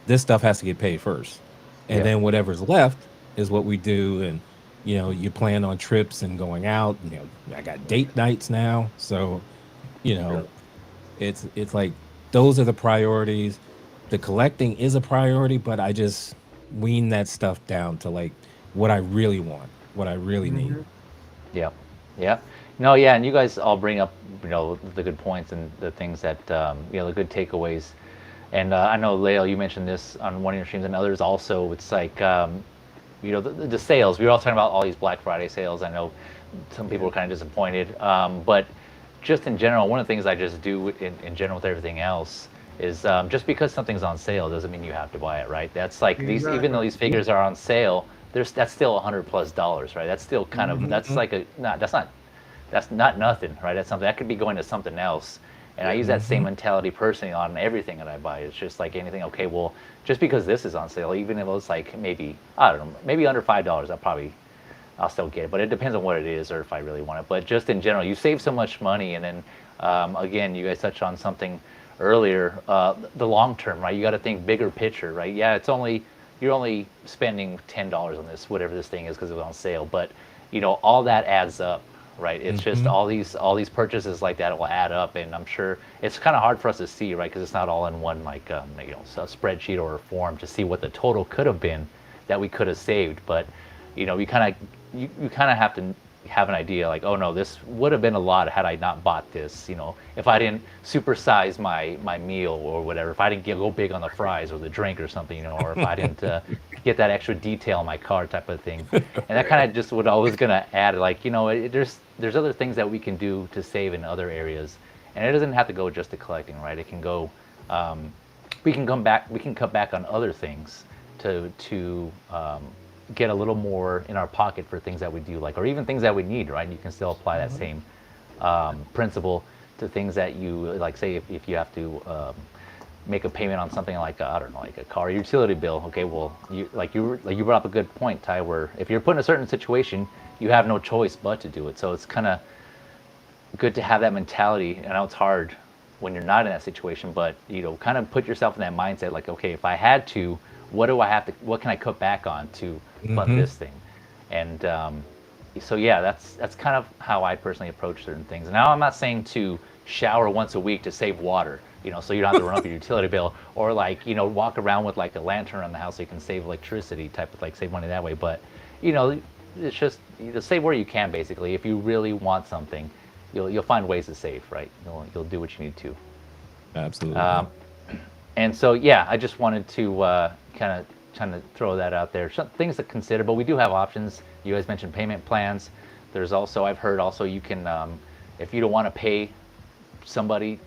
this stuff has to get paid first. And Yep. then whatever's left is what we do. And, you plan on trips and going out. I got date nights now. So, you know, Yeah. it's like those are the priorities. The collecting is a priority, but I just wean that stuff down to like what I really want, what I really need. Mm-hmm. Yep. Yep. No, yeah, and you guys all bring up, the good points and the things that, the good takeaways. And I know, Lael, you mentioned this on one of your streams, and others also. It's like, the sales. We were all talking about all these Black Friday sales. I know some people Yeah. were kind of disappointed, but just in general, one of the things I just do in general with everything else is, just because something's on sale doesn't mean you have to buy it, right? That's like these, even Exactly. though these figures are on sale, that's still $100+, right? That's still kind of, Mm-hmm. that's like a not that's not nothing, right? That's something that could be going to something else. And I Yeah. use that same Hmm. mentality personally on everything that I buy. It's just like anything. Okay, well, just because this is on sale, even if it's like maybe, I don't know, maybe under $5, I'll still get it. But it depends on what it is or if I really want it. But just in general, you save so much money, and then again, you guys touched on something earlier. The long term, right? You got to think bigger picture, right? Yeah, you're only spending $10 on this, whatever this thing is, because it was on sale. But all that adds up, right? It's just Hmm. all these purchases like that will add up, and I'm sure it's kind of hard for us to see, right? Because it's not all in one, like, a spreadsheet or a form to see what the total could have been that we could have saved. But you kind of have to have an idea, like, oh no, this would have been a lot had I not bought this. If I didn't supersize my meal or whatever, if I didn't go big on the fries or the drink or something, or if I didn't get that extra detail on my car type of thing. And that kind of just what I was gonna add, like, there's other things that we can do to save in other areas, and it doesn't have to go just to collecting, right? It can go, we can cut back on other things to get a little more in our pocket for things that we do like, or even things that we need, right? And you can still apply that same principle to things that you like. Say if you have to make a payment on something like I don't know, like a car utility bill. Okay, well, you brought up a good point, Ty. Where if you're put in a certain situation, you have no choice but to do it. So it's kind of good to have that mentality. I know it's hard when you're not in that situation, but kind of put yourself in that mindset. Like, okay, if I had to, what can I cut back on to fund Hmm. this thing? And so yeah, that's kind of how I personally approach certain things. Now I'm not saying to shower once a week to save water, so you don't have to run up your utility bill, or like, walk around with like a lantern around the house so you can save electricity type of like save money that way. But, it's just save where you can basically. If you really want something, you'll find ways to save, right? You'll do what you need to. Absolutely. And so, yeah, I just wanted to kind of throw that out there. Some things to consider, but we do have options. You guys mentioned payment plans. There's also, I've heard also you can, if you don't want to pay somebody,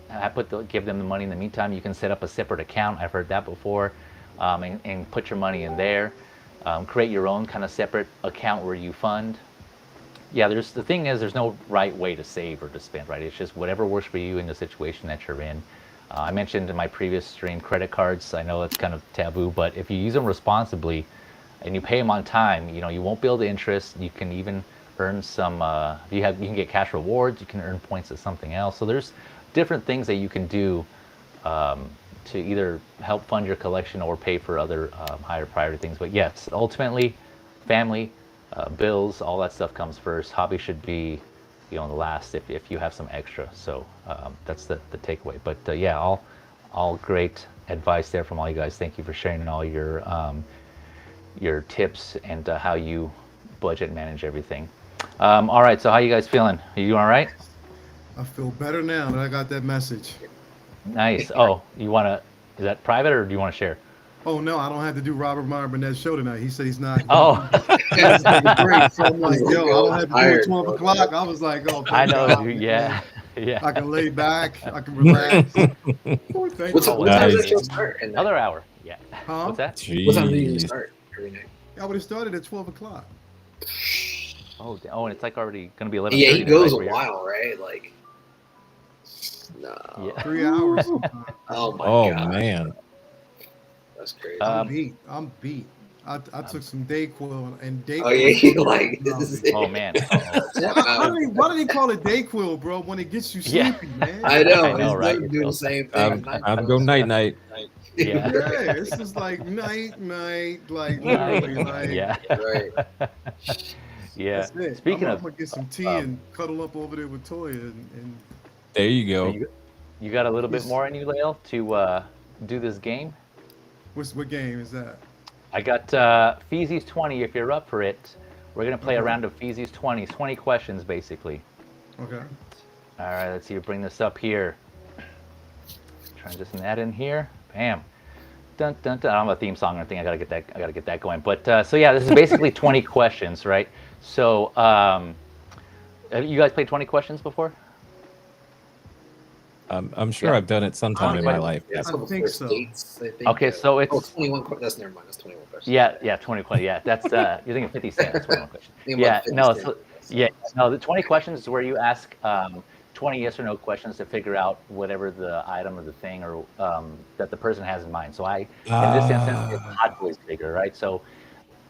give them the money in the meantime, you can set up a separate account. I've heard that before, and put your money in there. Create your own kind of separate account where you fund. Yeah, the thing is, there's no right way to save or to spend, right? It's just whatever works for you in the situation that you're in. I mentioned in my previous stream credit cards. I know it's kind of taboo, but if you use them responsibly and you pay them on time, you won't build interest. You can even earn some. You can get cash rewards. You can earn points at something else. So there's different things that you can do to either help fund your collection or pay for other higher priority things. But yes, ultimately, family, bills, all that stuff comes first. Hobby should be the last if you have some extra. So that's the takeaway. But yeah, all great advice there from all you guys. Thank you for sharing all your tips and how you budget manage everything. All right, so how you guys feeling? Are you all right? I feel better now that I got that message. Nice. Oh, is that private or do you want to share? Oh no, I don't have to do Robert Meyer Burnett's show tonight. He said he's not. Oh. He has to take a break. So I'm like, yo, I don't have to do it 12 o'clock. I was like, oh, I know, God, dude, yeah. Yeah. I can lay back. I can relax. What time does the show start? Another hour. Yeah. Huh? What's that? What time do you start every night? I would have started at 12 o'clock. Oh, and it's like already going to be 11:30. Yeah, he goes a while, right? Like, no. Yeah. 3 hours. Oh my god. Oh man. That's crazy. I'm beat. I took some Dayquil and Dayquil. Oh yeah, you like this is it. Oh man. Why do they call it Dayquil, bro? When it gets you sleepy, man. I know, right? It's doing the same thing. I'd go night. Yeah. Yeah, it's just like night, like literally, like Yeah. Right. Yeah. that's it. Speaking I'm of, gonna get some tea and cuddle up over there with Toya and There you go. you got a little bit more in you, Lael, to do this game? what game is that? I got Feezy's 20 if you're up for it. We're going to play a round of Feezy's 20s, 20 questions basically. Okay. All right, let's see you bring this up here. Transition that in here. Bam. Dun, dun, dun. I don't have a theme song or anything. I gotta get that going. But so yeah, this is basically 20 questions, right? So have you guys played 20 questions before? I'm sure I've done it sometime in my life. Yeah, I think so. Okay, so it's 21. That's never mind. That's 21 questions. yeah, 20 questions. Yeah, that's you're thinking 50 cents. 21 questions. Yeah, no, the 20 questions is where you ask 20 yes or no questions to figure out whatever the item or the thing or that the person has in mind. So in this instance, it's Hot Toys figure, right? So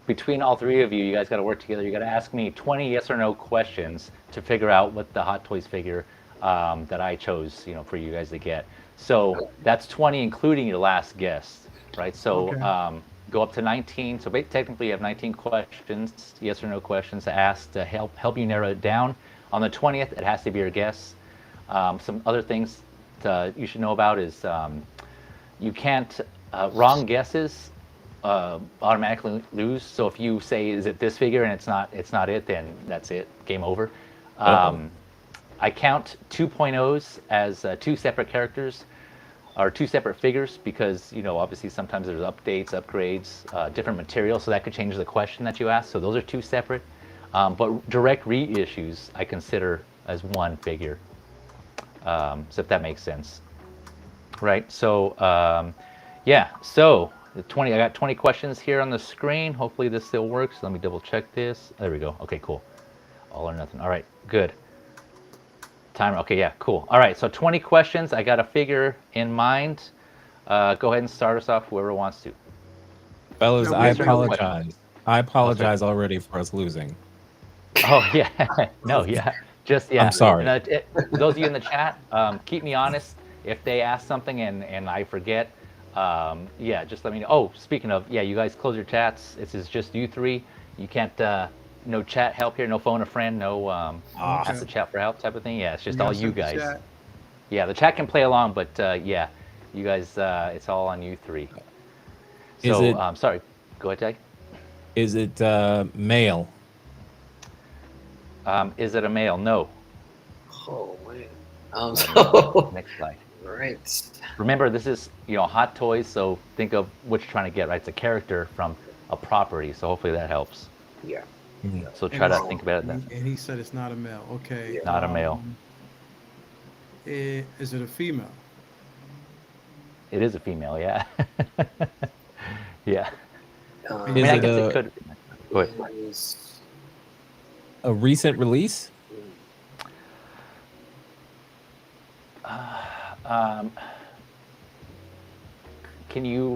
between all three of you, you guys got to work together. You got to ask me 20 yes or no questions to figure out what the Hot Toys figure that I chose, for you guys to get. So that's 20, including your last guess, right? So go up to 19. So technically, you have 19 questions, yes or no questions to ask to help you narrow it down. On the 20th, it has to be your guess. Some other things you should know about is you can't wrong guesses automatically lose. So if you say, "Is it this figure?" and it's not it, then that's it, game over. I count 2.0s as two separate characters or two separate figures because obviously sometimes there's updates, upgrades, different materials, so that could change the question that you ask. So those are two separate. But direct reissues I consider as one figure. So if that makes sense, right? So yeah. So the 20. I got 20 questions here on the screen. Hopefully this still works. Let me double check this. There we go. Okay, cool. All or nothing. All right, good. Timer. Okay, yeah, cool. All right, so 20 questions. I got a figure in mind. Go ahead and start us off, whoever wants to. Fellas, No, I yes or no apologize. I apologize already for us losing. Oh yeah, no, yeah, just yeah. I'm sorry. Those of you in the chat, keep me honest. If they ask something and I forget, yeah, just let me know. Oh, speaking of, yeah, you guys close your chats. This is just you three. You can't, no chat help here, no phone a friend, no ask the chat for help type of thing. Yeah, it's just all you guys. Yeah, the chat can play along, but yeah, you guys, it's all on you three. Is So, it sorry. Go ahead, Jay. is it male? Is it a male? No. Oh man. Next, So next slide. right. Remember, this is hot toys, so think of what you're trying to get. Right, it's a character from a property, so hopefully that helps. Yeah. Mhm. So try to think about it. And he said it's not a male. Okay. Yeah. Not a male. Is it a female? It is a female, yeah. Yeah. I Is mean, I it guess it a could. Go ahead. Is- a recent release? Can you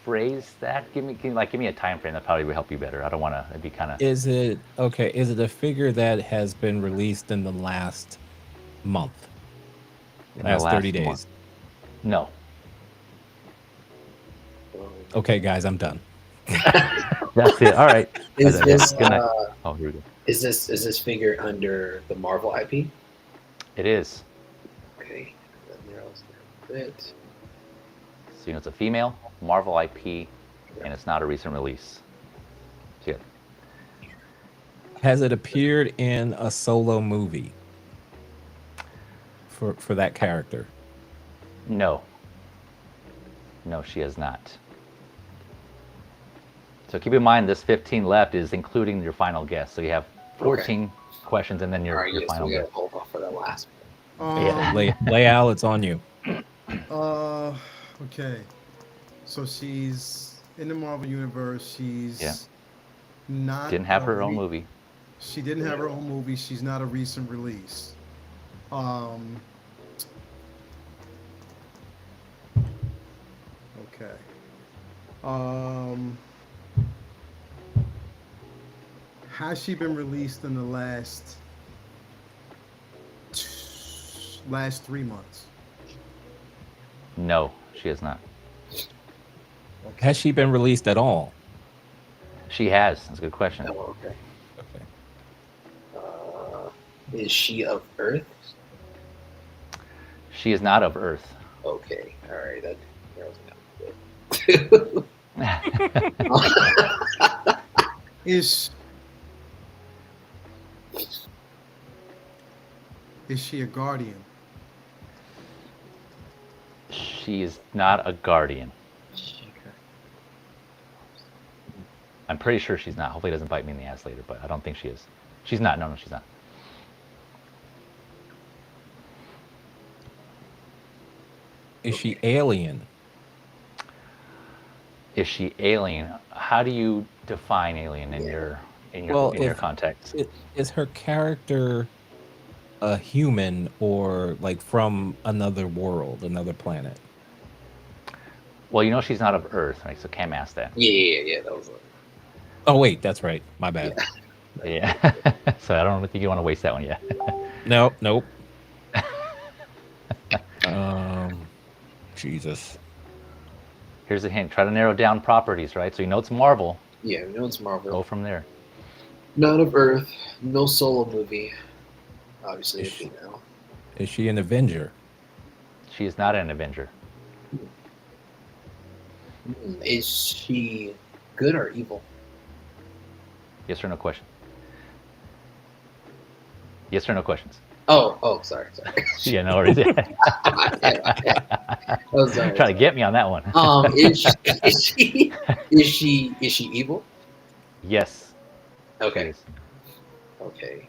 rephrase that? Give me a time frame. That probably would help you better. I don't want to. It'd be kind of. Is it okay? Is it a figure that has been released in the last month? In the Last 30 last month. days. No. Okay, guys, I'm done. That's it. All right. Is this Good night. Oh, here we go. is this figure under the Marvel IP? It is. Okay. That narrows down a bit. So it's a female Marvel IP, and it's not a recent release. So, yeah. Has it appeared in a solo movie for that character? No. No, she has not. So keep in mind, this 15 left is including your final guess. So you have 14 questions, and then All your, right. your Yes, final we guess. gotta hold off for that last one. Yeah. Lael, it's on you. Okay. So she's in the Marvel universe. She's Yeah. not. Didn't have a her own movie. She didn't have her own movie. She's not a recent release. Okay. Has she been released in the last 3 months? No, she has not. Has she been released at all? She has. That's a good question. Oh, okay. Okay. Is she of Earth? She is not of Earth. Okay. All right. That narrows it down a bit. Is she a guardian? She is not a guardian. I'm pretty sure she's not. Hopefully it doesn't bite me in the ass later, but I don't think she is. She's not. No, she's not. Is she alien? Is she alien? How do you define alien in your Well, in your if- context? Is her character a human or like from another world, another planet? Well, she's not of Earth, right? So Cam asked that. Yeah. That was it. Oh wait, that's right. My bad. Yeah. So I don't think you want to waste that one yet. Nope. Jesus. Here's a hint. Try to narrow down properties, right? So it's Marvel. Yeah, we know it's Marvel. Go from there. Not of Earth. No solo movie. Obviously, a female. Is she an Avenger? She is not an Avenger. Is she good or evil? Yes or no question? Yes or no questions? Oh, sorry. Yeah, no worries. Oh, sorry. Try to get me on that one. Is she evil? Yes. Okay. Yes. Okay.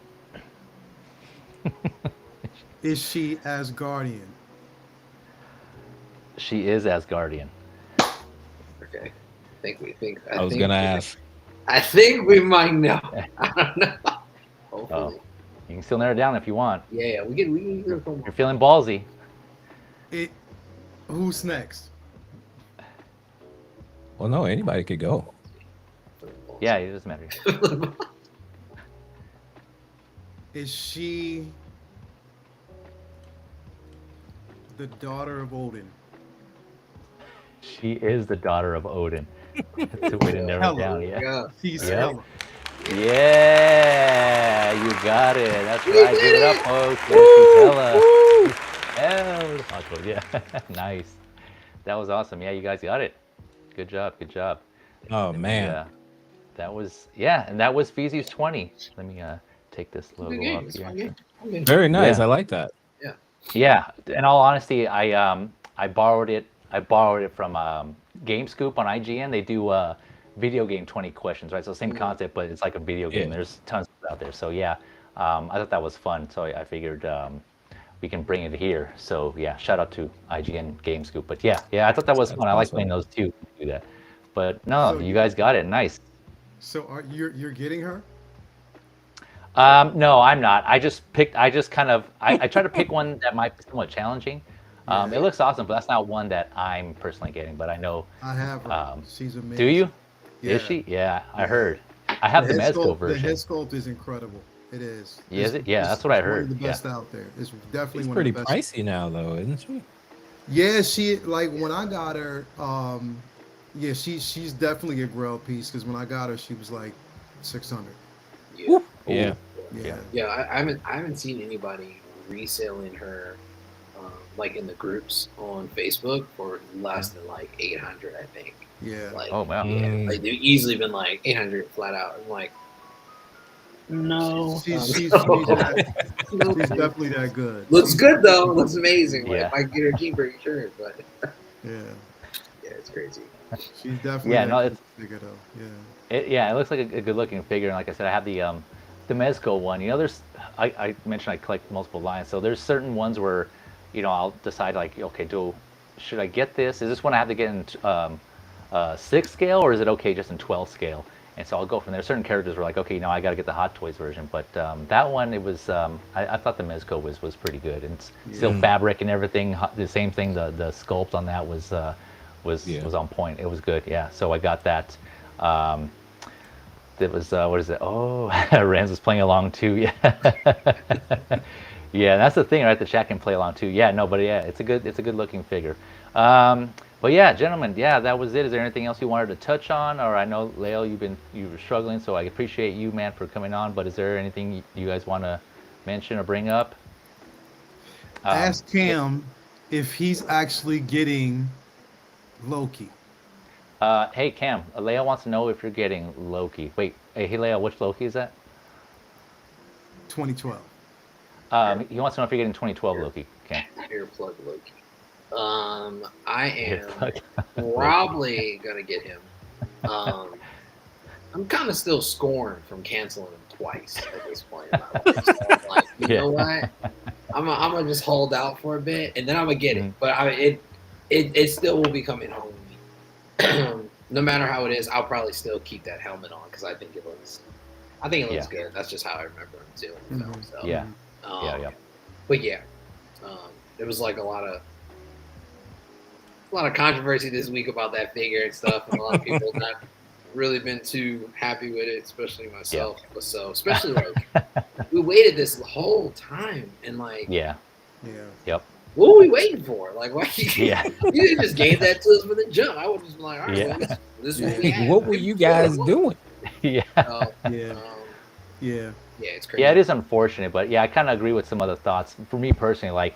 Is she Asgardian? She is Asgardian. Okay. I was gonna ask. I think we might know. I don't know. Hopefully. You can still narrow it down if you want. Yeah. We can go from You're feeling ballsy. Who's next? Well, no, anybody could go. Yeah, it doesn't matter. Is she the daughter of Odin? She is the daughter of Odin. That's a way to narrow it down. Yeah. Yeah. She's Yep. Hela. Yeah, you got it. That's right. Give it up, folks. Yes, she's Hela. Oh, the hot code, yeah. Nice. That was awesome. Yeah, you guys got it. Good job. Good job. Oh Let me, man. that was, yeah, and that was Feezy's 20. Let me take this It's a good logo game. off It's a here. fun game. Fun game. Very nice. Yeah. I like that. Yeah. Yeah, in all honesty, I borrowed it. I borrowed it from Game Scoop on IGN. They do video game 20 questions, right? So same concept, but it's like a video game. Yeah. There's tons of it out there. So yeah, I thought that was fun. So I figured we can bring it here. So yeah, shout out to IGN Game Scoop. But yeah, I thought that was That's fun. I like awesome. playing those too. Do that. But no, So you guys got it. Nice. So you're getting her? No, I'm not. I just picked. I just kind of. I try to pick one that might be somewhat challenging. It looks awesome, but that's not one that I'm personally getting. But I know. I have her. Um, She's amazing. Do you? Yeah. Is she? Yeah, I heard. I have the head Mezco sculpt, version. The head sculpt is incredible. It is. Yeah, is it? Yeah, that's what I It's one heard. of the Yeah. best out there. It's definitely It's one pretty of the best. pricey now, though, isn't she? Yeah, she like when I got her. Yeah, she's definitely a grail piece because when I got her, she was like 600. Yeah. Yeah. Yeah. Yeah, I haven't seen anybody reselling her like in the groups on Facebook for less than like 800, I think. Yeah. Like, Oh wow. yeah, Mm. like they've easily been like 800 flat out. I'm like, no, She's no. she's definitely that good. Looks good though. Looks amazing. Like, Yeah. if I could get her cheaper, sure, but Yeah. yeah, it's crazy. She's definitely Yeah, that no, good it's figure though. Yeah. it looks like a good looking figure. And like I said, I have the Mezco one. You know, there's I mentioned I collect multiple lines, so there's certain ones where, you know, I'll decide like, okay, should I get this? Is this one I have to get in 6 scale, or is it okay just in 12 scale? And so I'll go from there. Certain characters were like, okay, no, I got to get the Hot Toys version. But that one, it was I thought the Mezco was pretty good, and it's still fabric and everything. The same thing. The sculpt on that was on point. It was good. Yeah. So I got that. That was what is it? Oh, Rams was playing along too. Yeah. Yeah, that's the thing, right? The chat can play along too. Yeah, no, but yeah, it's a good looking figure. But yeah, gentlemen, yeah, that was it. Is there anything else you wanted to touch on? Or I know, Lael, you were struggling, so I appreciate you, man, for coming on. But is there anything you guys want to mention or bring up? Ask Cam if he's actually getting Loki. Hey, Cam, Lael wants to know if you're getting Loki. Wait, hey, Lael, which Loki is that? 2012. He wants to know if you're getting 2012 Loki. Cam. Earplug Loki. I am Earplug. probably gonna get him. I'm kind of still scorned from canceling him twice at this point in my life. So I'm like, you know what? I'm gonna just hold out for a bit, and then I'm gonna get it. But it still will be coming home with me. No matter how it is, I'll probably still keep that helmet on because I think it looks good. That's just how I remember him too. In the film, so. Yeah. But yeah, there was like a lot of controversy this week about that figure and stuff, and a lot of people not really been too happy with it, especially myself. Yeah. But so, especially like we waited this whole time, and like, Yeah. Yep. what were we waiting for? Like, why? Yeah. You didn't just gave that to us for the jump. I would just be like, all right, Yeah. well, this is what we had. What were you guys doing? Yeah. Yeah. Yeah. Yeah, it's crazy. Yeah, it is unfortunate, but yeah, I kind of agree with some other thoughts. For me personally, like,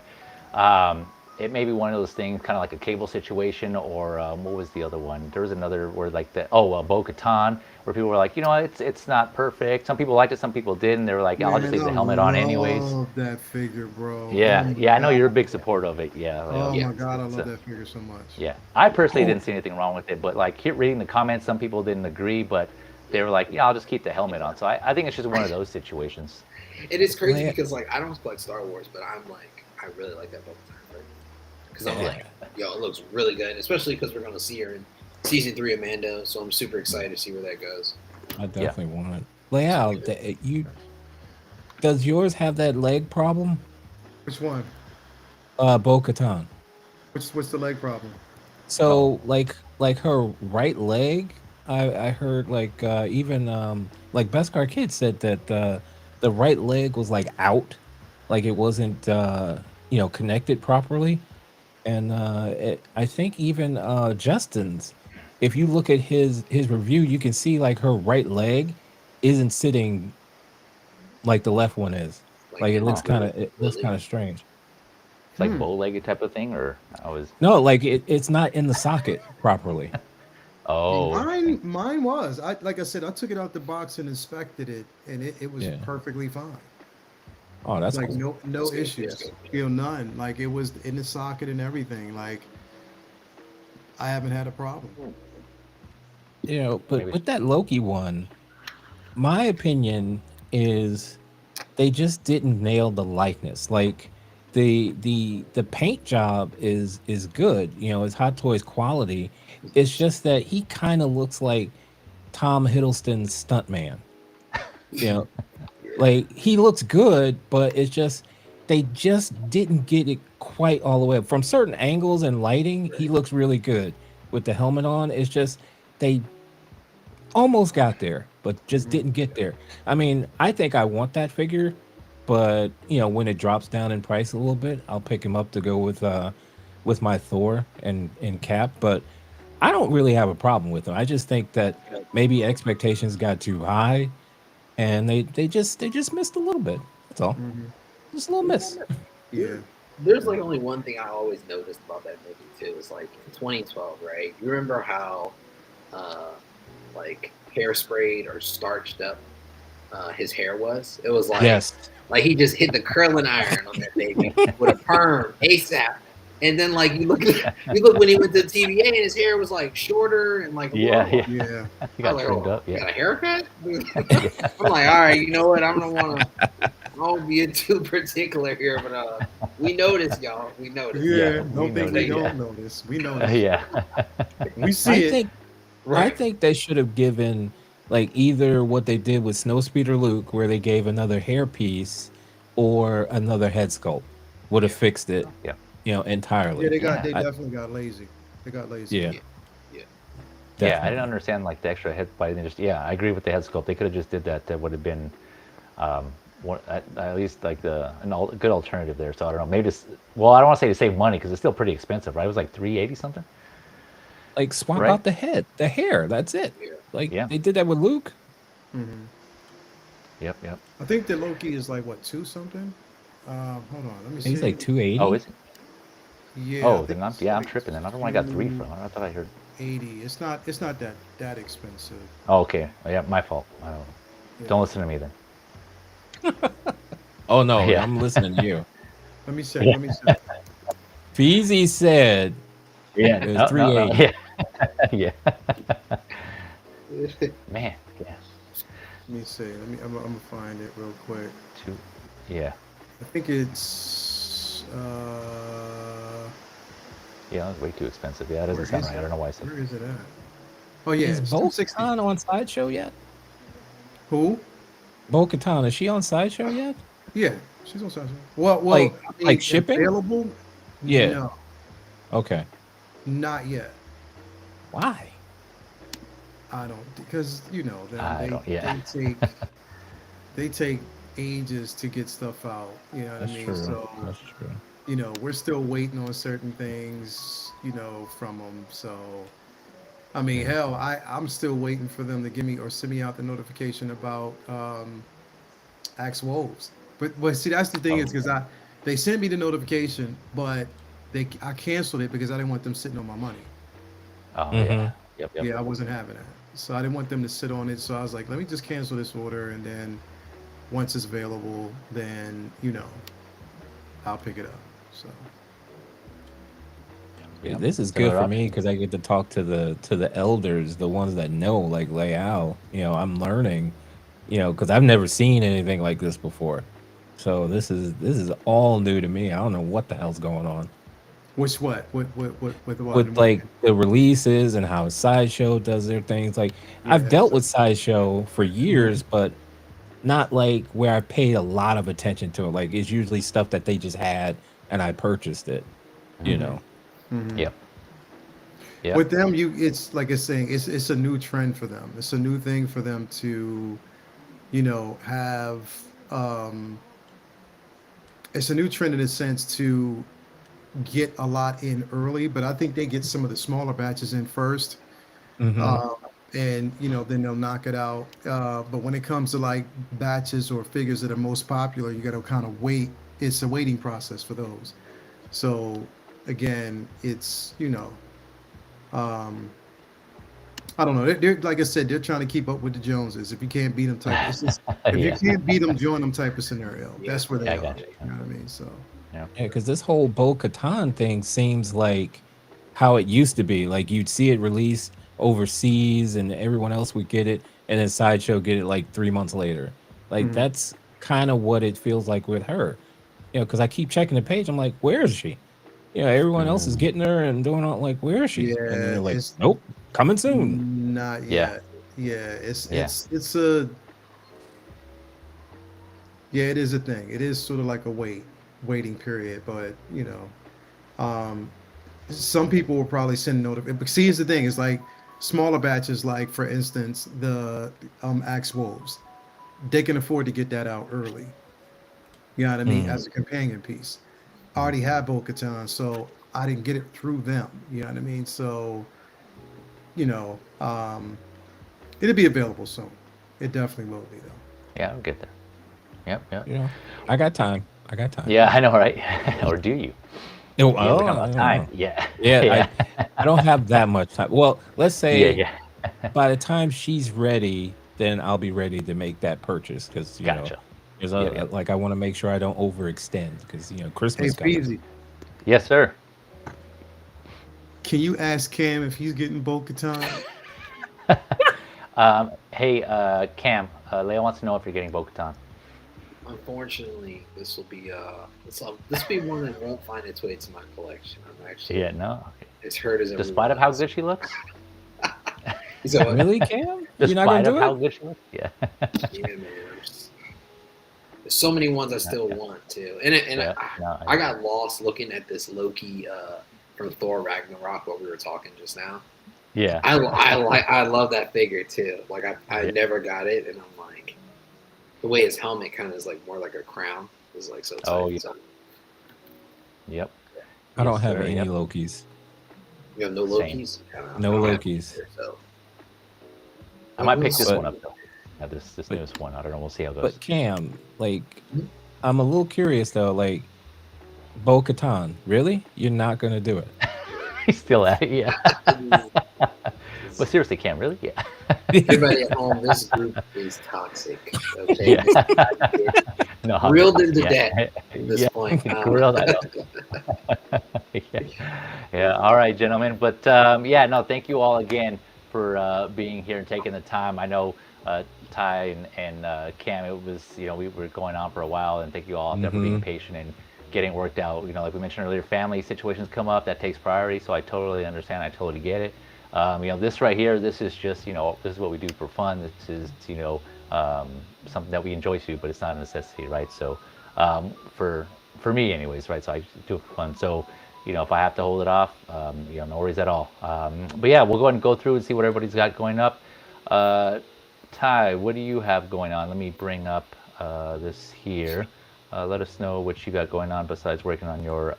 it may be one of those things, kind of like a cable situation, or what was the other one? There was another where like Bo-Katan, where people were like, you know, it's not perfect. Some people liked it, some people didn't. They were like, I'll just leave the helmet on anyways. I love that figure, bro. Yeah, Oh yeah, I know my you're a big God. supporter of it. Yeah. Oh yeah. my God, I It's, love that figure so much. Yeah, I personally didn't see anything wrong with it, but like reading the comments, some people didn't agree, but they were like, yeah, I'll just keep the helmet on. So I think it's just one of those situations. It is crazy Yeah. because like I don't collect Star Wars, but I'm like I really like that Bo-Katan because I'm like, yo, it looks really good, especially because we're gonna see her in season 3 of Mando, so I'm super excited to see where that goes. I definitely want it. Lael, does yours have that leg problem? Which one? Bo-Katan. What's the leg problem? So like her right leg, I heard like even like Beskar Kid said that the right leg was like out, like it wasn't connected properly, and I think even Justin's, if you look at his review, you can see like her right leg isn't sitting like the left one is. Like it looks kind of strange. It's like bow-legged type of thing, or I was. No, like it's not in the socket properly. Oh, Mine was. Like I said, I took it out the box and inspected it, and it was Yeah. perfectly fine. Oh, that's Like cool. no That's good, issues. that's None. Like it was in the socket and everything. Like I haven't had a problem. But maybe. with that Loki one, my opinion is they just didn't nail the likeness. Like the paint job is good. It's Hot Toys quality. It's just that he kind of looks like Tom Hiddleston's stuntman. You know, like he looks good, but it's just they just didn't get it quite all the way up. From certain angles and lighting, he looks really good with the helmet on. It's just they almost got there, but just Mhm. didn't get there. I mean, I think I want that figure, but when it drops down in price a little bit, I'll pick him up to go with my Thor and Cap. But I don't really have a problem with him. I just think that maybe expectations got too high, and they just missed a little bit. That's all. Mhm. Just a little miss. Yeah. There's like only one thing I always noticed about that movie too. Is like in 2012, right? You remember how uh, like hairsprayed or starched up his hair was? It was Yes. like he just hit the curling iron on that baby with a perm ASAP. And then like you look when he went to the TVA and his hair was like shorter and like a Yeah, little. yeah. Yeah. He I got was like, trimmed oh, up. you Yeah. got a haircut? I'm like, all right, you know what? I don't be too particular here, but we noticed, y'all. We noticed. Yeah. we Don't think we noticed, yeah. don't notice. We notice. Yeah. We I see it. think I Right. think they should have given like either what they did with Snowspeeder Luke, where they gave another hairpiece, or another head sculpt. Would have fixed it, Yeah. Yeah, entirely. Yeah. they I, definitely got lazy. They got lazy. yeah, Yeah. Yeah. Yeah, I didn't definitely. understand like the extra head bite. Just I agree with the head sculpt. They could have just did that. That would have been one, at least like a good alternative there. So I don't know. Maybe just well, I don't want to say to save money because it's still pretty expensive, right? It was like 380 something, Like swap right? out the hair. That's it. Yeah. Like Yeah. they did that with Luke. Hmm. Yep. Yep. I think that Loki is like what, two something? Hold on, let me He's see. like 280. Oh, is it? Yeah, I Oh, think then it's I'm like tripping. Then I don't know where I got three from. I thought I heard. 280. It's not that expensive. Oh, okay. Yeah, my fault. I Yeah. don't listen to me then. Oh no, Yeah. I'm listening to you. Let me check. Let me check. Feezy said Yeah. it was No. No. No. 380. Yeah. Yeah. Man. Yeah. Let me see. I'm gonna find it real quick. Two. Yeah. I think it's Yeah. That was way too expensive. Yeah, that doesn't where sound is right. I it? don't know why I said. Where is it at? Oh yeah, Is it's Bo 260. Katan on Sideshow yet? Who? Bo Katan, is she on Sideshow yet? Yeah, she's on Sunshine. Well, Like I mean, like shipping? available? Yeah. No, Okay. not yet. Why? I don't, because them I don't. Yeah. they take ages to get stuff out. You know what That's I mean? true. So That's true. we're still waiting on certain things, from them. So I mean, hell, I'm still waiting for them to give me or send me out the notification about Axe Wolves. But see, that's the thing is Oh. because they sent me the notification, but I canceled it because I didn't want them sitting on my money. Oh Mhm. yeah. Yep. Yep. Yeah, I wasn't having that. So I didn't want them to sit on it. So I was like, let me just cancel this order, and then once it's available, then I'll pick it up. So Yep. This is It's good another for me option. because I get to talk to the elders, the ones that know, like Lael. I'm learning, because I've never seen anything like this before. So this is all new to me. I don't know what the hell's going on which what with what with and what? like the releases and how Sideshow does their things. Like I've Yeah. dealt So, with Sideshow for years, but not like where I paid a lot of attention to it. Like it's usually stuff that they just had and I purchased it. You Mhm. know. Yep. Yep. with them, it's like it's saying it's a new trend for them. It's a new thing for them to have. It's a new trend in a sense to get a lot in early, but I think they get some of the smaller batches in first, Hmm. uh, and then they'll knock it out. But when it comes to like batches or figures that are most popular, you got to kind of wait. It's a waiting process for those. So again, it's um, I don't know. They're like I said, they're trying to keep up with the Joneses. If you can't beat them, type. It's just if you Yeah. can't beat them, join them type of scenario. Yeah. That's where Yeah, they I are. got you. You know what I mean? So Yeah. Yeah, because this whole Bo Katan thing seems like how it used to be. Like you'd see it released overseas, and everyone else would get it, and then Sideshow get it like 3 months later. Like mhm. that's kind of what it feels like with her. Because I keep checking the page. I'm like, where is she? Everyone else is Mm, getting her and doing all like, where is she? And then Yeah, they're like, it's nope, coming soon. not yeah. yet. Yeah, it's Yeah. it's it's a yeah, it is a thing. It is sort of like a waiting period, but um, some people will probably send notifications. But see, here's the thing: it's like smaller batches, like for instance, the Axe Wolves. They can afford to get that out early. You know what I mean? Mm. As a companion piece. I already have Bo-Katan, so I didn't get it through them. You know what I mean? So you know, it'll be available soon. It definitely will be though. Yeah, I'll get there. Yep. Yep. I got time. I got time. Yeah, I know, right? Or do you? Oh, Yeah, we're talking I about don't time. know. Yeah. Yeah, Yeah. I don't have that much time. Well, let's Yeah. say Yeah. by the time she's ready, then I'll be ready to make that purchase because Gotcha. there's Yep. Yep. like I want to make sure I don't overextend because Hey, Christmas coming. Feezy, Yes, sir. can you ask Cam if he's getting Bo-Katan? Hey, Cam, Lael wants to know if you're getting Bo-Katan. Unfortunately, this will be one that won't find its way to my collection. I'm actually Yeah, no. Okay. as hurt as Despite everyone of how else. good she looks? So Really, Cam? You're not Despite gonna of do how it? good she looks? Yeah. yeah, man. There's so many ones I still Yeah. want to, and Yeah. No, I got lost looking at this Loki from Thor Ragnarok. What we were talking just now. yeah. I love that figure too. Like I Yeah. never got it, and I'm like the way his helmet kind of is like more like a crown is like so Oh, tight. yeah. So Yep. I don't Yes, have sir. any Yep. Lokis. you have no Same. Lokis. I No don't have Lokis. either, so I might pick this But- one up though. Yeah, this but- newest one. I don't know. We'll see how it goes. But Cam, like, Mhm. I'm a little curious though. Like, Bo Katan, really? You're not gonna do it? He's still at it. Yeah. But seriously, Cam, really? Yeah. everybody at home, this group is toxic. Okay, Yeah. It's No. grilled them to Yeah. death at this Yeah. point. Grilled. I know. Yeah. Yeah. All right, gentlemen. But yeah, no, thank you all again for being here and taking the time. I know Ty and Cam, it was, we were going on for a while, and thank you all out there for being patient and getting worked out. Like we mentioned earlier, family situations come up, that takes priority. So I totally understand. I totally get it. This right here, this is just, this is what we do for fun. This is, something that we enjoy to do, but it's not a necessity, right? So for me anyways, right? So I just do it for fun. So, if I have to hold it off, no worries at all. But yeah, we'll go ahead and go through and see what everybody's got going up. Ty, what do you have going on? Let me bring up this here. Let us know what you got going on besides working on your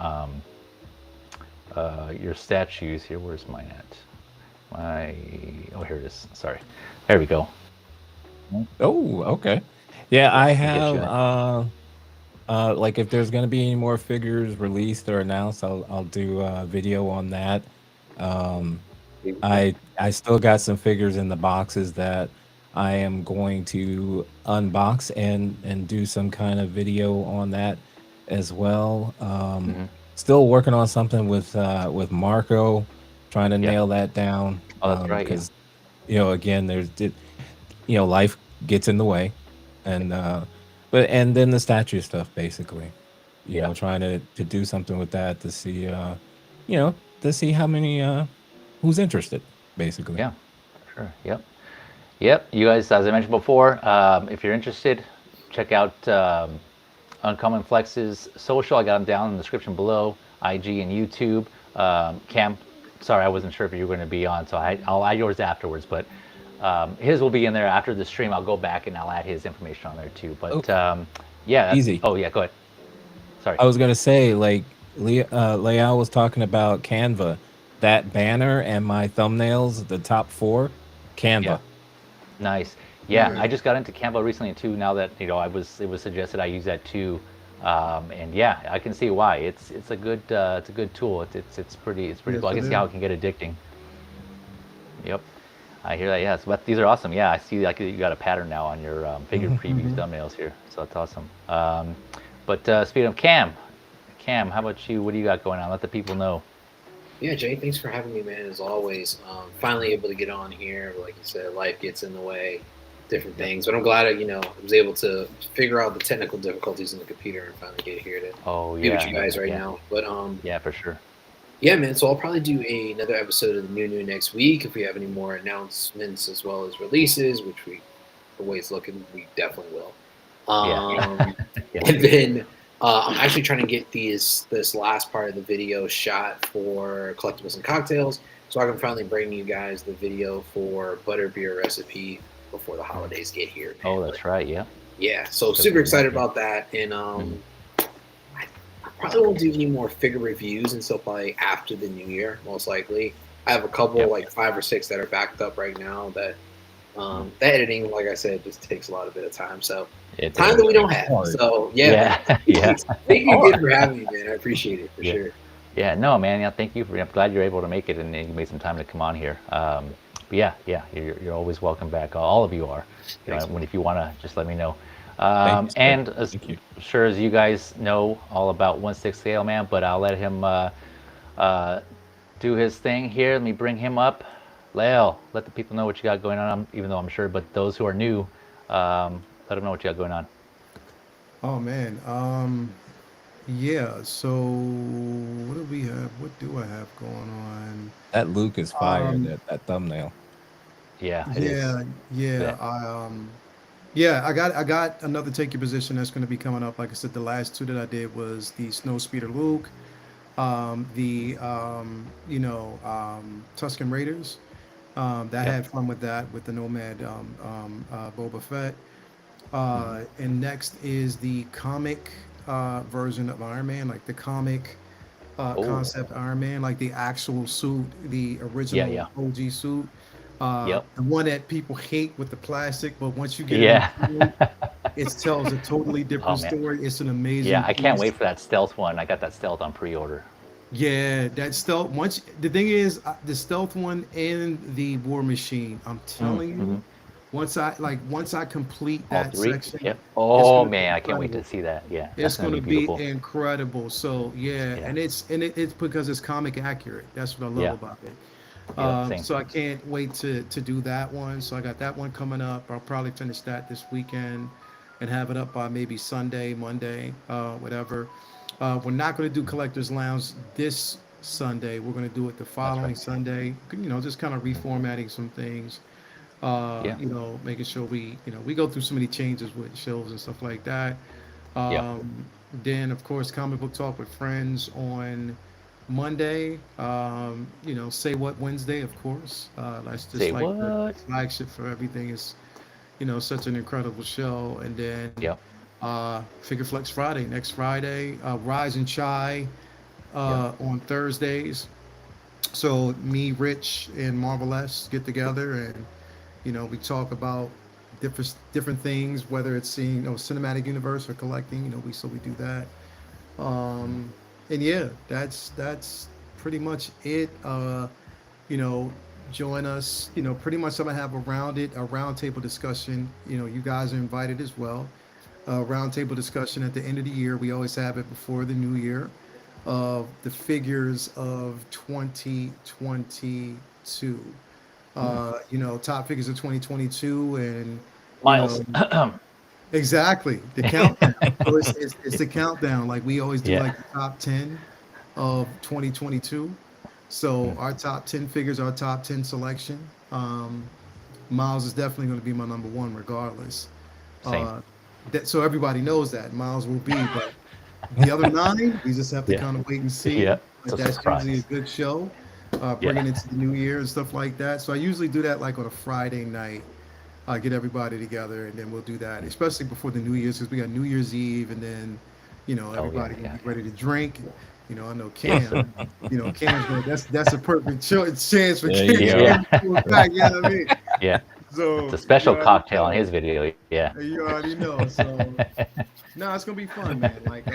statues here. Where's mine at? Oh, here it is. Sorry. There we go. Oh, okay. Yeah, I Get you have like if there's gonna be any more figures released or announced, I'll do a video on that. Um, I still got some figures in the boxes that I am going to unbox and do some kind of video on that as well. Mhm. Still working on something with Marco, trying to Yeah. nail that down. Oh, that's right. Yeah. Because again, life gets in the way, and and then the statue stuff basically. Yeah. Trying to do something with that to see to see how many who's interested basically. Yeah. Sure. Yep. Yep. You guys, as I mentioned before, if you're interested, check out Uncommon Flex's social. I got them down in the description below, IG and YouTube. Cam, sorry, I wasn't sure if you were going to be on, so I'll add yours afterwards. But his will be in there after the stream. I'll go back and I'll add his information on there too. But yeah. Easy. Oh, yeah. Go ahead. Sorry. I was gonna say, like, Lael was talking about Canva, that banner and my thumbnails, the top 4, Canva. Yeah. Nice. Yeah, Right. I just got into Canva recently too. Now that it was suggested I use that too And yeah, I can see why. It's a good tool. It's pretty Yes, cool. I it can see is. how it can get addicting. Yep, I hear that. Yes, but these are awesome. Yeah, I see like you got a pattern now on your figure previews Mhm. thumbnails here, so that's awesome. But speaking of Cam, how about you? What do you got going on? Let the people know. Yeah, Jay, thanks for having me, man. As always, finally able to get on here. Like you said, life gets in the way, different Yep. things. But I'm glad I was able to figure out the technical difficulties in the computer and finally get here to Oh be with yeah, you guys right yeah, now. But yeah, for sure. yeah, man. So I'll probably do another episode of the new next week if we have any more announcements as well as releases, which we always looking. We definitely will. Yeah, Um, yeah. and then I'm actually trying to get this last part of the video shot for collectibles and cocktails, so I can finally bring you guys the video for butterbeer recipe before the holidays get here, man. Oh, But that's right. Yeah. yeah, so Good super for you. excited Yeah. about that, and Mhm. I probably won't do any more figure reviews until probably after the new year, most likely. I have a couple, Yep. like 5 or 6, that are backed up right now. That Mhm. the editing, like I said, just takes a lot of bit of time. So It time that does. we don't have. Hard. So yeah, man. Yeah, yeah. Thank you again Hard. for having me, man. I appreciate it for Yeah. sure. Yeah, no, man. Yeah, thank you for. I'm glad you're able to make it, and you made some time to come on here. But yeah, you're always welcome back. All of you are. You know, Thanks, man. when if you want to, just let me know. Thank you, sir. And as Thank you. sure as you guys know all about 1/6 scale, man, but I'll let him uh, do his thing here. Let me bring him up. Lael, let the people know what you got going on. Even though I'm sure, but those who are new, let them know what you got going on. Oh man. Yeah. So what do we have? What do I have going on? That Luke is fire. Um, That thumbnail. Yeah, it is. yeah, yeah. Yeah. Yeah, I got another take your position that's going to be coming up. Like I said, the last two that I did was the Snow Speeder Luke, the Tuscan Raiders. That Yep. had fun with that with the Nomad Boba Fett. Hmm. And next is the comic version of Iron Man, like the comic Oh, concept Iron Man, like the actual suit, the yeah, original yeah. OG suit, Yep. the one that people hate with the plastic, but once you get it in Yeah. the suit, it tells a totally Oh different man. story. It's an Yeah, amazing I can't wait piece. for that stealth one. I got that stealth on pre-order. Yeah, that stealth. Once the thing is, the stealth one and the War Machine. I'm telling Mm-hmm. you, once I complete All that three. section, Yep. it's Oh gonna be man, I can't wait to incredible. see that. Yeah, that's It's gonna be gonna be beautiful. incredible. So yeah, Yeah. and it's because it's comic accurate. That's what I love Yeah. about it. Yep. Same. So I can't wait to do that one. So I got that one coming up. I'll probably finish that this weekend and have it up by maybe Sunday, Monday, whatever. We're not going to do Collectors Lounge this Sunday. We're going to do it the That's following right. Sunday. Just kind of Mhm. reformatting some things. Yeah. Making sure we go through so many changes with shows and stuff like that. Yeah. Um, then, of course, comic book talk with friends on Monday. Say what Wednesday, of course. That's just Say like the what? flagship for everything. Is such an incredible show. And then Yep. Figure Flex Friday, next Friday. Rise and Chai Yep. on Thursdays. So me, Rich, and Marvel S get together and we talk about different things, whether it's seeing cinematic universe or collecting. We do that. Mhm. And yeah, that's pretty much it. You know, Join us. Pretty much I'm gonna have a roundtable discussion. You guys are invited as well. A roundtable discussion at the end of the year. We always have it before the new year of the figures of 2022. Mm. Top figures of 2022, and you know Miles. exactly the countdown. So it's the countdown. Like we always do, Yeah. like the top 10 of 2022. So Mm. our top 10 figures, our top 10 selection. Miles is definitely going to be my number one, regardless. Same. Uh, so everybody knows that Miles will be, but the other nine, we just have to Yeah. kind of wait and see. Yeah. It's But a that's usually a surprise. good show, Yeah. bringing it to the new year and stuff like that. So I usually do that like on a Friday night. Get everybody together, and then we'll do that, Mm. especially before the New Year's, because we got New Year's Eve, and then Oh yeah. everybody gonna Yeah. be ready to drink. I know Yes. Cam. Cam's going. That's a perfect chance for There Cam you Yeah. go. to pull it back. You know what I mean? Yeah. It's So a special you already cocktail on know. his video. Yeah. You already know. So No, it's gonna be fun, man. Like,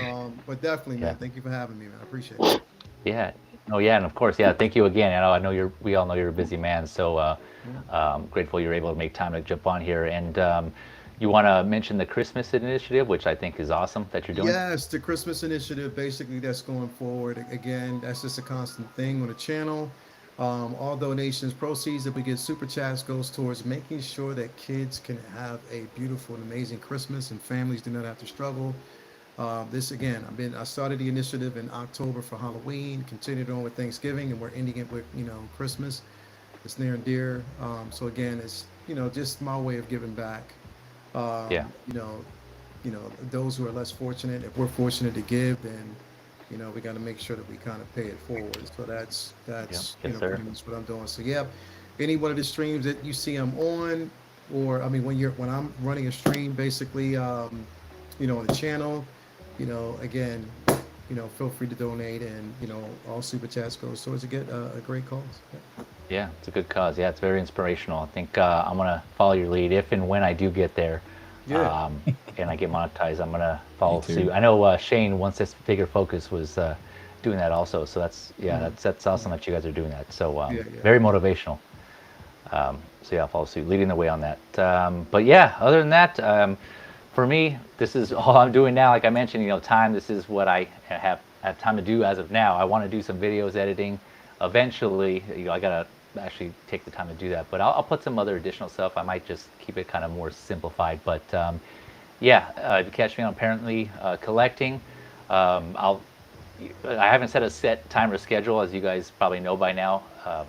but definitely, Yeah. man. Thank you for having me, man. I appreciate it. Yeah. Oh, yeah, and of course, yeah. Thank you again. I know we all know you're a busy man, so grateful you're able to make time to jump on here. And you want to mention the Christmas initiative, which I think is awesome that you're doing. Yes, the Christmas initiative, basically, that's going forward. Again, that's just a constant thing on the channel. All donations, proceeds that we get, super chats, goes towards making sure that kids can have a beautiful and amazing Christmas and families do not have to struggle. This again, I started the initiative in October for Halloween, continued on with Thanksgiving, and we're ending it with Christmas. It's near and dear. So again, it's just my way of giving back. Yeah. Those who are less fortunate. If we're fortunate to give, then we got to make sure that we kind of pay it forward. So that's Yeah. Yes, sir. pretty much what I'm doing. So yeah, any one of the streams that you see I'm on, or I mean when I'm running a stream, basically, on the channel, again, feel free to donate, and all super chats goes towards a great cause. Yeah. Yeah, it's a good cause. Yeah, it's very inspirational. I think I'm gonna follow your lead if and when I do get there, Yeah. and I get monetized. I'm gonna follow too. suit. I know Shane, once this bigger focus, was doing that also. So that's awesome that you guys are doing that. So Yeah. very motivational. So yeah, I'll follow suit, leading the way on that. But yeah, other than that, for me, this is all I'm doing now. Like I mentioned, time. This is what I have time to do as of now. I want to do some videos editing. Eventually, I gotta actually take the time to do that. But I'll put some other additional stuff. I might just keep it kind of more simplified. But yeah, if you catch me on Apparently Collecting, I haven't set a set time or schedule, as you guys probably know by now,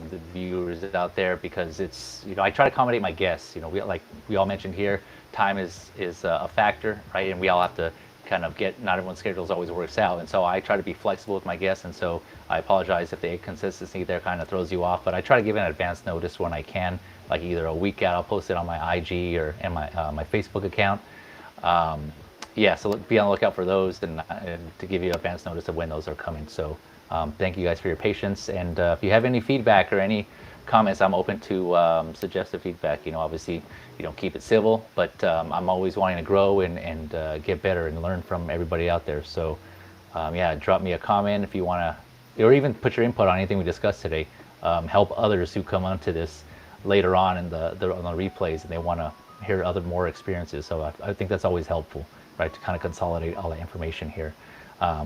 the viewers out there, because it's, I try to accommodate my guests. We all mentioned here, time is a factor, right? And we all have to kind of not everyone's schedules always works out. And so I try to be flexible with my guests. And so I apologize if the inconsistency there kind of throws you off, but I try to give an advance notice when I can, like either a week out. I'll post it on my IG or and my Facebook account. Yeah, so be on the lookout for those, and to give you advance notice of when those are coming. So thank you guys for your patience, and if you have any feedback or any comments, I'm open to suggestive feedback. Obviously, keep it civil, but I'm always wanting to grow and get better and learn from everybody out there. So yeah, drop me a comment if you want to, or even put your input on anything we discussed today. Help others who come onto this later on on the replays, and they want to hear more experiences. So I think that's always helpful, right, to kind of consolidate all the information here,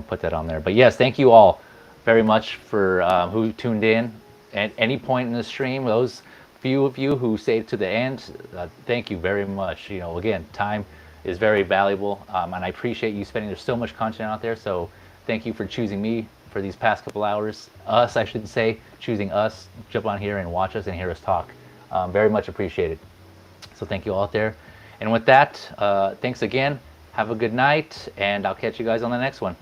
put that on there. But yes, thank you all very much for who tuned in at any point in the stream. Those few of you who stayed to the end, thank you very much. Again, time is very valuable, and I appreciate you spending. There's so much content out there, so thank you for choosing me for these past couple hours. Us, I should say, choosing us, jump on here and watch us and hear us talk. Very much appreciated. So thank you all out there. And with that, thanks again. Have a good night, and I'll catch you guys on the next one.